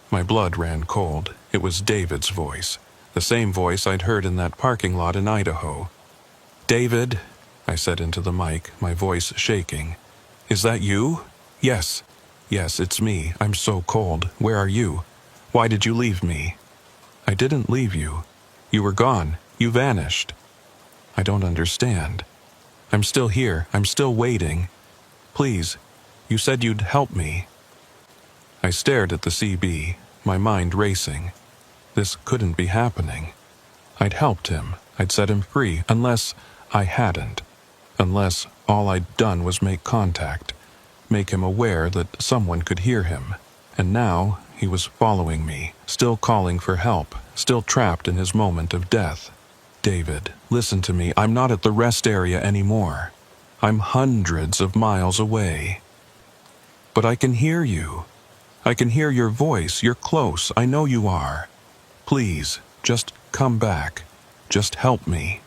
My blood ran cold. It was David's voice, the same voice I'd heard in that parking lot in Idaho. "David," I said into the mic, my voice shaking. "Is that you?" "Yes. Yes, it's me. I'm so cold. Where are you? Why did you leave me?" "I didn't leave you. You were gone. You vanished." "I don't understand." I'm still here. I'm still waiting. Please, you said you'd help me." I stared at the CB, my mind racing. This couldn't be happening. I'd helped him. I'd set him free, unless I hadn't. Unless all I'd done was make contact, make him aware that someone could hear him. And now he was following me, still calling for help, still trapped in his moment of death. "David, listen to me. I'm not at the rest area anymore. I'm hundreds of miles away. But I can hear you. I can hear your voice. You're close. I know you are. Please, just come back. Just help me."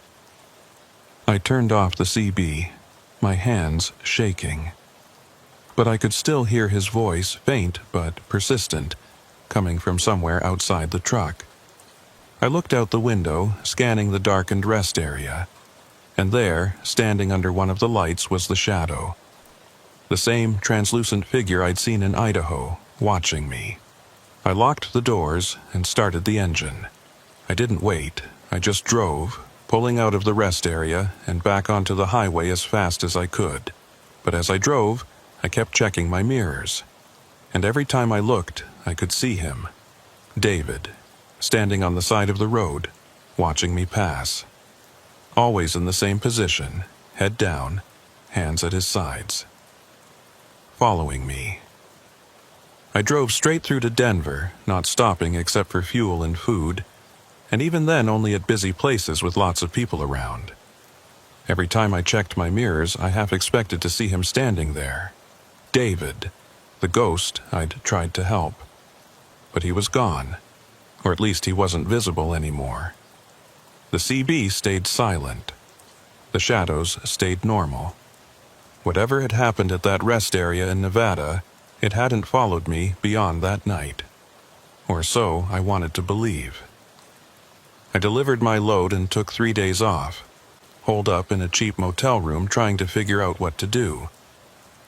I turned off the CB, my hands shaking. But I could still hear his voice, faint but persistent, coming from somewhere outside the truck. I looked out the window, scanning the darkened rest area, and there, standing under one of the lights, was the shadow. The same translucent figure I'd seen in Idaho, watching me. I locked the doors and started the engine. I didn't wait. I just drove, pulling out of the rest area and back onto the highway as fast as I could. But as I drove, I kept checking my mirrors. And every time I looked, I could see him. David, standing on the side of the road, watching me pass. Always in the same position, head down, hands at his sides. Following me. I drove straight through to Denver, not stopping except for fuel and food, and even then only at busy places with lots of people around. Every time I checked my mirrors, I half expected to see him standing there. David, the ghost I'd tried to help. But he was gone, or at least he wasn't visible anymore. The CB stayed silent. The shadows stayed normal. Whatever had happened at that rest area in Nevada, it hadn't followed me beyond that night. Or so I wanted to believe. I delivered my load and took 3 days off, holed up in a cheap motel room trying to figure out what to do.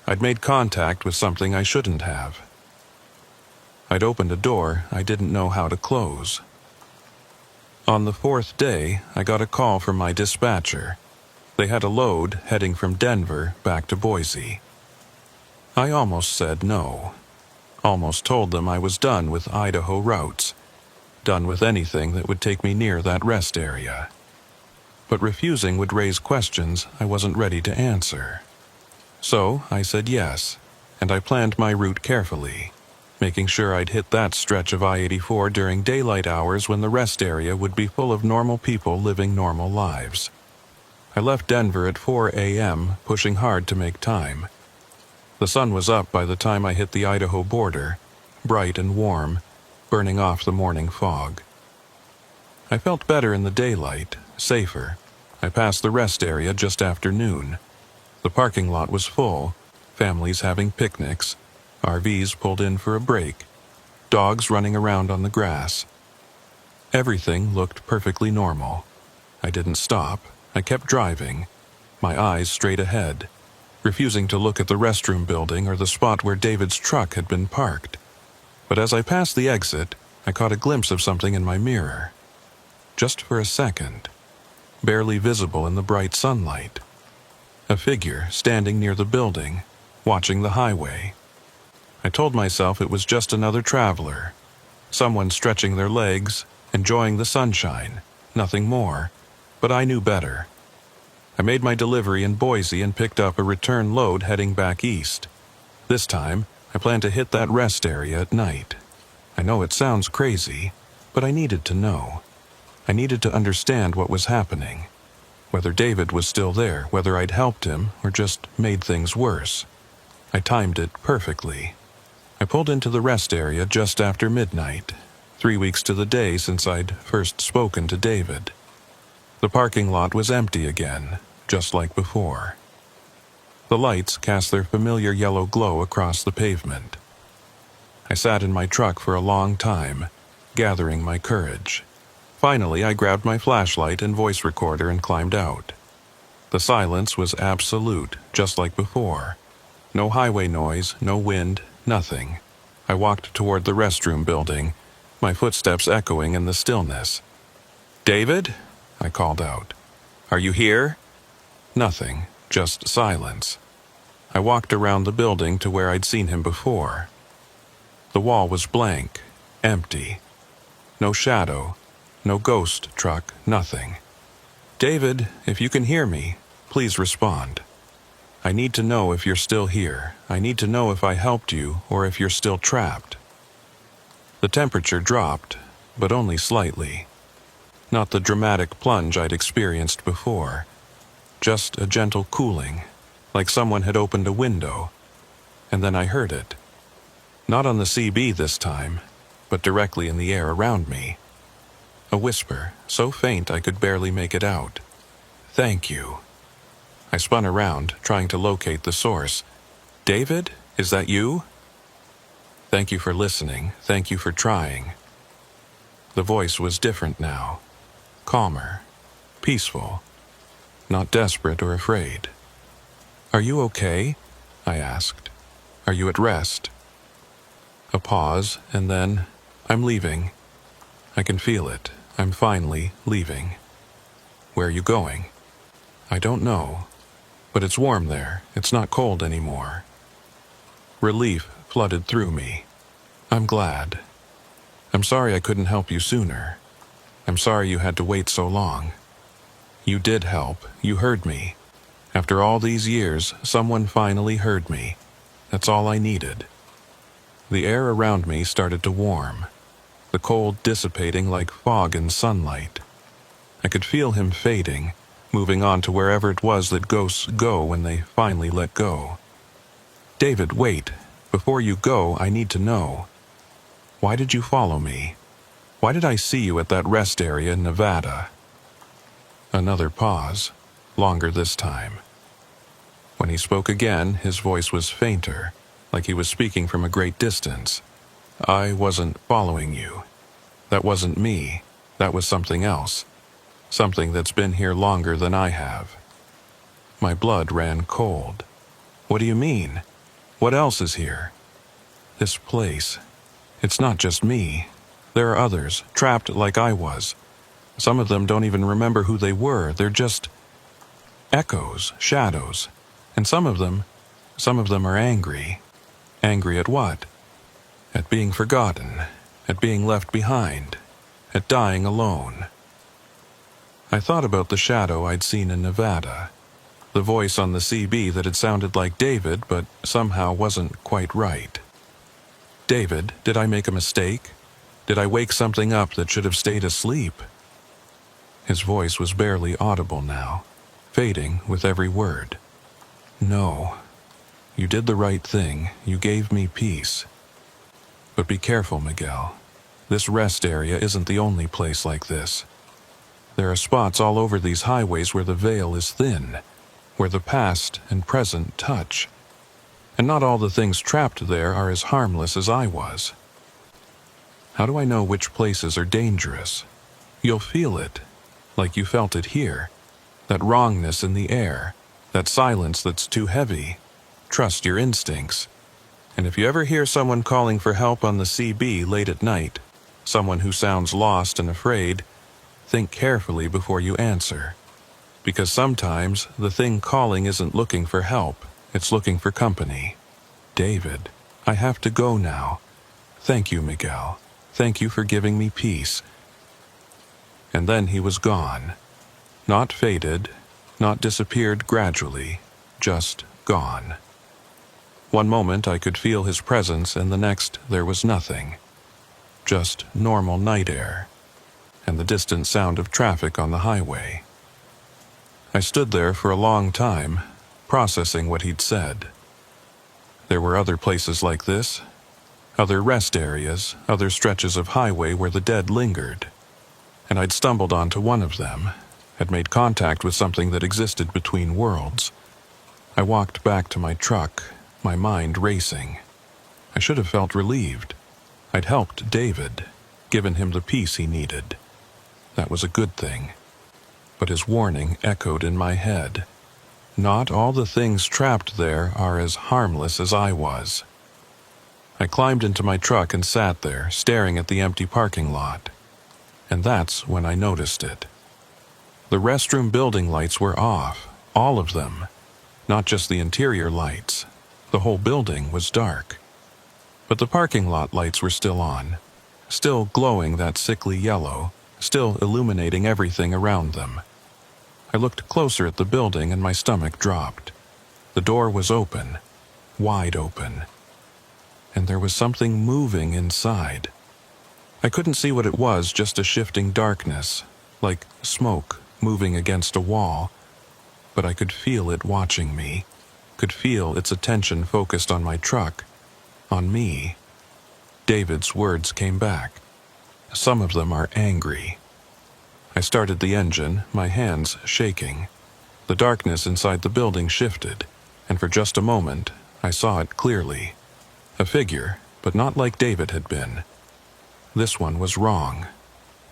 I'd made contact with something I shouldn't have. I'd opened a door I didn't know how to close. On the 4th day, I got a call from my dispatcher. They had a load heading from Denver back to Boise. I almost said no. Almost told them I was done with Idaho routes. Done with anything that would take me near that rest area. But refusing would raise questions I wasn't ready to answer. So I said yes, and I planned my route carefully, making sure I'd hit that stretch of I-84 during daylight hours when the rest area would be full of normal people living normal lives. I left Denver at 4 a.m., pushing hard to make time. The sun was up by the time I hit the Idaho border, bright and warm, burning off the morning fog. I felt better in the daylight, safer. I passed the rest area just after noon. The parking lot was full, families having picnics, RVs pulled in for a break, dogs running around on the grass. Everything looked perfectly normal. I didn't stop. I kept driving, my eyes straight ahead, refusing to look at the restroom building or the spot where David's truck had been parked. But as I passed the exit, I caught a glimpse of something in my mirror. Just for a second, barely visible in the bright sunlight. A figure standing near the building, watching the highway. I told myself it was just another traveler, someone stretching their legs, enjoying the sunshine, nothing more, but I knew better. I made my delivery in Boise and picked up a return load heading back east. This time, I planned to hit that rest area at night. I know it sounds crazy, but I needed to know. I needed to understand what was happening. Whether David was still there, whether I'd helped him, or just made things worse. I timed it perfectly. I pulled into the rest area just after midnight, 3 weeks to the day since I'd first spoken to David. The parking lot was empty again, just like before. The lights cast their familiar yellow glow across the pavement. I sat in my truck for a long time, gathering my courage. Finally, I grabbed my flashlight and voice recorder and climbed out. The silence was absolute, just like before. No highway noise, no wind, nothing. I walked toward the restroom building, my footsteps echoing in the stillness. "David?" I called out. "Are you here?" Nothing, Just silence. I walked around the building to where I'd seen him before. The wall was blank, empty. No shadow, no ghost truck, nothing. David, if you can hear me, please respond. I need to know if you're still here. I need to know if I helped you or if you're still trapped. The temperature dropped, but only slightly. Not the dramatic plunge I'd experienced before. Just a gentle cooling, like someone had opened a window. And then I heard it. Not on the CB this time, but directly in the air around me. A whisper, so faint I could barely make it out. Thank you. I spun around, trying to locate the source. David, is that you? Thank you for listening. Thank you for trying. The voice was different now. Calmer. Peaceful. Not desperate or afraid. Are you okay? I asked. Are you at rest? A pause, and then, I'm leaving. I can feel it. I'm finally leaving. Where are you going? I don't know. But it's warm there. It's not cold anymore. Relief flooded through me. I'm glad. I'm sorry I couldn't help you sooner. I'm sorry you had to wait so long. You did help. You heard me. After all these years, someone finally heard me. That's all I needed. The air around me started to warm, the cold dissipating like fog in sunlight. I could feel him fading, moving on to wherever it was that ghosts go when they finally let go. David, wait. Before you go, I need to know. Why did you follow me? Why did I see you at that rest area in Nevada? Another pause, longer this time. When he spoke again, his voice was fainter, like he was speaking from a great distance. I wasn't following you. That wasn't me. That was something else. Something that's been here longer than I have. My blood ran cold. What do you mean? What else is here? This place. It's not just me. There are others, trapped like I was. Some of them don't even remember who they were. They're just echoes, shadows. And some of them are angry. Angry at what? At being forgotten, at being left behind, at dying alone. I thought about the shadow I'd seen in Nevada, the voice on the CB that had sounded like David but somehow wasn't quite right. David, did I make a mistake? Did I wake something up that should have stayed asleep? His voice was barely audible now, fading with every word. No. You did the right thing. You gave me peace. But be careful, Miguel. This rest area isn't the only place like this. There are spots all over these highways where the veil is thin, where the past and present touch. And not all the things trapped there are as harmless as I was. How do I know which places are dangerous? You'll feel it, like you felt it here. That wrongness in the air, that silence that's too heavy. Trust your instincts. And if you ever hear someone calling for help on the CB late at night, someone who sounds lost and afraid, think carefully before you answer. Because sometimes the thing calling isn't looking for help, it's looking for company. David, I have to go now. Thank you, Miguel. Thank you for giving me peace. And then he was gone. Not faded, not disappeared gradually, just gone. One moment I could feel his presence, and the next there was nothing. Just normal night air, and the distant sound of traffic on the highway. I stood there for a long time, processing what he'd said. There were other places like this, other rest areas, other stretches of highway where the dead lingered. And I'd stumbled onto one of them, had made contact with something that existed between worlds. I walked back to my truck, my mind racing. I should have felt relieved. I'd helped David, given him the peace he needed. That was a good thing. But his warning echoed in my head. Not all the things trapped there are as harmless as I was. I climbed into my truck and sat there, staring at the empty parking lot. And that's when I noticed it. The restroom building lights were off, all of them. not just the interior lights. The whole building was dark. But the parking lot lights were still on, still glowing that sickly yellow, still illuminating everything around them. I looked closer at the building and my stomach dropped. The door was open, wide open, and there was something moving inside. I couldn't see what it was, just a shifting darkness, like smoke moving against a wall, but I could feel it watching me, could feel its attention focused on my truck, on me. David's words came back. Some of them are angry. I started the engine, my hands shaking. The darkness inside the building shifted, and for just a moment, I saw it clearly. A figure, but not like David had been. This one was wrong,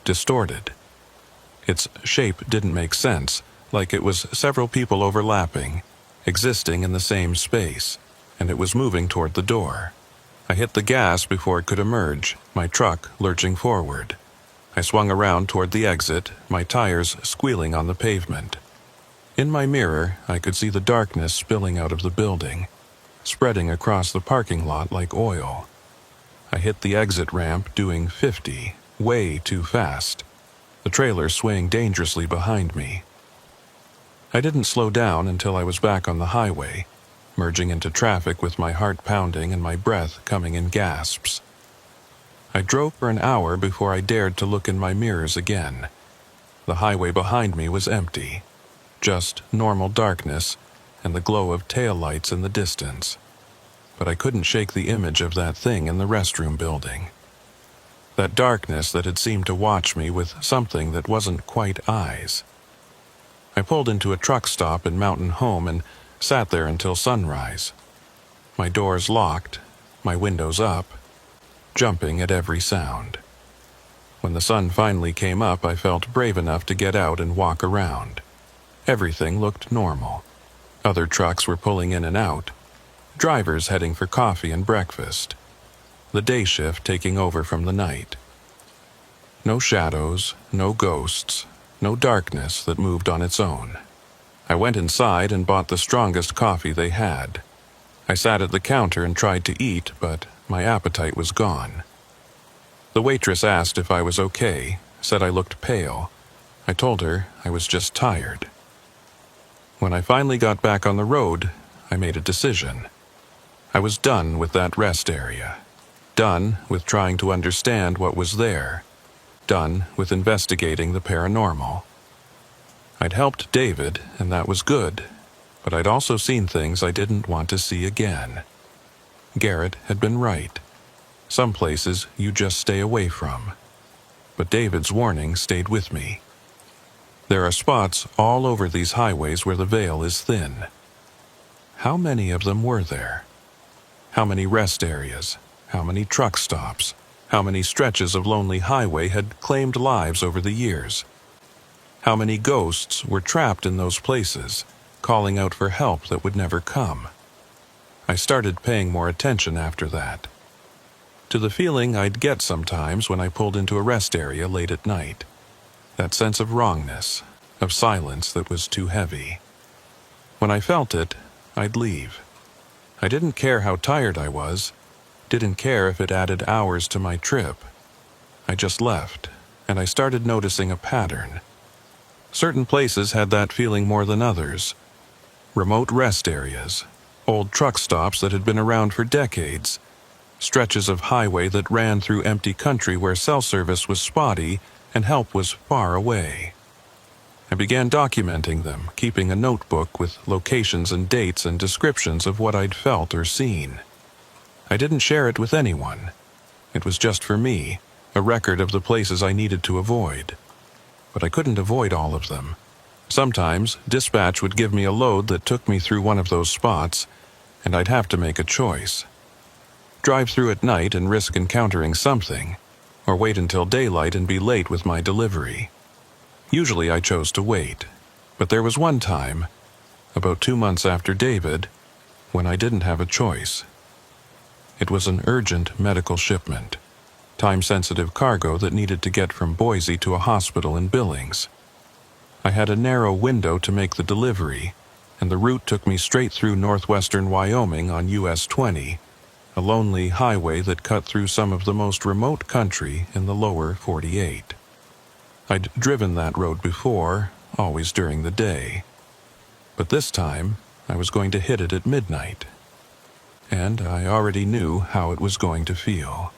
distorted. Its shape didn't make sense, like it was several people overlapping, existing in the same space, and it was moving toward the door. I hit the gas before it could emerge, my truck lurching forward. I swung around toward the exit, my tires squealing on the pavement. In my mirror, I could see the darkness spilling out of the building, spreading across the parking lot like oil. I hit the exit ramp doing 50, way too fast, the trailer swaying dangerously behind me. I didn't slow down until I was back on the highway, merging into traffic with my heart pounding and my breath coming in gasps. I drove for an hour before I dared to look in my mirrors again. The highway behind me was empty, just normal darkness and the glow of taillights in the distance. But I couldn't shake the image of that thing in the restroom building. That darkness that had seemed to watch me with something that wasn't quite eyes. I pulled into a truck stop in Mountain Home and sat there until sunrise. My doors locked, my windows up, jumping at every sound. When the sun finally came up, I felt brave enough to get out and walk around. Everything looked normal. Other trucks were pulling in and out, drivers heading for coffee and breakfast, the day shift taking over from the night. No shadows, no ghosts, no darkness that moved on its own. I went inside and bought the strongest coffee they had. I sat at the counter and tried to eat, but my appetite was gone. The waitress asked if I was okay, said I looked pale. I told her I was just tired. When I finally got back on the road, I made a decision. I was done with that rest area. Done with trying to understand what was there. Done with investigating the paranormal. I'd helped David, and that was good, but I'd also seen things I didn't want to see again. Garrett had been right. Some places you just stay away from. But David's warning stayed with me. There are spots all over these highways where the veil is thin. How many of them were there? How many rest areas? How many truck stops? How many stretches of lonely highway had claimed lives over the years? How many ghosts were trapped in those places, calling out for help that would never come? I started paying more attention after that. To the feeling I'd get sometimes when I pulled into a rest area late at night. That sense of wrongness, of silence that was too heavy. When I felt it, I'd leave. I didn't care how tired I was, didn't care if it added hours to my trip. I just left, and I started noticing a pattern. Certain places had that feeling more than others. Remote rest areas, old truck stops that had been around for decades, stretches of highway that ran through empty country where cell service was spotty and help was far away. I began documenting them, keeping a notebook with locations and dates and descriptions of what I'd felt or seen. I didn't share it with anyone. It was just for me, a record of the places I needed to avoid. But I couldn't avoid all of them. Sometimes, dispatch would give me a load that took me through one of those spots, and I'd have to make a choice. Drive through at night and risk encountering something, or wait until daylight and be late with my delivery. Usually I chose to wait, but there was one time, about 2 months after David, when I didn't have a choice. It was an urgent medical shipment, time-sensitive cargo that needed to get from Boise to a hospital in Billings. I had a narrow window to make the delivery, and the route took me straight through northwestern Wyoming on US 20, a lonely highway that cut through some of the most remote country in the lower 48. I'd driven that road before, always during the day. But this time, I was going to hit it at midnight. And I already knew how it was going to feel.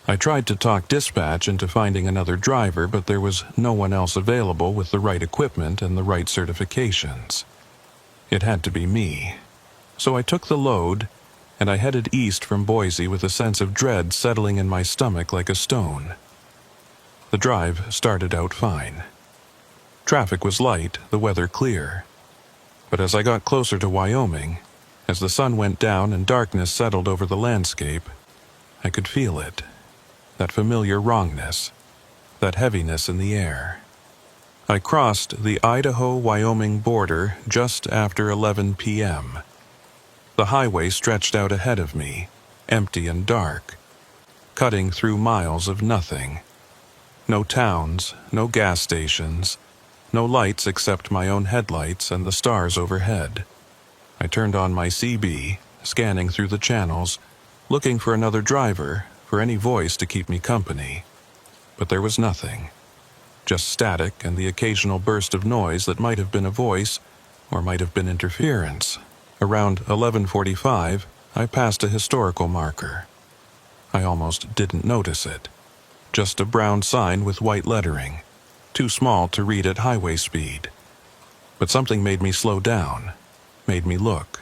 I tried to talk dispatch into finding another driver, but there was no one else available with the right equipment and the right certifications. It had to be me. So I took the load, and I headed east from Boise with a sense of dread settling in my stomach like a stone. The drive started out fine. Traffic was light, the weather clear. But as I got closer to Wyoming, as the sun went down and darkness settled over the landscape, I could feel it. That familiar wrongness, that heaviness in the air. I crossed the Idaho-Wyoming border just after 11 p.m. The highway stretched out ahead of me, empty and dark, cutting through miles of nothing. No towns, no gas stations, no lights except my own headlights and the stars overhead. I turned on my CB, scanning through the channels, looking for another driver, for any voice to keep me company. But there was nothing. Just static and the occasional burst of noise that might have been a voice or might have been interference. Around 11:45, I passed a historical marker. I almost didn't notice it. Just a brown sign with white lettering, too small to read at highway speed. But something made me slow down, made me look.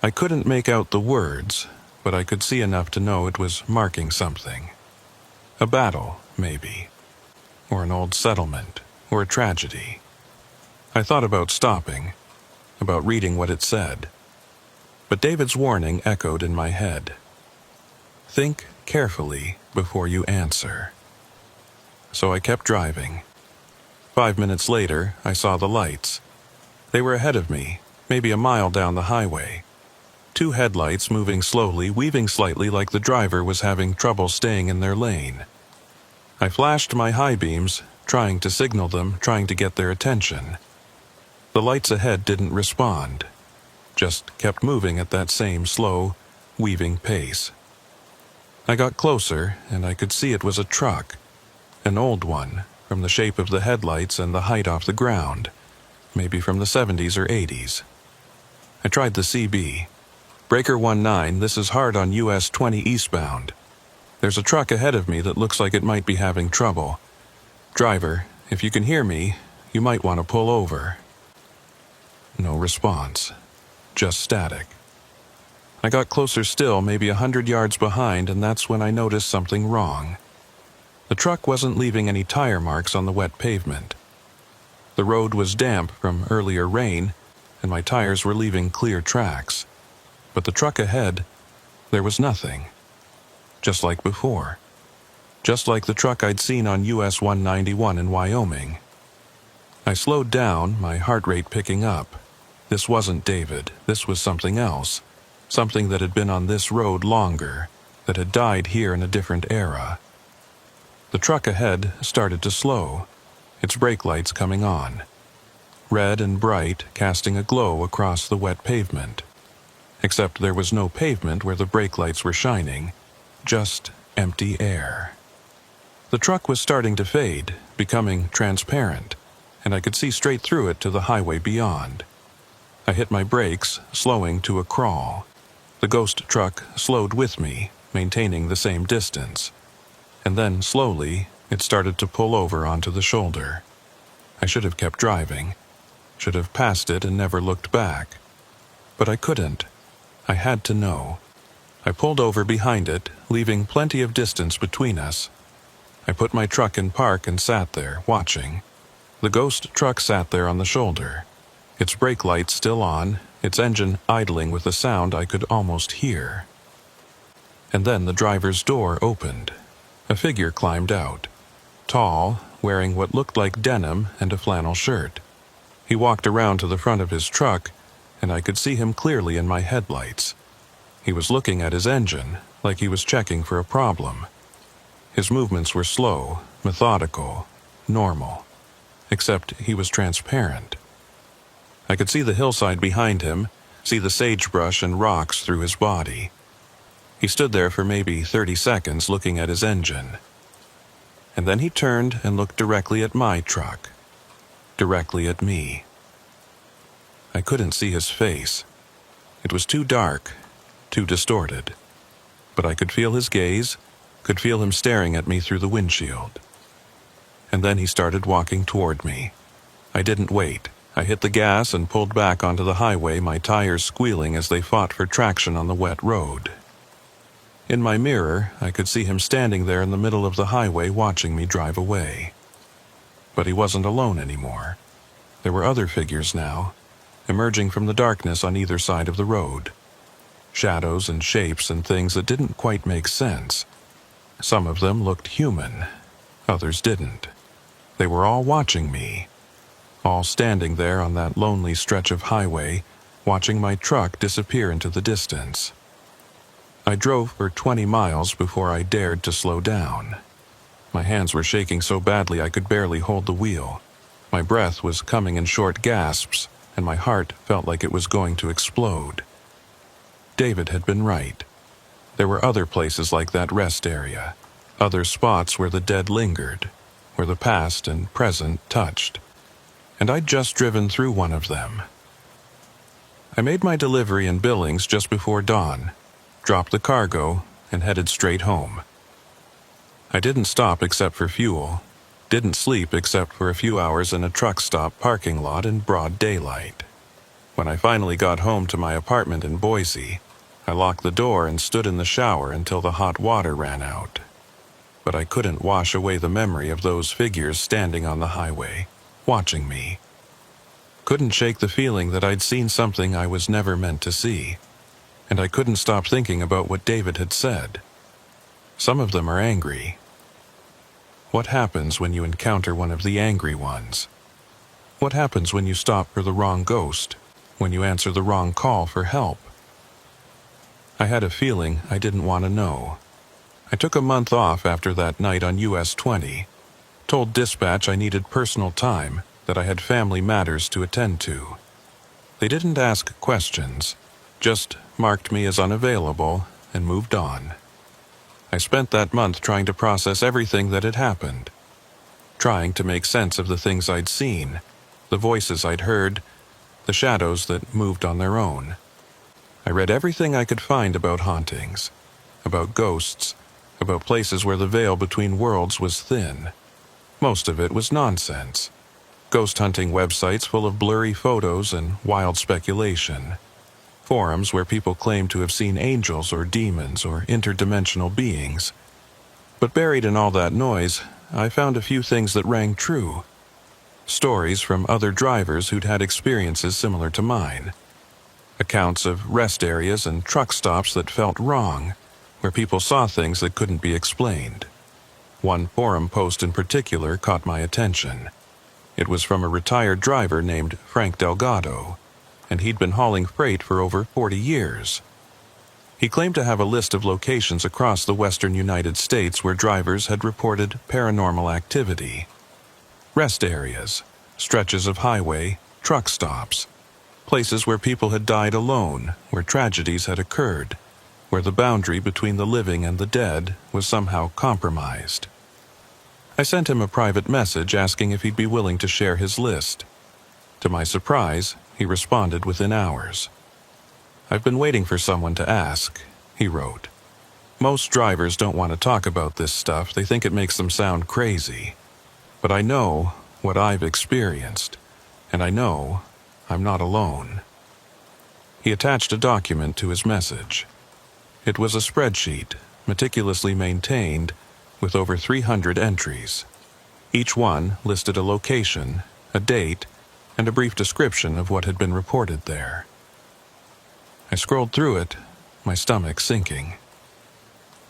I couldn't make out the words, but I could see enough to know it was marking something. A battle, maybe. Or an old settlement, or a tragedy. I thought about stopping, about reading what it said. But David's warning echoed in my head. Think carefully before you answer. So I kept driving. 5 minutes later, I saw the lights. They were ahead of me, maybe a mile down the highway. 2 headlights moving slowly, weaving slightly like the driver was having trouble staying in their lane. I flashed my high beams, trying to signal them, trying to get their attention. The lights ahead didn't respond, just kept moving at that same slow, weaving pace. I got closer, and I could see it was a truck. An old one, from the shape of the headlights and the height off the ground, maybe from the 70s or 80s. I tried the CB. Breaker 19, this is hard on US 20 eastbound. There's a truck ahead of me that looks like it might be having trouble. Driver, if you can hear me, you might want to pull over. No response. Just static. I got closer still, maybe 100 yards behind, and that's when I noticed something wrong. The truck wasn't leaving any tire marks on the wet pavement. The road was damp from earlier rain, and my tires were leaving clear tracks. But the truck ahead, there was nothing. Just like before. Just like the truck I'd seen on US 191 in Wyoming. I slowed down, my heart rate picking up. This wasn't David, this was something else. Something that had been on this road longer, that had died here in a different era. The truck ahead started to slow, its brake lights coming on. Red and bright, casting a glow across the wet pavement. Except there was no pavement where the brake lights were shining, just empty air. The truck was starting to fade, becoming transparent, and I could see straight through it to the highway beyond. I hit my brakes, slowing to a crawl. The ghost truck slowed with me, maintaining the same distance. And then, slowly, it started to pull over onto the shoulder. I should have kept driving. Should have passed it and never looked back. But I couldn't. I had to know. I pulled over behind it, leaving plenty of distance between us. I put my truck in park and sat there, watching. The ghost truck sat there on the shoulder. Its brake lights still on, its engine idling with a sound I could almost hear. And then the driver's door opened. A figure climbed out. Tall, wearing what looked like denim and a flannel shirt. He walked around to the front of his truck, and I could see him clearly in my headlights. He was looking at his engine, like he was checking for a problem. His movements were slow, methodical, normal. Except he was transparent. I could see the hillside behind him, see the sagebrush and rocks through his body. He stood there for maybe 30 seconds looking at his engine. And then he turned and looked directly at my truck. Directly at me. I couldn't see his face. It was too dark, too distorted. But I could feel his gaze, could feel him staring at me through the windshield. And then he started walking toward me. I didn't wait. I hit the gas and pulled back onto the highway, my tires squealing as they fought for traction on the wet road. In my mirror, I could see him standing there in the middle of the highway watching me drive away. But he wasn't alone anymore. There were other figures now, emerging from the darkness on either side of the road. Shadows and shapes and things that didn't quite make sense. Some of them looked human, others didn't. They were all watching me, all standing there on that lonely stretch of highway, watching my truck disappear into the distance. I drove for 20 miles before I dared to slow down. My hands were shaking so badly I could barely hold the wheel. My breath was coming in short gasps, and my heart felt like it was going to explode. David had been right. There were other places like that rest area, other spots where the dead lingered, where the past and present touched. And I'd just driven through one of them. I made my delivery in Billings just before dawn, dropped the cargo, and headed straight home. I didn't stop except for fuel, didn't sleep except for a few hours in a truck stop parking lot in broad daylight. When I finally got home to my apartment in Boise, I locked the door and stood in the shower until the hot water ran out. But I couldn't wash away the memory of those figures standing on the highway, watching me. Couldn't shake the feeling that I'd seen something I was never meant to see. And I couldn't stop thinking about what David had said. Some of them are angry. What happens when you encounter one of the angry ones? What happens when you stop for the wrong ghost, when you answer the wrong call for help? I had a feeling I didn't want to know. I took a month off after that night on US 20, told dispatch I needed personal time, that I had family matters to attend to. They didn't ask questions, just marked me as unavailable and moved on. I spent that month trying to process everything that had happened, trying to make sense of the things I'd seen, the voices I'd heard, the shadows that moved on their own. I read everything I could find about hauntings, about ghosts, about places where the veil between worlds was thin. Most of it was nonsense. Ghost hunting websites full of blurry photos and wild speculation. Forums where people claimed to have seen angels or demons or interdimensional beings. But buried in all that noise, I found a few things that rang true. Stories from other drivers who'd had experiences similar to mine. Accounts of rest areas and truck stops that felt wrong, where people saw things that couldn't be explained. One forum post in particular caught my attention. It was from a retired driver named Frank Delgado, and he'd been hauling freight for over 40 years. He claimed to have a list of locations across the western United States where drivers had reported paranormal activity. Rest areas, stretches of highway, truck stops, places where people had died alone, where tragedies had occurred, where the boundary between the living and the dead was somehow compromised. I sent him a private message asking if he'd be willing to share his list. To my surprise, he responded within hours. "I've been waiting for someone to ask," he wrote. "Most drivers don't want to talk about this stuff. They think it makes them sound crazy. But I know what I've experienced, and I know I'm not alone." He attached a document to his message. It was a spreadsheet, meticulously maintained, with over 300 entries. Each one listed a location, a date, and a brief description of what had been reported there. I scrolled through it, my stomach sinking.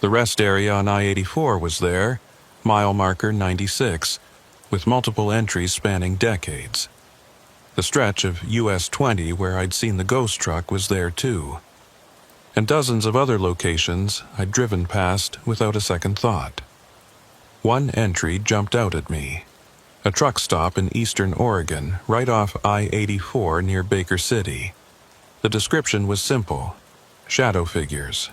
The rest area on I-84 was there, mile marker 96, with multiple entries spanning decades. The stretch of US 20 where I'd seen the ghost truck was there too. And dozens of other locations I'd driven past without a second thought. One entry jumped out at me. A truck stop in eastern Oregon, right off I-84 near Baker City. The description was simple. Shadow figures.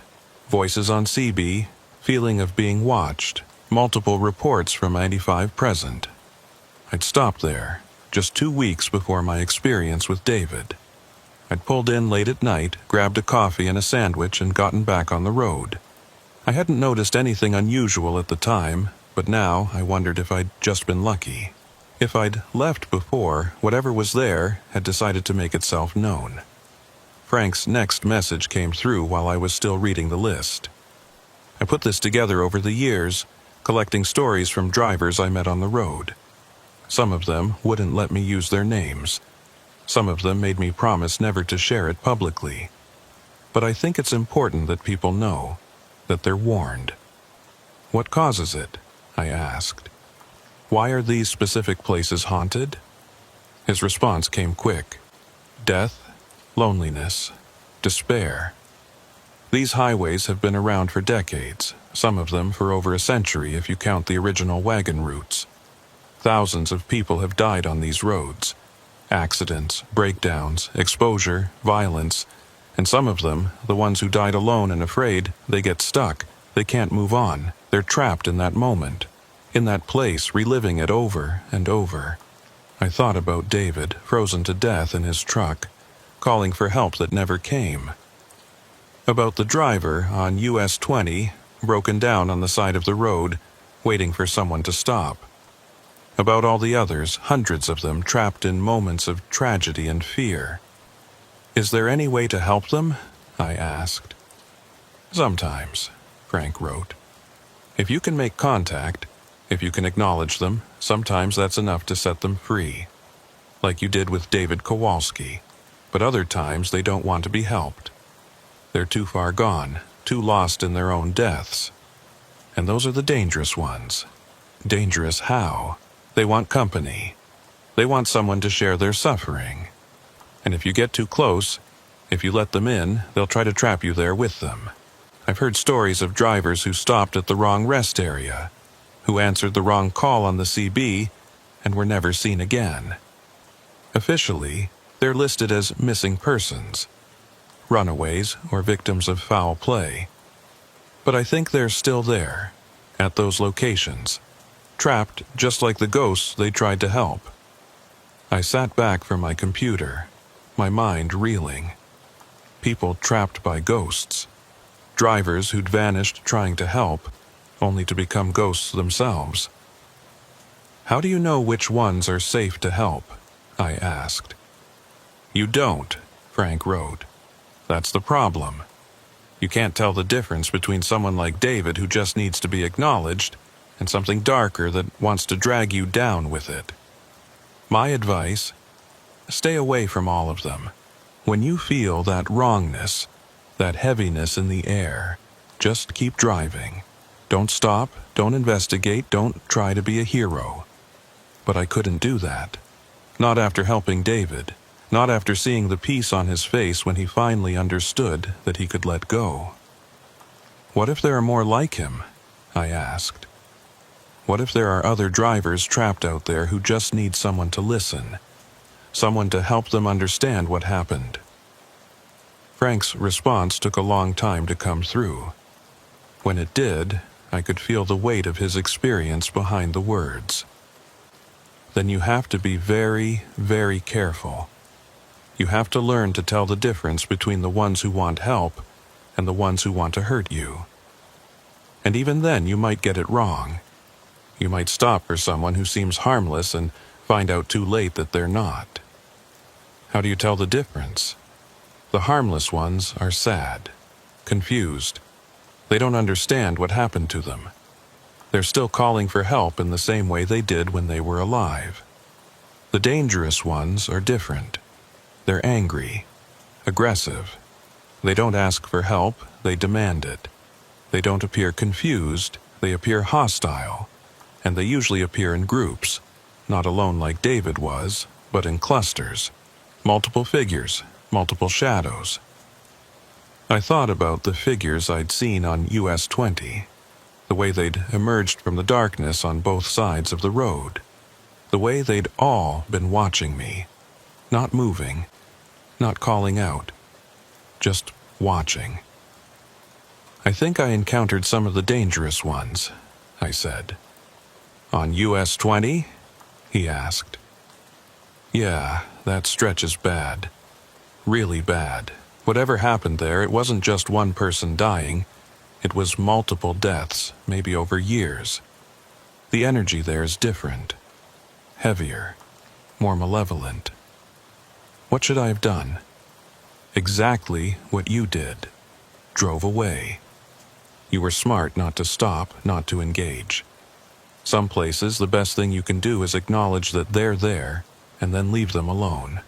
Voices on CB, feeling of being watched, multiple reports from 95 present. I'd stopped there, just 2 weeks before my experience with David. I'd pulled in late at night, grabbed a coffee and a sandwich, and gotten back on the road. I hadn't noticed anything unusual at the time, but now I wondered if I'd just been lucky. If I'd left before, whatever was there had decided to make itself known. Frank's next message came through while I was still reading the list. I put this together over the years, collecting stories from drivers I met on the road. Some of them wouldn't let me use their names. Some of them made me promise never to share it publicly. But I think it's important that people know, that they're warned. What causes it? I asked. Why are these specific places haunted? His response came quick. Death, loneliness, despair. These highways have been around for decades, some of them for over a century if you count the original wagon routes. Thousands of people have died on these roads. Accidents, breakdowns, exposure, violence, and some of them, the ones who died alone and afraid, they get stuck. They can't move on. They're trapped in that moment, in that place, reliving it over and over. I thought about David, frozen to death in his truck, calling for help that never came. About the driver on US 20, broken down on the side of the road, waiting for someone to stop. About all the others, hundreds of them trapped in moments of tragedy and fear. Is there any way to help them? I asked. Sometimes, Frank wrote. If you can make contact, if you can acknowledge them, sometimes that's enough to set them free. Like you did with David Kowalski. But other times they don't want to be helped. They're too far gone, too lost in their own deaths. And those are the dangerous ones. Dangerous how? They want company. They want someone to share their suffering. And if you get too close, if you let them in, they'll try to trap you there with them. I've heard stories of drivers who stopped at the wrong rest area, who answered the wrong call on the CB, and were never seen again. Officially, they're listed as missing persons, runaways or victims of foul play. But I think they're still there, at those locations, trapped just like the ghosts they tried to help. I sat back from my computer, my mind reeling. People trapped by ghosts. Drivers who'd vanished trying to help, only to become ghosts themselves. How do you know which ones are safe to help? I asked. You don't, Frank wrote. That's the problem. You can't tell the difference between someone like David who just needs to be acknowledged and something darker that wants to drag you down with it. My advice: stay away from all of them. When you feel that wrongness, that heaviness in the air, just keep driving. Don't stop, don't investigate, don't try to be a hero. But I couldn't do that. Not after helping David. Not after seeing the peace on his face when he finally understood that he could let go. What if there are more like him? I asked. What if there are other drivers trapped out there who just need someone to listen? Someone to help them understand what happened? Frank's response took a long time to come through. When it did, I could feel the weight of his experience behind the words. Then you have to be very, very careful. You have to learn to tell the difference between the ones who want help and the ones who want to hurt you. And even then you might get it wrong. You might stop for someone who seems harmless and find out too late that they're not. How do you tell the difference? The harmless ones are sad, confused. They don't understand what happened to them. They're still calling for help in the same way they did when they were alive. The dangerous ones are different. They're angry, aggressive. They don't ask for help, they demand it. They don't appear confused, they appear hostile. And they usually appear in groups, not alone like David was, but in clusters. Multiple figures, multiple shadows. I thought about the figures I'd seen on US 20, the way they'd emerged from the darkness on both sides of the road. The way they'd all been watching me. Not moving, not calling out, just watching. "I think I encountered some of the dangerous ones," I said. "On US 20? He asked. "Yeah, that stretch is bad. Really bad. Whatever happened there, it wasn't just one person dying. It was multiple deaths, maybe over years. The energy there is different. Heavier. More malevolent. What should I have done? Exactly what you did. Drove away. You were smart not to stop, not to engage. Some places, the best thing you can do is acknowledge that they're there, and then leave them alone."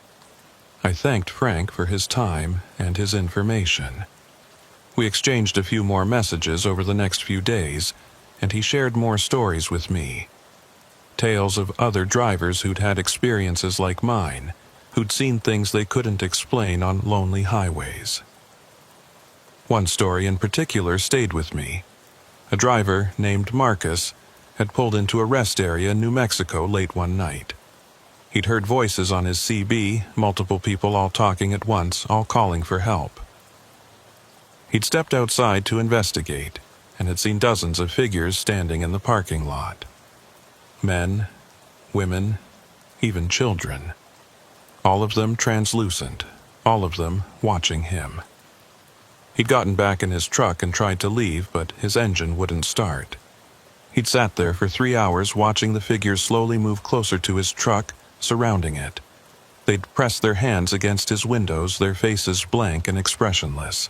I thanked Frank for his time and his information. We exchanged a few more messages over the next few days, and he shared more stories with me. Tales of other drivers who'd had experiences like mine, who'd seen things they couldn't explain on lonely highways. One story in particular stayed with me. A driver named Marcus had pulled into a rest area in New Mexico late one night. He'd heard voices on his CB, multiple people all talking at once, all calling for help. He'd stepped outside to investigate, and had seen dozens of figures standing in the parking lot. Men, women, even children. All of them translucent, all of them watching him. He'd gotten back in his truck and tried to leave, but his engine wouldn't start. He'd sat there for 3 hours watching the figures slowly move closer to his truck, surrounding it. They'd press their hands against his windows, their faces blank and expressionless.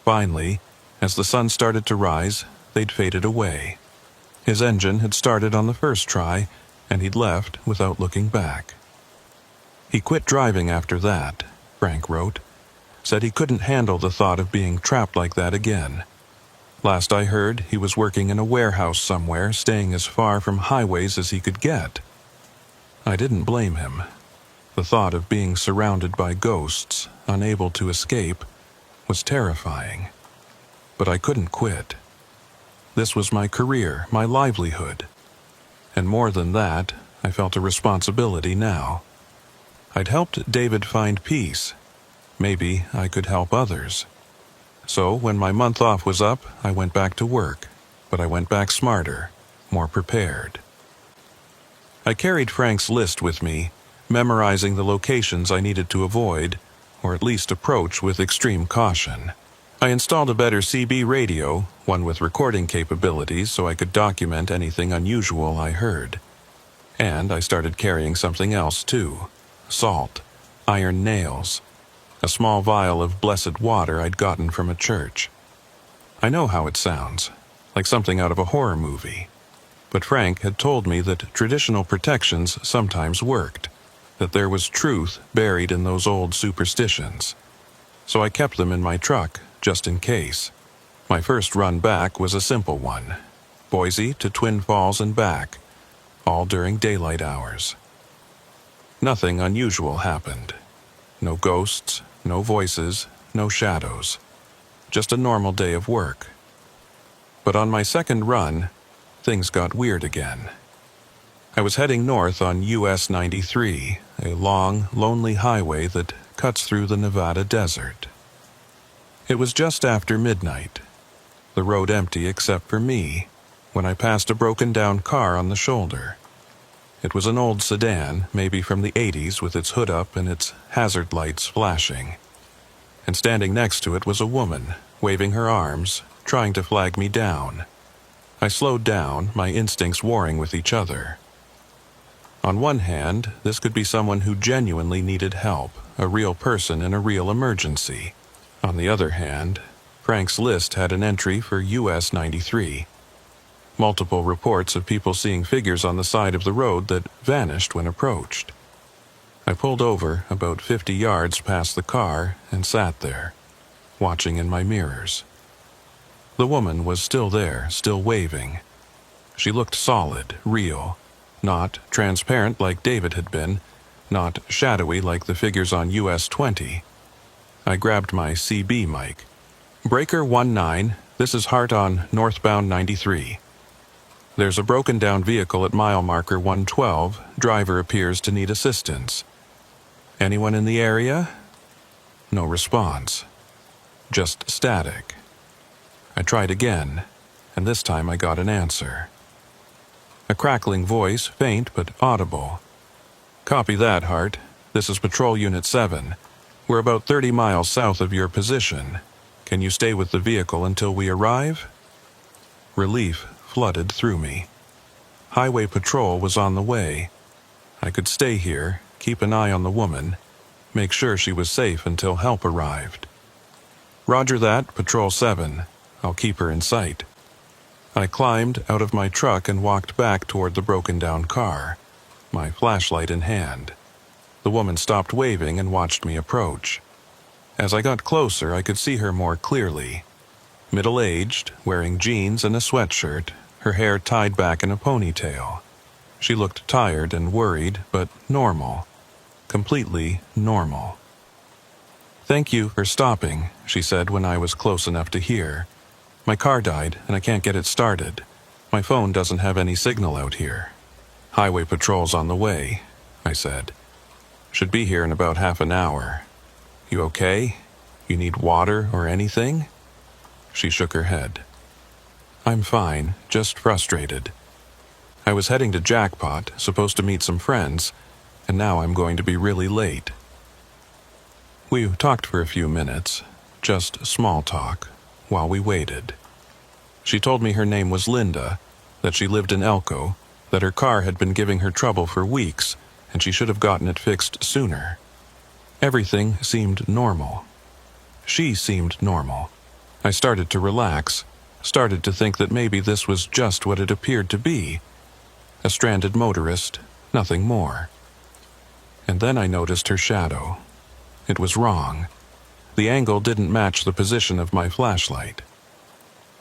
Finally, as the sun started to rise, they'd faded away. His engine had started on the first try, and he'd left without looking back. He quit driving after that, Frank wrote. Said he couldn't handle the thought of being trapped like that again. Last I heard, he was working in a warehouse somewhere, staying as far from highways as he could get. I didn't blame him. The thought of being surrounded by ghosts, unable to escape, was terrifying. But I couldn't quit. This was my career, my livelihood. And more than that, I felt a responsibility now. I'd helped David find peace. Maybe I could help others. So when my month off was up, I went back to work, but I went back smarter, more prepared. I carried Frank's list with me, memorizing the locations I needed to avoid, or at least approach with extreme caution. I installed a better CB radio, one with recording capabilities so I could document anything unusual I heard. And I started carrying something else too: salt, iron nails, a small vial of blessed water I'd gotten from a church. I know how it sounds, like something out of a horror movie. But Frank had told me that traditional protections sometimes worked, that there was truth buried in those old superstitions. So I kept them in my truck, just in case. My first run back was a simple one: Boise to Twin Falls and back, all during daylight hours. Nothing unusual happened. No ghosts, no voices, no shadows. Just a normal day of work. But on my second run, things got weird again. I was heading north on US 93, a long, lonely highway that cuts through the Nevada desert. It was just after midnight, the road empty except for me, when I passed a broken-down car on the shoulder. It was an old sedan, maybe from the 80s, with its hood up and its hazard lights flashing. And standing next to it was a woman, waving her arms, trying to flag me down. I slowed down, my instincts warring with each other. On one hand, this could be someone who genuinely needed help, a real person in a real emergency. On the other hand, Frank's list had an entry for US 93. Multiple reports of people seeing figures on the side of the road that vanished when approached. I pulled over about 50 yards past the car and sat there, watching in my mirrors. The woman was still there, still waving. She looked solid, real, not transparent like David had been, not shadowy like the figures on US 20. I grabbed my CB mic. "Breaker 19, this is Hart on northbound 93. There's a broken-down vehicle at mile marker 112. Driver appears to need assistance. Anyone in the area? No response. Just static. I tried again, and this time I got an answer. A crackling voice, faint but audible. Copy that, Hart. This is Patrol Unit 7. We're about 30 miles south of your position. Can you stay with the vehicle until we arrive? Relief flooded through me. Highway patrol was on the way. I could stay here, keep an eye on the woman, make sure she was safe until help arrived. Roger that, Patrol 7. I'll keep her in sight. I climbed out of my truck and walked back toward the broken-down car, my flashlight in hand. The woman stopped waving and watched me approach. As I got closer, I could see her more clearly. Middle-aged, wearing jeans and a sweatshirt, her hair tied back in a ponytail. She looked tired and worried, but normal. Completely normal. "Thank you for stopping," she said when I was close enough to hear. "My car died and I can't get it started. My phone doesn't have any signal out here." "Highway patrol's on the way," I said. "Should be here in about half an hour. You okay? You need water or anything?" She shook her head. "I'm fine, just frustrated. I was heading to Jackpot, supposed to meet some friends, and now I'm going to be really late." We talked for a few minutes, just small talk, while we waited. She told me her name was Linda, that she lived in Elko, that her car had been giving her trouble for weeks, and she should have gotten it fixed sooner. Everything seemed normal. She seemed normal. I started to relax, started to think that maybe this was just what it appeared to be. A stranded motorist, nothing more. And then I noticed her shadow. It was wrong. The angle didn't match the position of my flashlight.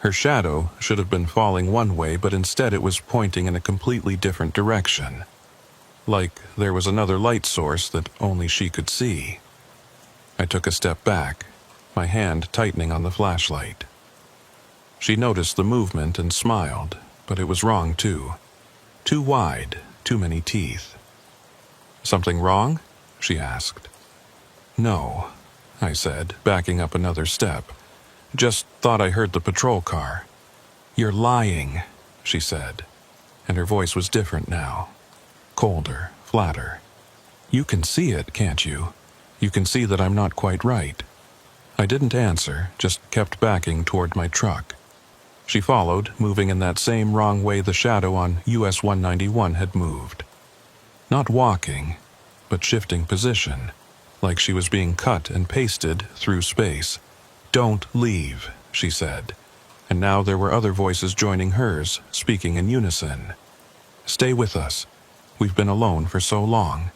Her shadow should have been falling one way, but instead it was pointing in a completely different direction. Like there was another light source that only she could see. I took a step back, my hand tightening on the flashlight. She noticed the movement and smiled, but it was wrong too. Too wide, too many teeth. "Something wrong?" she asked. "No," I said, backing up another step. "Just thought I heard the patrol car." "You're lying," she said, and her voice was different now. Colder, flatter. "You can see it, can't you? You can see that I'm not quite right." I didn't answer, just kept backing toward my truck. She followed, moving in that same wrong way the shadow on US 191 had moved. Not walking, but shifting position, like she was being cut and pasted through space. "Don't leave," she said, and now there were other voices joining hers, speaking in unison. "Stay with us. We've been alone for so long."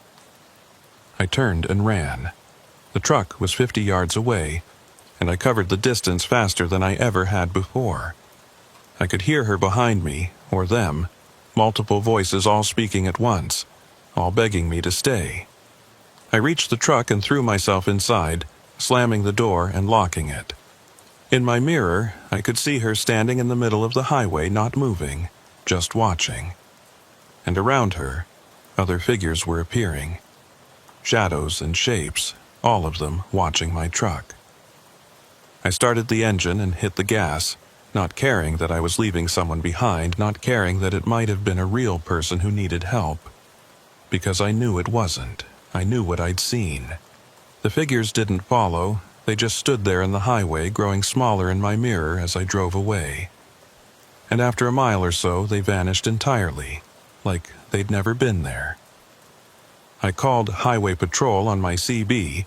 I turned and ran. The truck was 50 yards away, and I covered the distance faster than I ever had before. I could hear her behind me, or them, multiple voices all speaking at once, all begging me to stay. I reached the truck and threw myself inside, slamming the door and locking it. In my mirror, I could see her standing in the middle of the highway, not moving, just watching. And around her, other figures were appearing. Shadows and shapes, all of them watching my truck. I started the engine and hit the gas, not caring that I was leaving someone behind, not caring that it might have been a real person who needed help. Because I knew it wasn't. I knew what I'd seen. The figures didn't follow, they just stood there in the highway, growing smaller in my mirror as I drove away. And after a mile or so, they vanished entirely, like they'd never been there. I called Highway Patrol on my CB,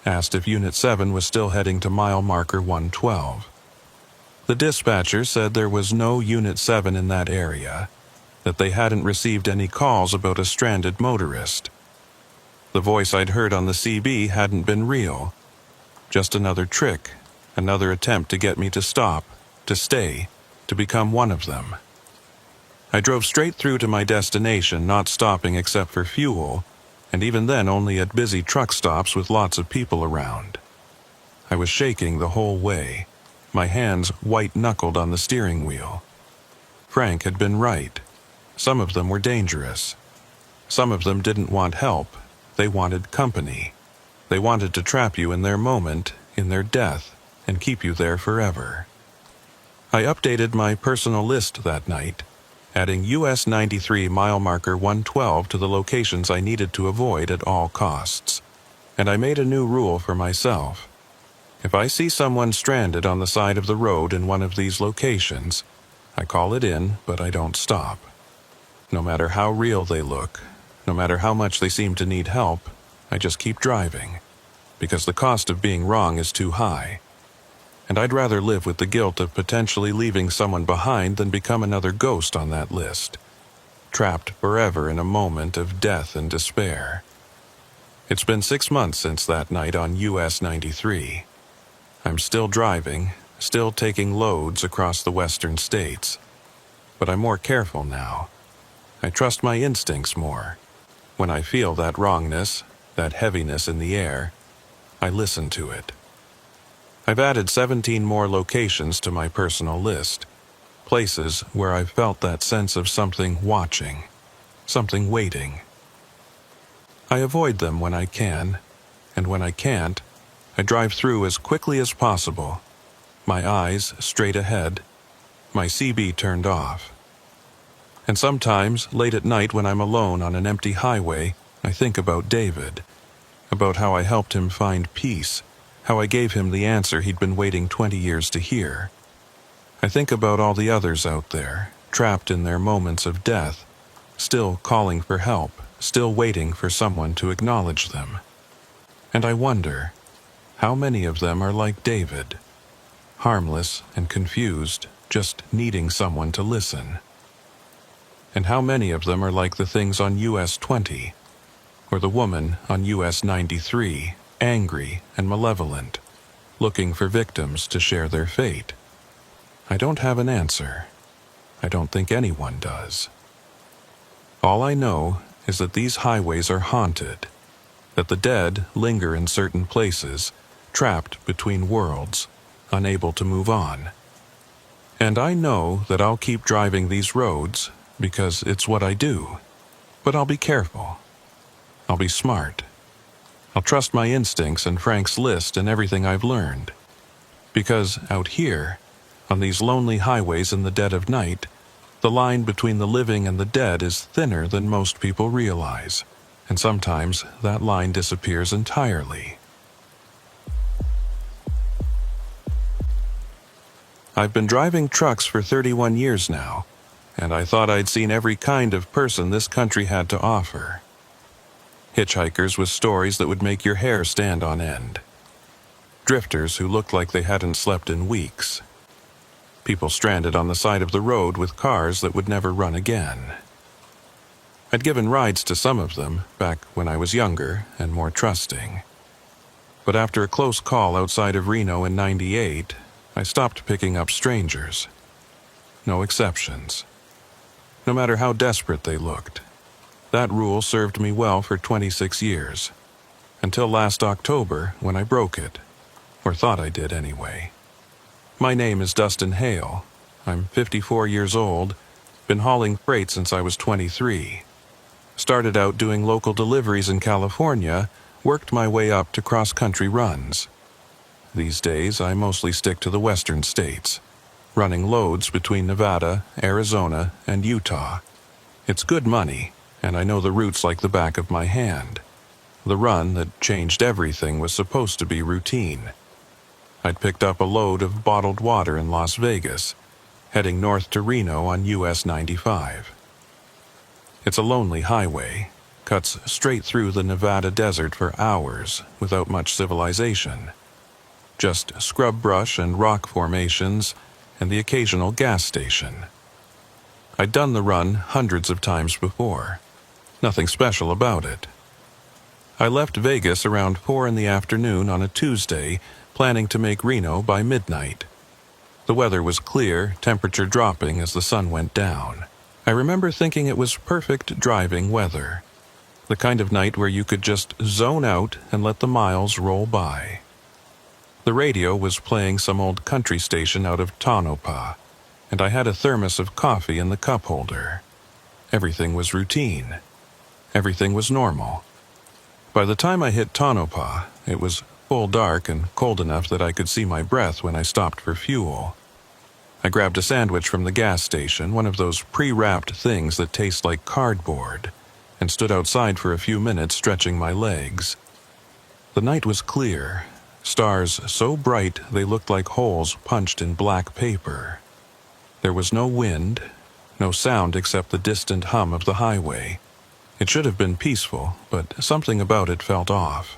asked if Unit 7 was still heading to mile marker 112. The dispatcher said there was no Unit 7 in that area, that they hadn't received any calls about a stranded motorist. The voice I'd heard on the CB hadn't been real, just another trick, another attempt to get me to stop, to stay, to become one of them. I drove straight through to my destination, not stopping except for fuel, and even then only at busy truck stops with lots of people around. I was shaking the whole way, my hands white-knuckled on the steering wheel. Frank had been right. Some of them were dangerous. Some of them didn't want help. They wanted company. They wanted to trap you in their moment, in their death, and keep you there forever. I updated my personal list that night, adding US 93 mile marker 112 to the locations I needed to avoid at all costs. And I made a new rule for myself. If I see someone stranded on the side of the road in one of these locations, I call it in, but I don't stop. No matter how real they look, no matter how much they seem to need help, I just keep driving, because the cost of being wrong is too high. And I'd rather live with the guilt of potentially leaving someone behind than become another ghost on that list, trapped forever in a moment of death and despair. It's been 6 months since that night on US 93. I'm still driving, still taking loads across the western states. But I'm more careful now. I trust my instincts more. When I feel that wrongness, that heaviness in the air, I listen to it. I've added 17 more locations to my personal list, places where I've felt that sense of something watching, something waiting. I avoid them when I can, and when I can't, I drive through as quickly as possible, my eyes straight ahead, my CB turned off. And sometimes, late at night when I'm alone on an empty highway, I think about David, about how I helped him find peace, how I gave him the answer he'd been waiting 20 years to hear. I think about all the others out there, trapped in their moments of death, still calling for help, still waiting for someone to acknowledge them. And I wonder, how many of them are like David, harmless and confused, just needing someone to listen? And how many of them are like the things on US 20, or the woman on US 93, angry and malevolent, looking for victims to share their fate? I don't have an answer. I don't think anyone does. All I know is that these highways are haunted, that the dead linger in certain places, trapped between worlds, unable to move on. And I know that I'll keep driving these roads because it's what I do, but I'll be careful. I'll be smart. I'll trust my instincts and Frank's list and everything I've learned. Because out here, on these lonely highways in the dead of night, the line between the living and the dead is thinner than most people realize, and sometimes that line disappears entirely. I've been driving trucks for 31 years now, and I thought I'd seen every kind of person this country had to offer. Hitchhikers with stories that would make your hair stand on end. Drifters who looked like they hadn't slept in weeks. People stranded on the side of the road with cars that would never run again. I'd given rides to some of them back when I was younger and more trusting. But after a close call outside of Reno in '98, I stopped picking up strangers. No exceptions. No matter how desperate they looked. That rule served me well for 26 years, until last October when I broke it, or thought I did anyway. My name is Dustin Hale. I'm 54 years old, been hauling freight since I was 23. Started out doing local deliveries in California, worked my way up to cross-country runs. These days, I mostly stick to the western states, running loads between Nevada, Arizona, and Utah. It's good money, and I know the routes like the back of my hand. The run that changed everything was supposed to be routine. I'd picked up a load of bottled water in Las Vegas, heading north to Reno on US 95. It's a lonely highway, cuts straight through the Nevada desert for hours without much civilization. Just scrub brush and rock formations and the occasional gas station. I'd done the run hundreds of times before. Nothing special about it. I left Vegas around 4 in the afternoon on a Tuesday, planning to make Reno by midnight. The weather was clear, temperature dropping as the sun went down. I remember thinking it was perfect driving weather. The kind of night where you could just zone out and let the miles roll by. The radio was playing some old country station out of Tonopah. and I had a thermos of coffee in the cup holder. Everything was routine. Everything was normal. By the time I hit Tonopah, it was full dark and cold enough that I could see my breath when I stopped for fuel. I grabbed a sandwich from the gas station, one of those pre-wrapped things that taste like cardboard, and stood outside for a few minutes stretching my legs. The night was clear, stars so bright they looked like holes punched in black paper. There was no wind, no sound except the distant hum of the highway. It should have been peaceful, but something about it felt off.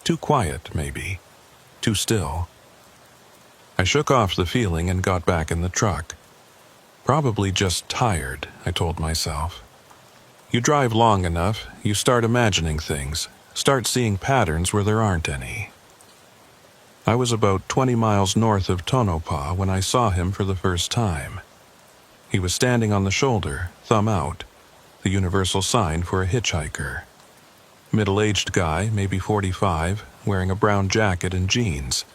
Too quiet, maybe. Too still. I shook off the feeling and got back in the truck. Probably just tired, I told myself. You drive long enough, you start imagining things, start seeing patterns where there aren't any. I was about 20 miles north of Tonopah when I saw him for the first time. He was standing on the shoulder, thumb out, the universal sign for a hitchhiker. Middle-aged guy, maybe 45, wearing a brown jacket and jeans.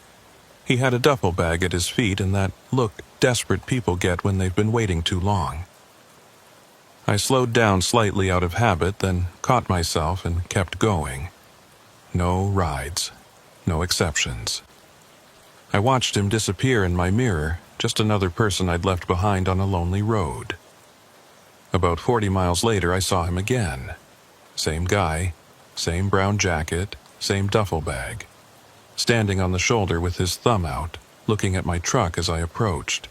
He had a duffel bag at his feet and that look desperate people get when they've been waiting too long. I slowed down slightly out of habit, then caught myself and kept going. No rides. No exceptions. I watched him disappear in my mirror, just another person I'd left behind on a lonely road. About 40 miles later, I saw him again. Same guy, same brown jacket, same duffel bag. Standing on the shoulder with his thumb out, looking at my truck as I approached.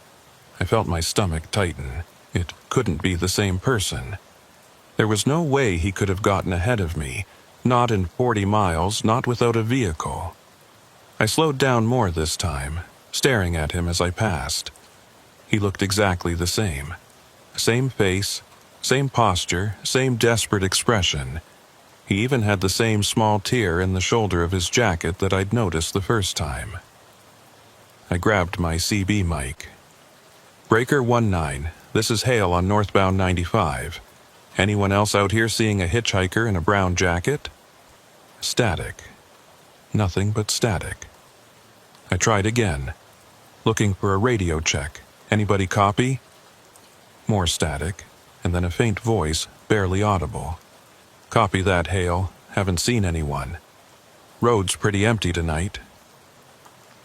I felt my stomach tighten. It couldn't be the same person. There was no way he could have gotten ahead of me, not in 40 miles, not without a vehicle. I slowed down more this time, staring at him as I passed. He looked exactly the same. Same face, same posture, same desperate expression. He even had the same small tear in the shoulder of his jacket that I'd noticed the first time. I grabbed my CB mic. Breaker 19, this is Hale on northbound 95. Anyone else out here seeing a hitchhiker in a brown jacket? Static. Nothing but static. I tried again, looking for a radio check. Anybody copy? More static, and then a faint voice, barely audible. Copy that, Hale. Haven't seen anyone. Road's pretty empty tonight.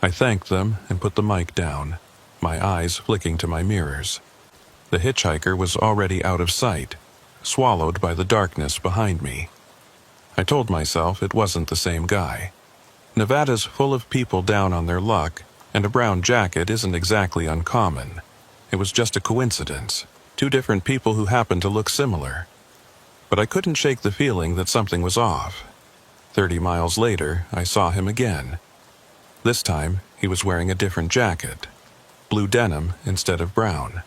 I thanked them and put the mic down, my eyes flicking to my mirrors. The hitchhiker was already out of sight, swallowed by the darkness behind me. I told myself it wasn't the same guy. Nevada's full of people down on their luck, and a brown jacket isn't exactly uncommon. It was just a coincidence. Two different people who happened to look similar. But I couldn't shake the feeling that something was off. 30 miles later, I saw him again. This time, he was wearing a different jacket. Blue denim instead of brown.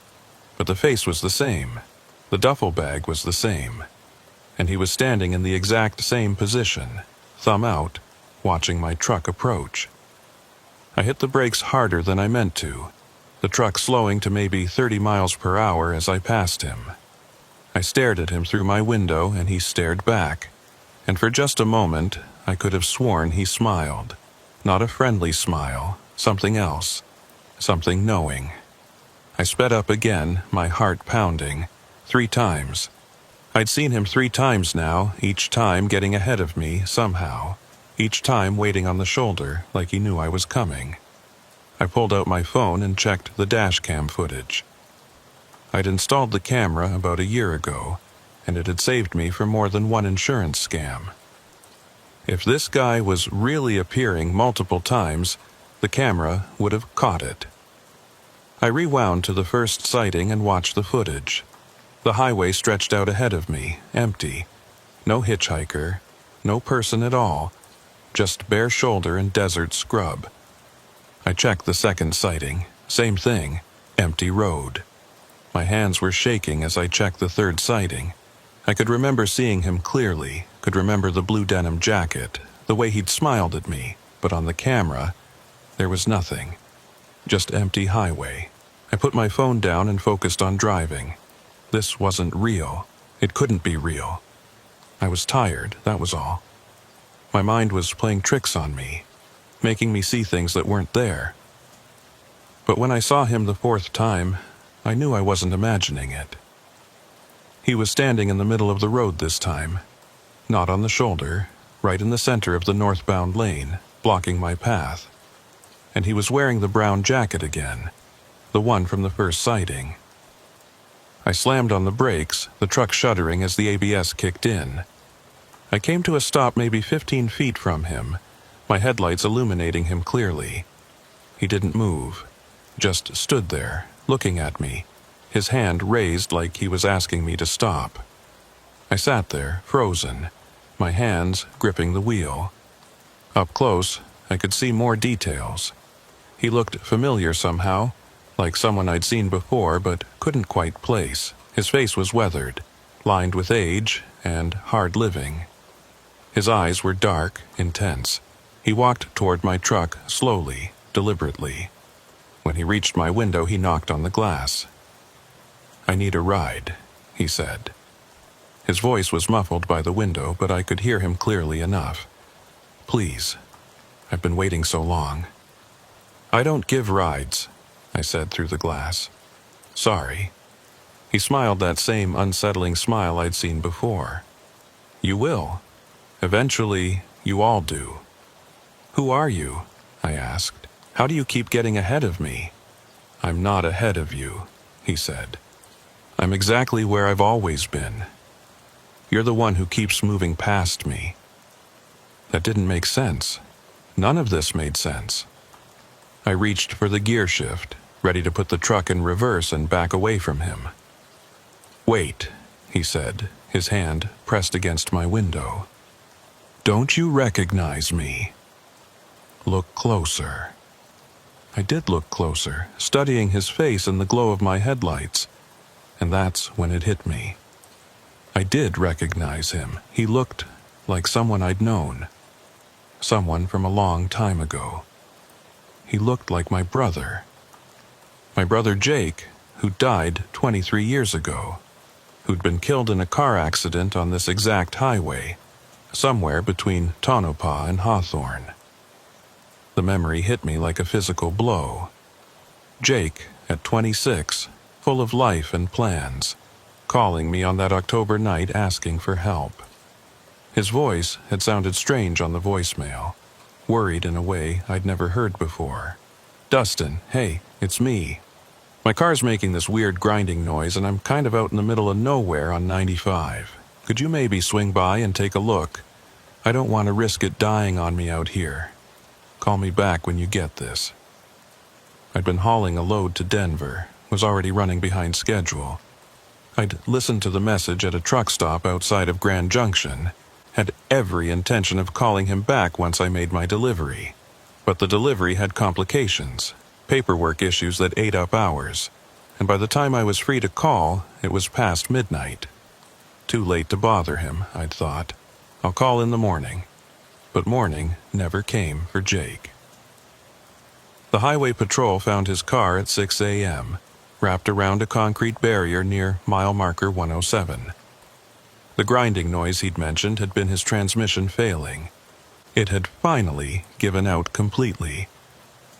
But the face was the same. The duffel bag was the same. And he was standing in the exact same position, thumb out, watching my truck approach. I hit the brakes harder than I meant to, the truck slowing to maybe 30 miles per hour as I passed him. I stared at him through my window and he stared back, and for just a moment I could have sworn he smiled. Not a friendly smile, something else, something knowing. I sped up again, my heart pounding, 3 times. I'd seen him 3 times now, each time getting ahead of me somehow, each time waiting on the shoulder like he knew I was coming. I pulled out my phone and checked the dash cam footage. I'd installed the camera about a year ago, and it had saved me from more than one insurance scam. If this guy was really appearing multiple times, the camera would have caught it. I rewound to the first sighting and watched the footage. The highway stretched out ahead of me, empty. No hitchhiker, no person at all, just bare shoulder and desert scrub. I checked the second sighting, same thing, empty road. My hands were shaking as I checked the third sighting. I could remember seeing him clearly, could remember the blue denim jacket, the way he'd smiled at me, but on the camera, there was nothing. Just empty highway. I put my phone down and focused on driving. This wasn't real. It couldn't be real. I was tired, that was all. My mind was playing tricks on me, making me see things that weren't there. But when I saw him the 4th time, I knew I wasn't imagining it. He was standing in the middle of the road this time, not on the shoulder, right in the center of the northbound lane, blocking my path. And he was wearing the brown jacket again, the one from the first sighting. I slammed on the brakes, the truck shuddering as the ABS kicked in. I came to a stop maybe 15 feet from him, my headlights illuminating him clearly. He didn't move, just stood there, looking at me, his hand raised like he was asking me to stop. I sat there, frozen, my hands gripping the wheel. Up close, I could see more details. He looked familiar somehow, like someone I'd seen before but couldn't quite place. His face was weathered, lined with age and hard living. His eyes were dark, intense. He walked toward my truck slowly, deliberately. When he reached my window, he knocked on the glass. "I need a ride," he said. His voice was muffled by the window, but I could hear him clearly enough. "Please. I've been waiting so long." "I don't give rides," I said through the glass. "Sorry." He smiled that same unsettling smile I'd seen before. "You will. Eventually, you all do." "Who are you?" I asked. "How do you keep getting ahead of me?" "I'm not ahead of you," he said. "I'm exactly where I've always been. You're the one who keeps moving past me." That didn't make sense. None of this made sense. I reached for the gear shift, ready to put the truck in reverse and back away from him. "Wait," he said, his hand pressed against my window. "Don't you recognize me?" "Look closer." I did look closer, studying his face in the glow of my headlights, and that's when it hit me. I did recognize him. He looked like someone I'd known. Someone from a long time ago. He looked like my brother. My brother Jake, who died 23 years ago, who'd been killed in a car accident on this exact highway, somewhere between Tonopah and Hawthorne. The memory hit me like a physical blow. Jake, at 26, full of life and plans, calling me on that October night asking for help. His voice had sounded strange on the voicemail, worried in a way I'd never heard before. "Dustin, hey, it's me. My car's making this weird grinding noise and I'm kind of out in the middle of nowhere on 95. Could you maybe swing by and take a look? I don't want to risk it dying on me out here. Call me back when you get this." I'd been hauling a load to Denver, was already running behind schedule. I'd listened to the message at a truck stop outside of Grand Junction, had every intention of calling him back once I made my delivery. But the delivery had complications, paperwork issues that ate up hours, and by the time I was free to call, it was past midnight. Too late to bother him, I'd thought. I'll call in the morning. But morning never came for Jake. The highway patrol found his car at 6 a.m., wrapped around a concrete barrier near mile marker 107. The grinding noise he'd mentioned had been his transmission failing. It had finally given out completely,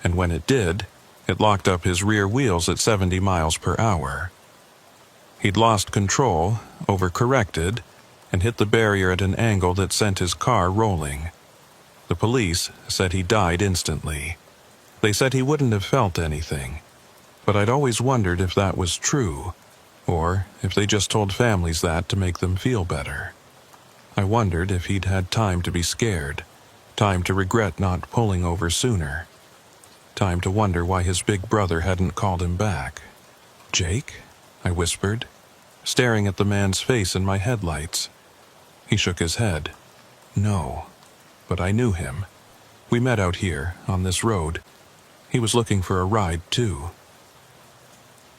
and when it did, it locked up his rear wheels at 70 miles per hour. He'd lost control, overcorrected, and hit the barrier at an angle that sent his car rolling. The police said he died instantly. They said he wouldn't have felt anything, but I'd always wondered if that was true, or if they just told families that to make them feel better. I wondered if he'd had time to be scared, time to regret not pulling over sooner, time to wonder why his big brother hadn't called him back. "Jake?" I whispered, staring at the man's face in my headlights. He shook his head. "No." But I knew him. We met out here, on this road. He was looking for a ride, too.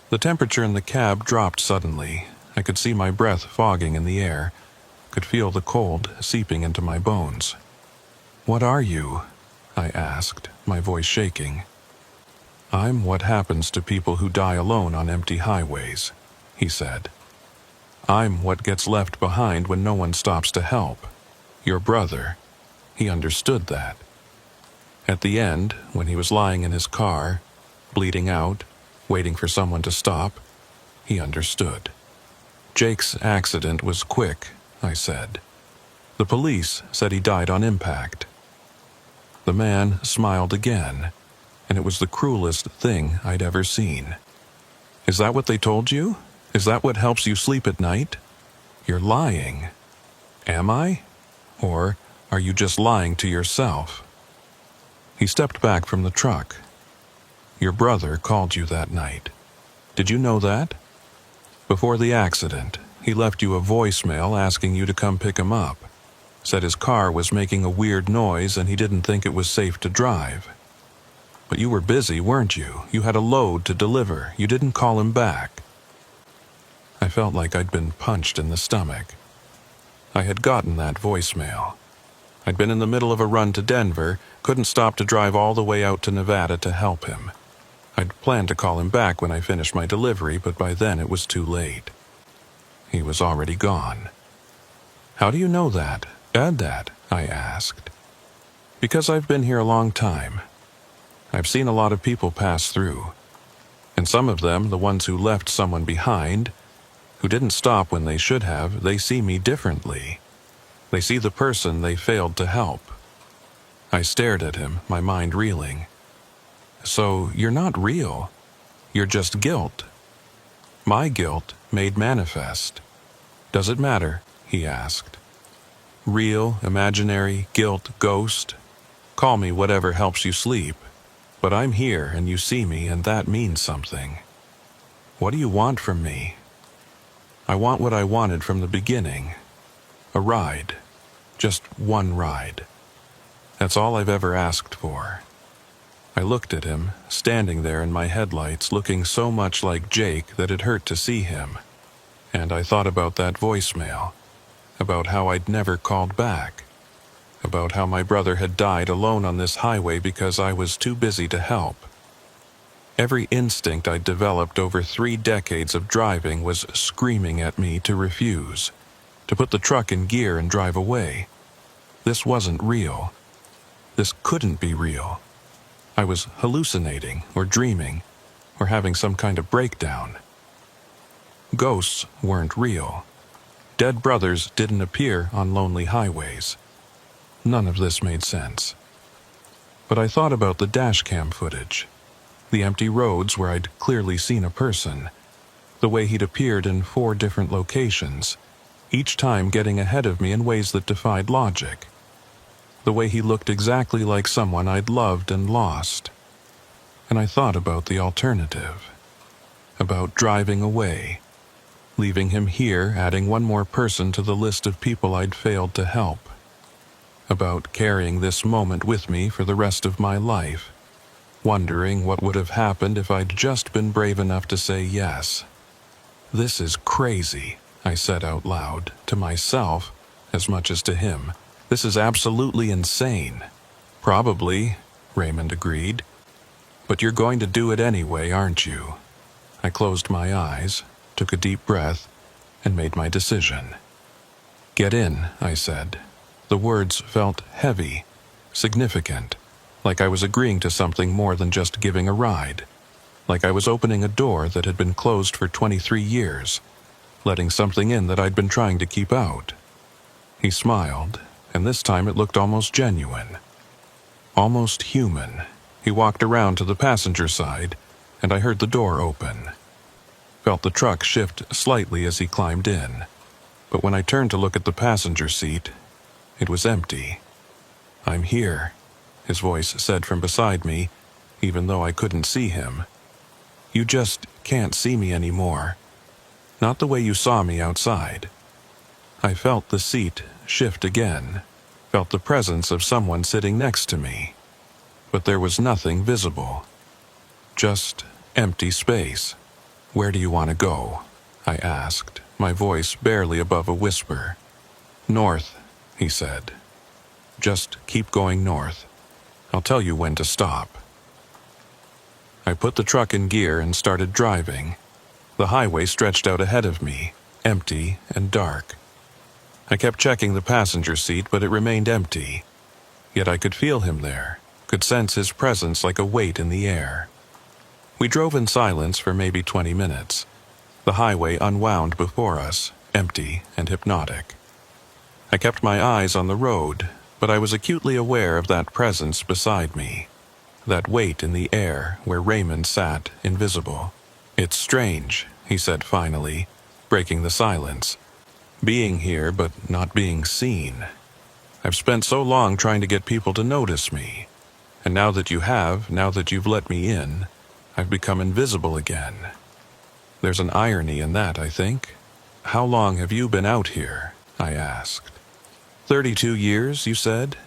The temperature in the cab dropped suddenly. I could see my breath fogging in the air, could feel the cold seeping into my bones. "What are you?" I asked, my voice shaking. "I'm what happens to people who die alone on empty highways," he said. "I'm what gets left behind when no one stops to help. Your brother." He understood that. At the end, when he was lying in his car, bleeding out, waiting for someone to stop, he understood. Jake's accident was quick, I said. The police said he died on impact. The man smiled again, and it was the cruelest thing I'd ever seen. Is that what they told you? Is that what helps you sleep at night? You're lying. Am I? Or are you just lying to yourself? He stepped back from the truck. Your brother called you that night. Did you know that? Before the accident, he left you a voicemail asking you to come pick him up. Said his car was making a weird noise and he didn't think it was safe to drive. But you were busy, weren't you? You had a load to deliver. You didn't call him back. I felt like I'd been punched in the stomach. I had gotten that voicemail. I'd been in the middle of a run to Denver, couldn't stop to drive all the way out to Nevada to help him. I'd planned to call him back when I finished my delivery, but by then it was too late. He was already gone. How do you know that? Add that, I asked. Because I've been here a long time. I've seen a lot of people pass through. And some of them, the ones who left someone behind, who didn't stop when they should have, they see me differently. They see the person they failed to help. I stared at him, my mind reeling. So you're not real. You're just guilt. My guilt made manifest. Does it matter? He asked. Real, imaginary, guilt, ghost. Call me whatever helps you sleep. But I'm here and you see me and that means something. What do you want from me? I want what I wanted from the beginning. A ride. Just one ride. That's all I've ever asked for. I looked at him, standing there in my headlights, looking so much like Jake that it hurt to see him. And I thought about that voicemail, about how I'd never called back, about how my brother had died alone on this highway because I was too busy to help. Every instinct I'd developed over 3 decades of driving was screaming at me to refuse, to put the truck in gear and drive away. This wasn't real. This couldn't be real. I was hallucinating or dreaming or having some kind of breakdown. Ghosts weren't real. Dead brothers didn't appear on lonely highways. None of this made sense. But I thought about the dashcam footage, the empty roads where I'd clearly seen a person, the way he'd appeared in 4 different locations, each time getting ahead of me in ways that defied logic. The way he looked exactly like someone I'd loved and lost. And I thought about the alternative. About driving away. Leaving him here, adding one more person to the list of people I'd failed to help. About carrying this moment with me for the rest of my life. Wondering what would have happened if I'd just been brave enough to say yes. This is crazy, I said out loud, to myself as much as to him. This is absolutely insane. Probably, Raymond agreed. But you're going to do it anyway, aren't you? I closed my eyes, took a deep breath, and made my decision. Get in, I said. The words felt heavy, significant, like I was agreeing to something more than just giving a ride, like I was opening a door that had been closed for 23 years, letting something in that I'd been trying to keep out. He smiled, and this time it looked almost genuine, almost human. He walked around to the passenger side, and I heard the door open. Felt the truck shift slightly as he climbed in, but when I turned to look at the passenger seat, it was empty. I'm here, his voice said from beside me, even though I couldn't see him. You just can't see me anymore. Not the way you saw me outside. I felt the seat shift again, felt the presence of someone sitting next to me. But there was nothing visible. Just empty space. Where do you want to go? I asked, my voice barely above a whisper. North, he said. Just keep going north. I'll tell you when to stop. I put the truck in gear and started driving. The highway stretched out ahead of me, empty and dark. I kept checking the passenger seat, but it remained empty. Yet I could feel him there, could sense his presence like a weight in the air. We drove in silence for maybe 20 minutes. The highway unwound before us, empty and hypnotic. I kept my eyes on the road, but I was acutely aware of that presence beside me, that weight in the air where Raymond sat, invisible. "It's strange," he said finally, breaking the silence. "Being here, but not being seen. I've spent so long trying to get people to notice me. And now that you've let me in, I've become invisible again. There's an irony in that, I think. How long have you been out here?" I asked. 32 years, you said?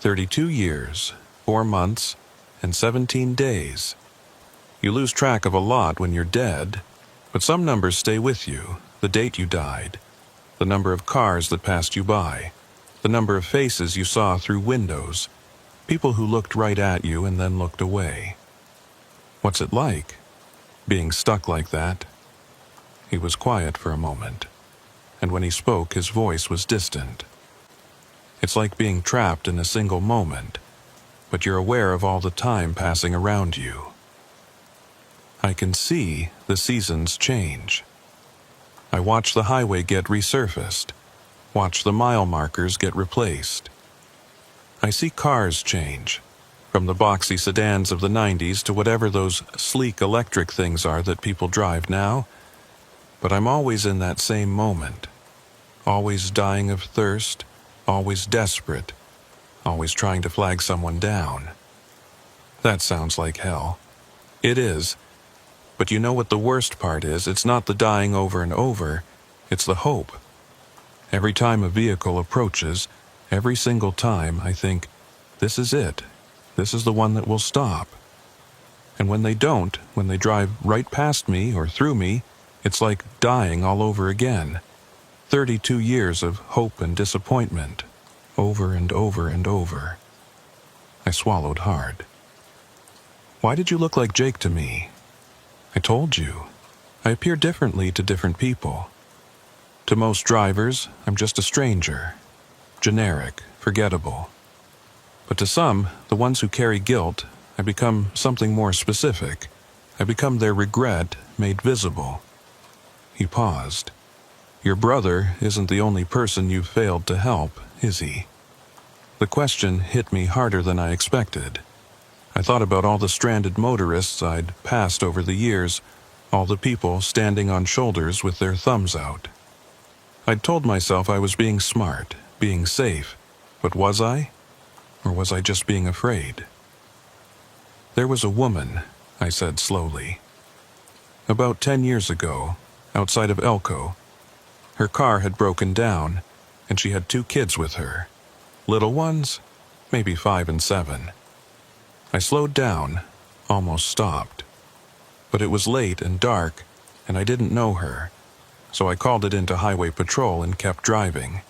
32 years, 4 months, and 17 days. You lose track of a lot when you're dead, but some numbers stay with you. The date you died, the number of cars that passed you by, the number of faces you saw through windows, people who looked right at you and then looked away. What's it like, being stuck like that? He was quiet for a moment, and when he spoke, his voice was distant. "It's like being trapped in a single moment, but you're aware of all the time passing around you. I can see the seasons change. I watch the highway get resurfaced, watch the mile markers get replaced. I see cars change, from the boxy sedans of the 90s to whatever those sleek electric things are that people drive now. But I'm always in that same moment, always dying of thirst, always desperate, always trying to flag someone down. That sounds like hell. It is. But you know what the worst part is? It's not the dying over and over, it's the hope. Every time a vehicle approaches, every single time, I think, this is it. This is the one that will stop. And when they don't, when they drive right past me or through me, it's like dying all over again. 32 years of hope and disappointment, over and over and over. I swallowed hard. "Why did you look like Jake to me?" "I told you. I appear differently to different people. To most drivers, I'm just a stranger. Generic, forgettable. But to some, the ones who carry guilt, I become something more specific. I become their regret made visible." He paused. "Your brother isn't the only person you've failed to help, is he?" The question hit me harder than I expected. I thought about all the stranded motorists I'd passed over the years, all the people standing on shoulders with their thumbs out. I'd told myself I was being smart, being safe, but was I? Or was I just being afraid? "There was a woman," I said slowly. "About 10 years ago, outside of Elko. Her car had broken down, and she had 2 kids with her. Little ones, maybe 5 and 7. I slowed down, almost stopped. But it was late and dark, and I didn't know her, so I called it into highway patrol and kept driving.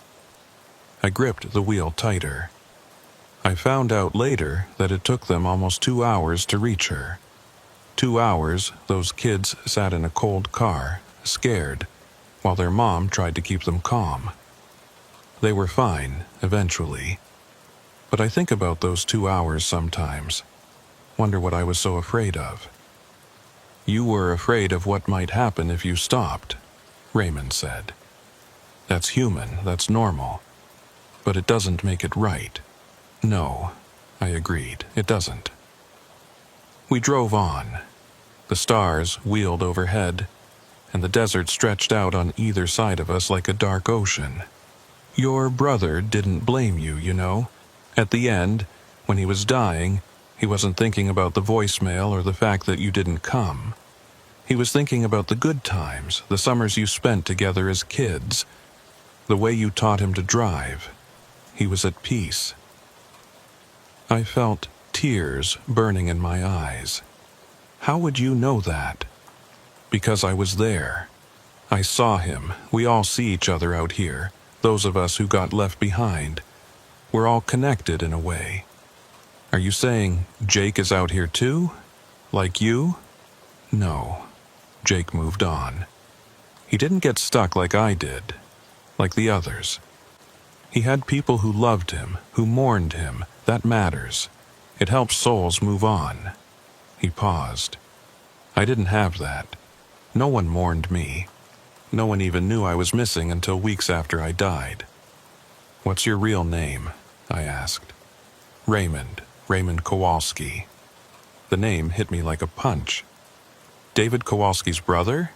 I gripped the wheel tighter. I found out later that it took them almost 2 hours to reach her. 2 hours those kids sat in a cold car, scared, while their mom tried to keep them calm. They were fine, eventually. But I think about those 2 hours sometimes. Wonder what I was so afraid of." "You were afraid of what might happen if you stopped," Raymond said. "That's human, that's normal. But it doesn't make it right." "No," I agreed, "it doesn't." We drove on. The stars wheeled overhead, and the desert stretched out on either side of us like a dark ocean. "Your brother didn't blame you, you know. At the end, when he was dying, he wasn't thinking about the voicemail or the fact that you didn't come. He was thinking about the good times, the summers you spent together as kids, the way you taught him to drive. He was at peace." I felt tears burning in my eyes. "How would you know that?" "Because I was there. I saw him. We all see each other out here, those of us who got left behind. We're all connected in a way." "Are you saying Jake is out here too? Like you?" "No." Jake moved on. "He didn't get stuck like I did, like the others. He had people who loved him, who mourned him. That matters. It helps souls move on." He paused. "I didn't have that. No one mourned me. No one even knew I was missing until weeks after I died. "What's your real name?" I asked. Raymond Kowalski." The name hit me like a punch. "David Kowalski's brother?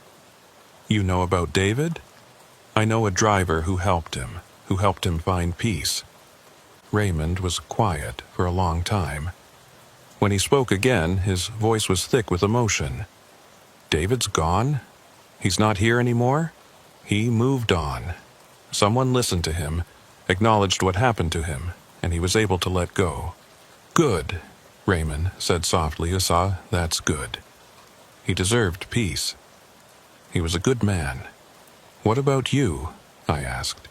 You know about David?" "I know a driver who helped him find peace." Raymond was quiet for a long time. When he spoke again, his voice was thick with emotion. "David's gone? He's not here anymore?" "He moved on. Someone listened to him, acknowledged what happened to him, and he was able to let go." "Good," Raymond said softly. "That's good. He deserved peace. He was a good man." "What about you?" I asked.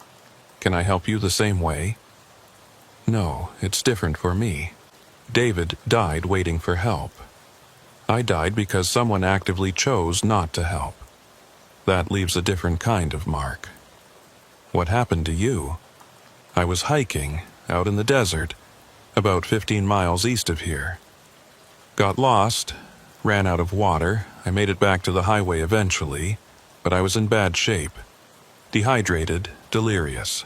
"Can I help you the same way?" "No, it's different for me. David died waiting for help. I died because someone actively chose not to help. That leaves a different kind of mark." "What happened to you?" "I was hiking out in the desert, about 15 miles east of here. Got lost, ran out of water. I made it back to the highway eventually, but I was in bad shape. Dehydrated, delirious.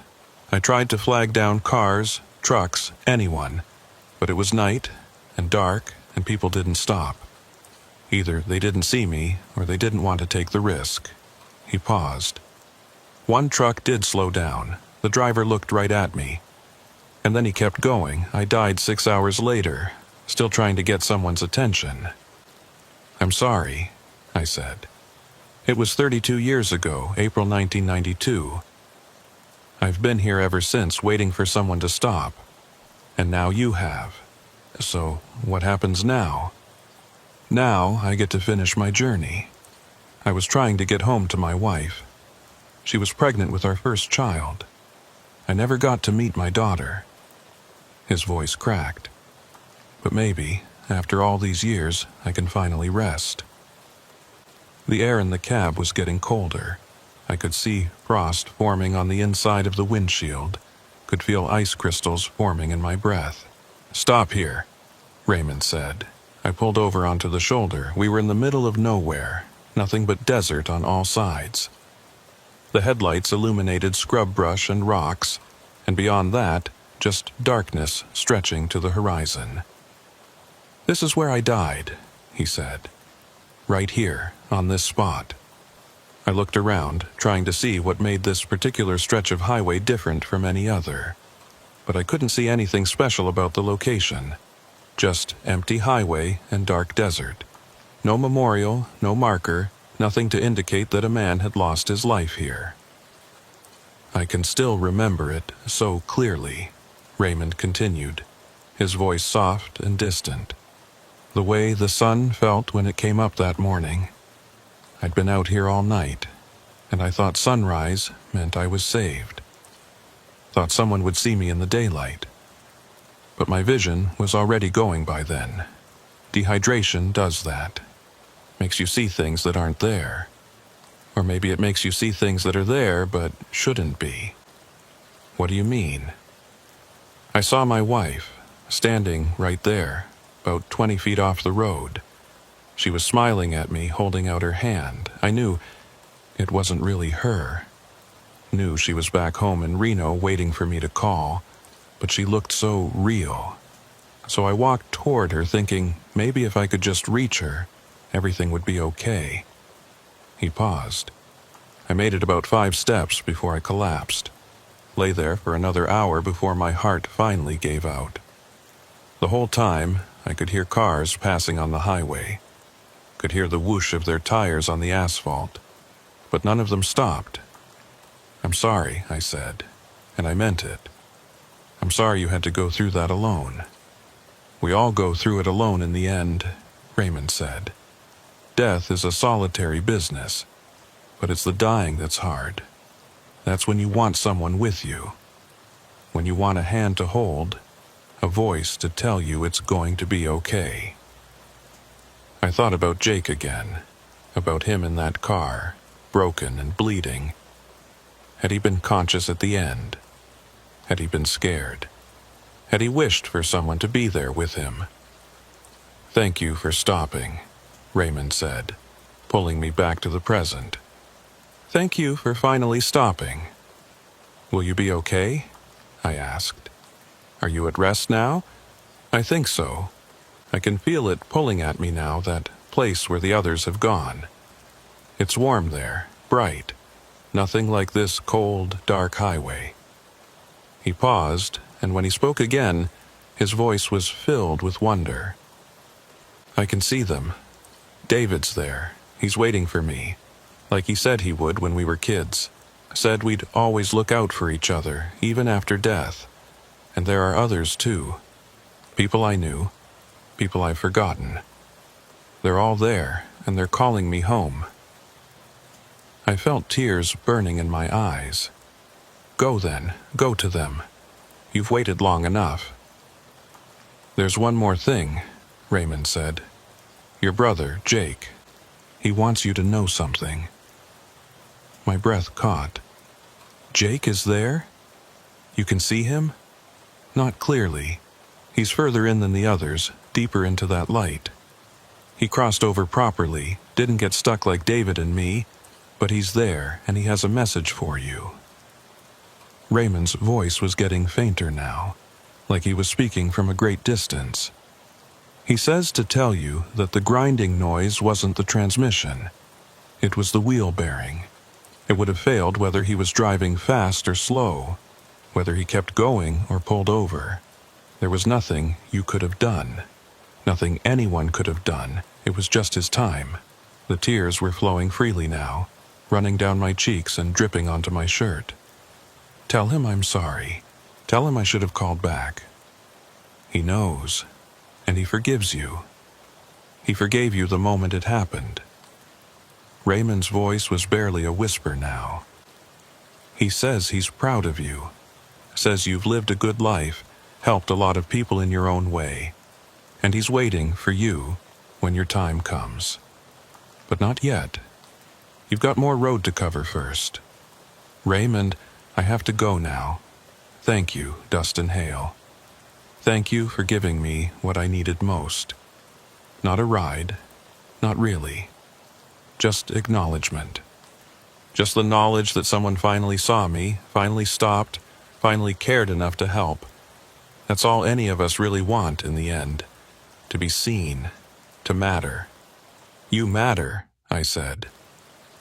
I tried to flag down cars, trucks, anyone, but it was night and dark and people didn't stop. Either they didn't see me or they didn't want to take the risk." He paused. "One truck did slow down. The driver looked right at me. And then he kept going. I died 6 hours later, still trying to get someone's attention." "I'm sorry," I said. "It was 32 years ago, April 1992. I've been here ever since, waiting for someone to stop. And now you have. So, what happens now?" "Now I get to finish my journey. I was trying to get home to my wife. She was pregnant with our first child. I never got to meet my daughter." His voice cracked. "But maybe, after all these years, I can finally rest." The air in the cab was getting colder. I could see frost forming on the inside of the windshield, could feel ice crystals forming in my breath. "Stop here," Raymond said. I pulled over onto the shoulder. We were in the middle of nowhere, nothing but desert on all sides. The headlights illuminated scrub brush and rocks, and beyond that, just darkness stretching to the horizon. "This is where I died," he said. "Right here, on this spot." I looked around, trying to see what made this particular stretch of highway different from any other. But I couldn't see anything special about the location. Just empty highway and dark desert. No memorial, no marker, nothing to indicate that a man had lost his life here. "I can still remember it so clearly," Raymond continued, his voice soft and distant. "The way the sun felt when it came up that morning. I'd been out here all night, and I thought sunrise meant I was saved. Thought someone would see me in the daylight. But my vision was already going by then. Dehydration does that. Makes you see things that aren't there. Or maybe it makes you see things that are there but shouldn't be." "What do you mean?" "I saw my wife, standing right there, about 20 feet off the road. She was smiling at me, holding out her hand. I knew it wasn't really her. Knew she was back home in Reno waiting for me to call, but she looked so real. So I walked toward her thinking maybe if I could just reach her, everything would be okay." He paused. I made it about 5 steps before I collapsed. Lay there for another hour before my heart finally gave out. The whole time, I could hear cars passing on the highway. Could hear the whoosh of their tires on the asphalt. But none of them stopped. "I'm sorry," I said, and I meant it. "I'm sorry you had to go through that alone." "We all go through it alone in the end," Raymond said. "Death is a solitary business, but it's the dying that's hard. That's when you want someone with you. When you want a hand to hold, a voice to tell you it's going to be okay." I thought about Jake again, about him in that car, broken and bleeding. Had he been conscious at the end? Had he been scared? Had he wished for someone to be there with him? "Thank you for stopping," Raymond said. pulling me back to the present. "Thank you for finally stopping." "Will you be okay?" I asked. "Are you at rest now?" "I think so. I can feel it pulling at me now, that place where the others have gone. It's warm there, bright, nothing like this cold, dark highway." He paused, and when he spoke again, his voice was filled with wonder. "I can see them. David's there. He's waiting for me, like he said he would when we were kids. Said we'd always look out for each other, even after death. And there are others, too. People I knew, people I've forgotten. They're all there, and they're calling me home." I felt tears burning in my eyes. "Go then, go to them. You've waited long enough." "There's one more thing," Raymond said. "Your brother, Jake. He wants you to know something." My breath caught. "Jake is there? You can see him?" "Not clearly. He's further in than the others, deeper into that light. He crossed over properly, didn't get stuck like David and me, but he's there and he has a message for you." Raymond's voice was getting fainter now, like he was speaking from a great distance. "He says to tell you that the grinding noise wasn't the transmission. It was the wheel bearing. It would have failed whether he was driving fast or slow, whether he kept going or pulled over. There was nothing you could have done. Nothing anyone could have done. It was just his time." The tears were flowing freely now, running down my cheeks and dripping onto my shirt. "Tell him I'm sorry. Tell him I should have called back. He knows, and he forgives you. He forgave you the moment it happened." Raymond's voice was barely a whisper now. "He says he's proud of you. Says you've lived a good life, helped a lot of people in your own way. And he's waiting for you when your time comes. But not yet. You've got more road to cover first. Raymond, I have to go now. Thank you, Dustin Hale. Thank you for giving me what I needed most. Not a ride, not really. Just acknowledgement. Just the knowledge that someone finally saw me, finally stopped, finally cared enough to help. That's all any of us really want in the end. To be seen, to matter." "You matter," I said.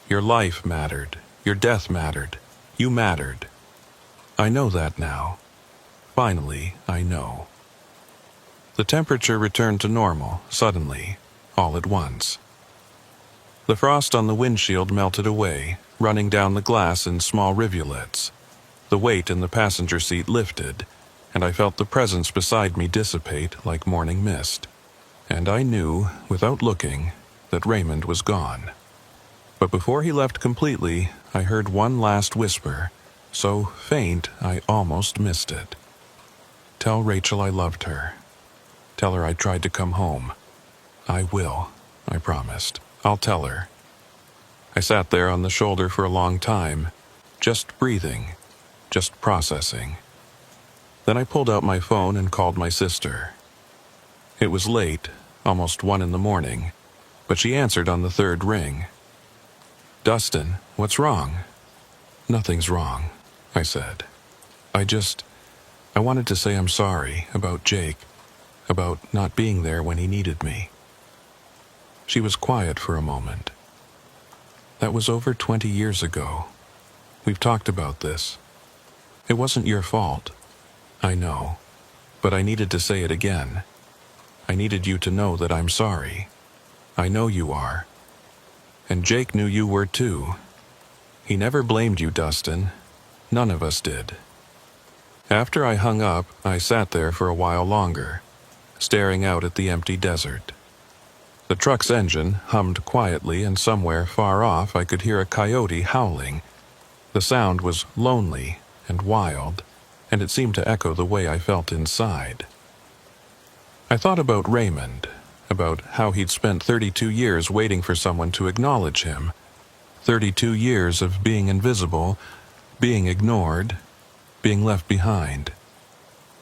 "Your life mattered. Your death mattered. You mattered. I know that now. Finally, I know." The temperature returned to normal, suddenly, all at once. The frost on the windshield melted away, running down the glass in small rivulets. The weight in the passenger seat lifted, and I felt the presence beside me dissipate like morning mist. And I knew, without looking, that Raymond was gone. But before he left completely, I heard one last whisper, so faint I almost missed it. "Tell Rachel I loved her. Tell her I tried to come home. I will," I promised. "I'll tell her." I sat there on the shoulder for a long time, just breathing, just processing. Then I pulled out my phone and called my sister. It was late, almost 1 in the morning, but she answered on the 3rd ring. "Dustin, what's wrong?" "Nothing's wrong," I said. I wanted to say I'm sorry about Jake, about not being there when he needed me." She was quiet for a moment. "That was over 20 years ago. We've talked about this. It wasn't your fault. I know. But I needed to say it again. I needed you to know that I'm sorry. I know you are. And Jake knew you were too. He never blamed you, Dustin. None of us did." After I hung up, I sat there for a while longer, staring out at the empty desert. The truck's engine hummed quietly, and somewhere far off I could hear a coyote howling. The sound was lonely and wild, and it seemed to echo the way I felt inside. I thought about Raymond, about how he'd spent 32 years waiting for someone to acknowledge him. 32 years of being invisible, being ignored, being left behind.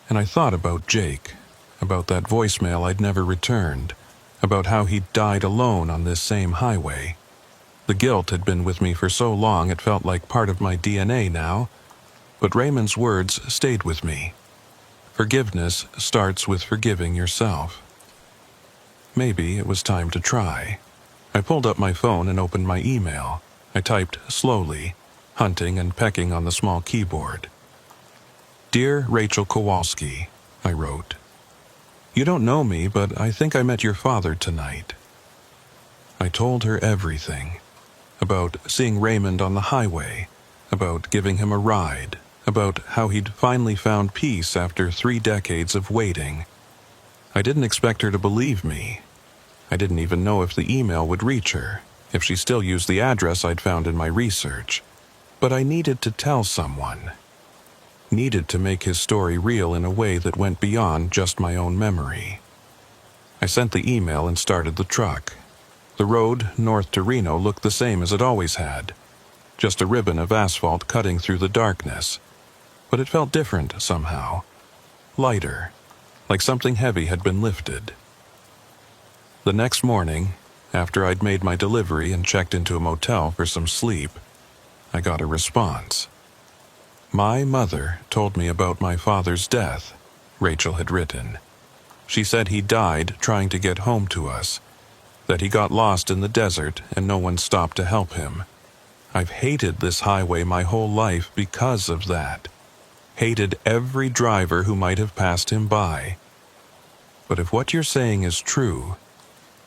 And I thought about Jake, about that voicemail I'd never returned, about how he'd died alone on this same highway, The guilt had been with me for so long it felt like part of my DNA now, but Raymond's words stayed with me. Forgiveness starts with forgiving yourself. Maybe it was time to try. I pulled up my phone and opened my email. I typed slowly, hunting and pecking on the small keyboard. "Dear Rachel Kowalski," I wrote. "You don't know me, but I think I met your father tonight." I told her everything. About seeing Raymond on the highway, about giving him a ride, about how he'd finally found peace after 3 decades of waiting. I didn't expect her to believe me. I didn't even know if the email would reach her, if she still used the address I'd found in my research. But I needed to tell someone. Needed to make his story real in a way that went beyond just my own memory. I sent the email and started the truck. The road north to Reno looked the same as it always had, just a ribbon of asphalt cutting through the darkness. But it felt different somehow. Lighter, like something heavy had been lifted. The next morning, after I'd made my delivery and checked into a motel for some sleep, I got a response. "My mother told me about my father's death," Rachel had written. "She said he died trying to get home to us, that he got lost in the desert and no one stopped to help him. I've hated this highway my whole life because of that. Hated every driver who might have passed him by. But if what you're saying is true,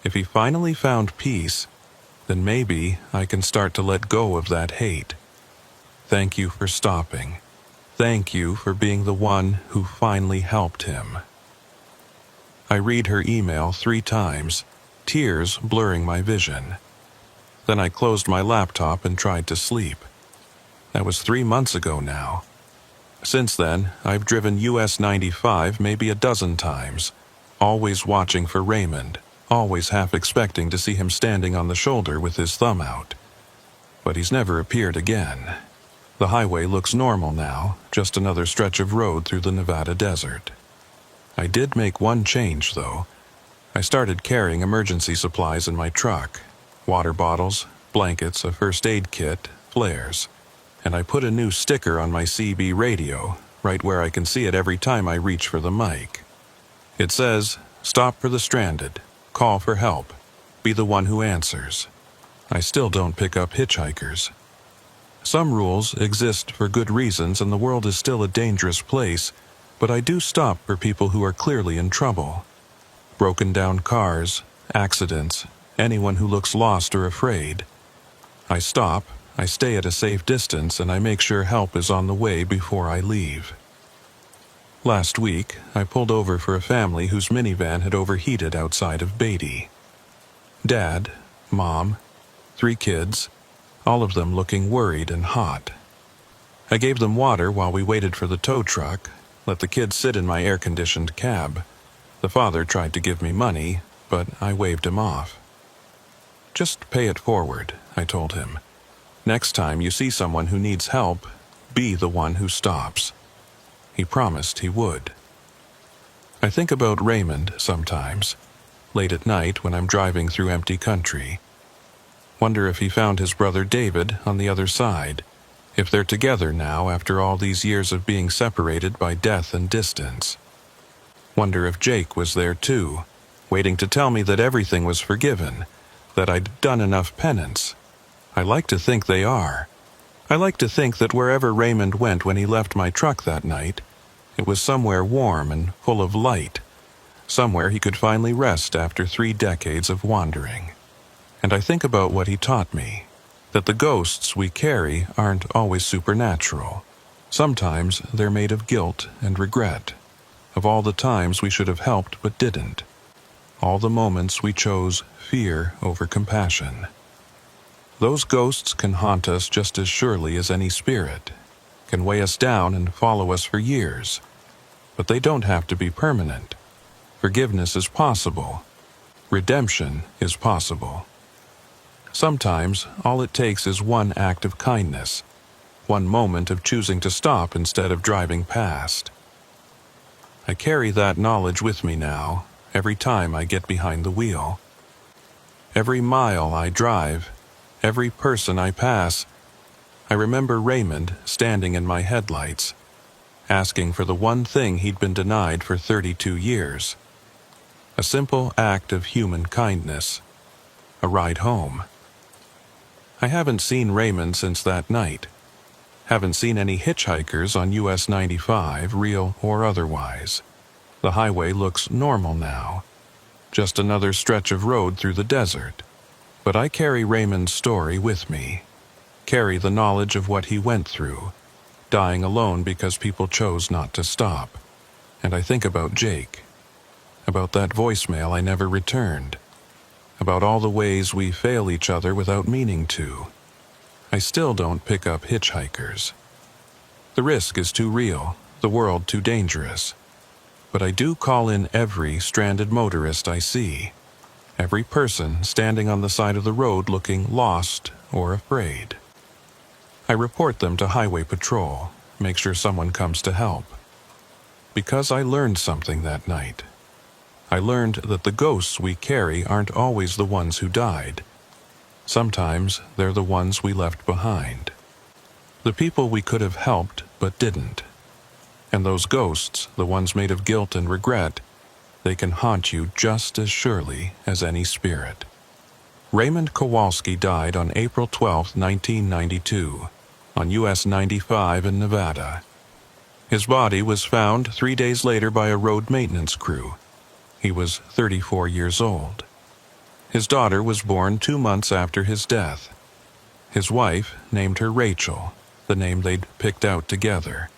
if he finally found peace, then maybe I can start to let go of that hate. Thank you for stopping. Thank you for being the one who finally helped him." I read her email 3 times, tears blurring my vision. Then I closed my laptop and tried to sleep. That was 3 months ago now. Since then, I've driven US 95 maybe a dozen times, always watching for Raymond, always half expecting to see him standing on the shoulder with his thumb out. But he's never appeared again. The highway looks normal now, just another stretch of road through the Nevada desert. I did make one change, though. I started carrying emergency supplies in my truck. Water bottles, blankets, a first aid kit, flares. And I put a new sticker on my CB radio, right where I can see it every time I reach for the mic. It says, "Stop for the stranded. Call for help. Be the one who answers." I still don't pick up hitchhikers. Some rules exist for good reasons and the world is still a dangerous place, but I do stop for people who are clearly in trouble. Broken down cars, accidents, anyone who looks lost or afraid. I stop, I stay at a safe distance, and I make sure help is on the way before I leave. Last week, I pulled over for a family whose minivan had overheated outside of Beatty. Dad, Mom, 3 kids, all of them looking worried and hot. I gave them water while we waited for the tow truck, let the kids sit in my air-conditioned cab. The father tried to give me money, but I waved him off. "Just pay it forward," I told him. "Next time you see someone who needs help, be the one who stops." He promised he would. I think about Raymond sometimes, late at night when I'm driving through empty country. Wonder if he found his brother David on the other side, if they're together now after all these years of being separated by death and distance. Wonder if Jake was there too, waiting to tell me that everything was forgiven, that I'd done enough penance. I like to think they are. I like to think that wherever Raymond went when he left my truck that night, it was somewhere warm and full of light, somewhere he could finally rest after 3 decades of wandering. And I think about what he taught me, that the ghosts we carry aren't always supernatural. Sometimes they're made of guilt and regret, of all the times we should have helped but didn't, all the moments we chose fear over compassion. Those ghosts can haunt us just as surely as any spirit, can weigh us down and follow us for years. But they don't have to be permanent. Forgiveness is possible. Redemption is possible. Sometimes all it takes is one act of kindness, one moment of choosing to stop instead of driving past. I carry that knowledge with me now, every time I get behind the wheel. Every mile I drive, every person I pass. I remember Raymond standing in my headlights, asking for the one thing he'd been denied for 32 years. A simple act of human kindness. A ride home. I haven't seen Raymond since that night. Haven't seen any hitchhikers on US 95, real or otherwise. The highway looks normal now. Just another stretch of road through the desert. But I carry Raymond's story with me. Carry the knowledge of what he went through, dying alone because people chose not to stop. And I think about Jake. About that voicemail I never returned. About all the ways we fail each other without meaning to. I still don't pick up hitchhikers. The risk is too real, the world too dangerous. But I do call in every stranded motorist I see. Every person standing on the side of the road looking lost or afraid. I report them to Highway Patrol, make sure someone comes to help. Because I learned something that night. I learned that the ghosts we carry aren't always the ones who died. Sometimes they're the ones we left behind. The people we could have helped but didn't. And those ghosts, the ones made of guilt and regret, they can haunt you just as surely as any spirit. Raymond Kowalski died on April 12, 1992, on US 95 in Nevada. His body was found 3 days later by a road maintenance crew. He was 34 years old. His daughter was born 2 months after his death. His wife named her Rachel, the name they'd picked out together.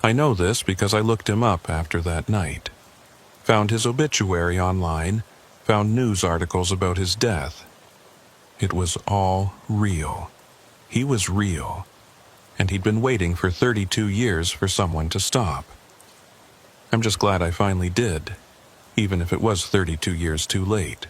I know this because I looked him up after that night. Found his obituary online, found news articles about his death. It was all real. He was real. And he'd been waiting for 32 years for someone to stop. I'm just glad I finally did, even if it was 32 years too late.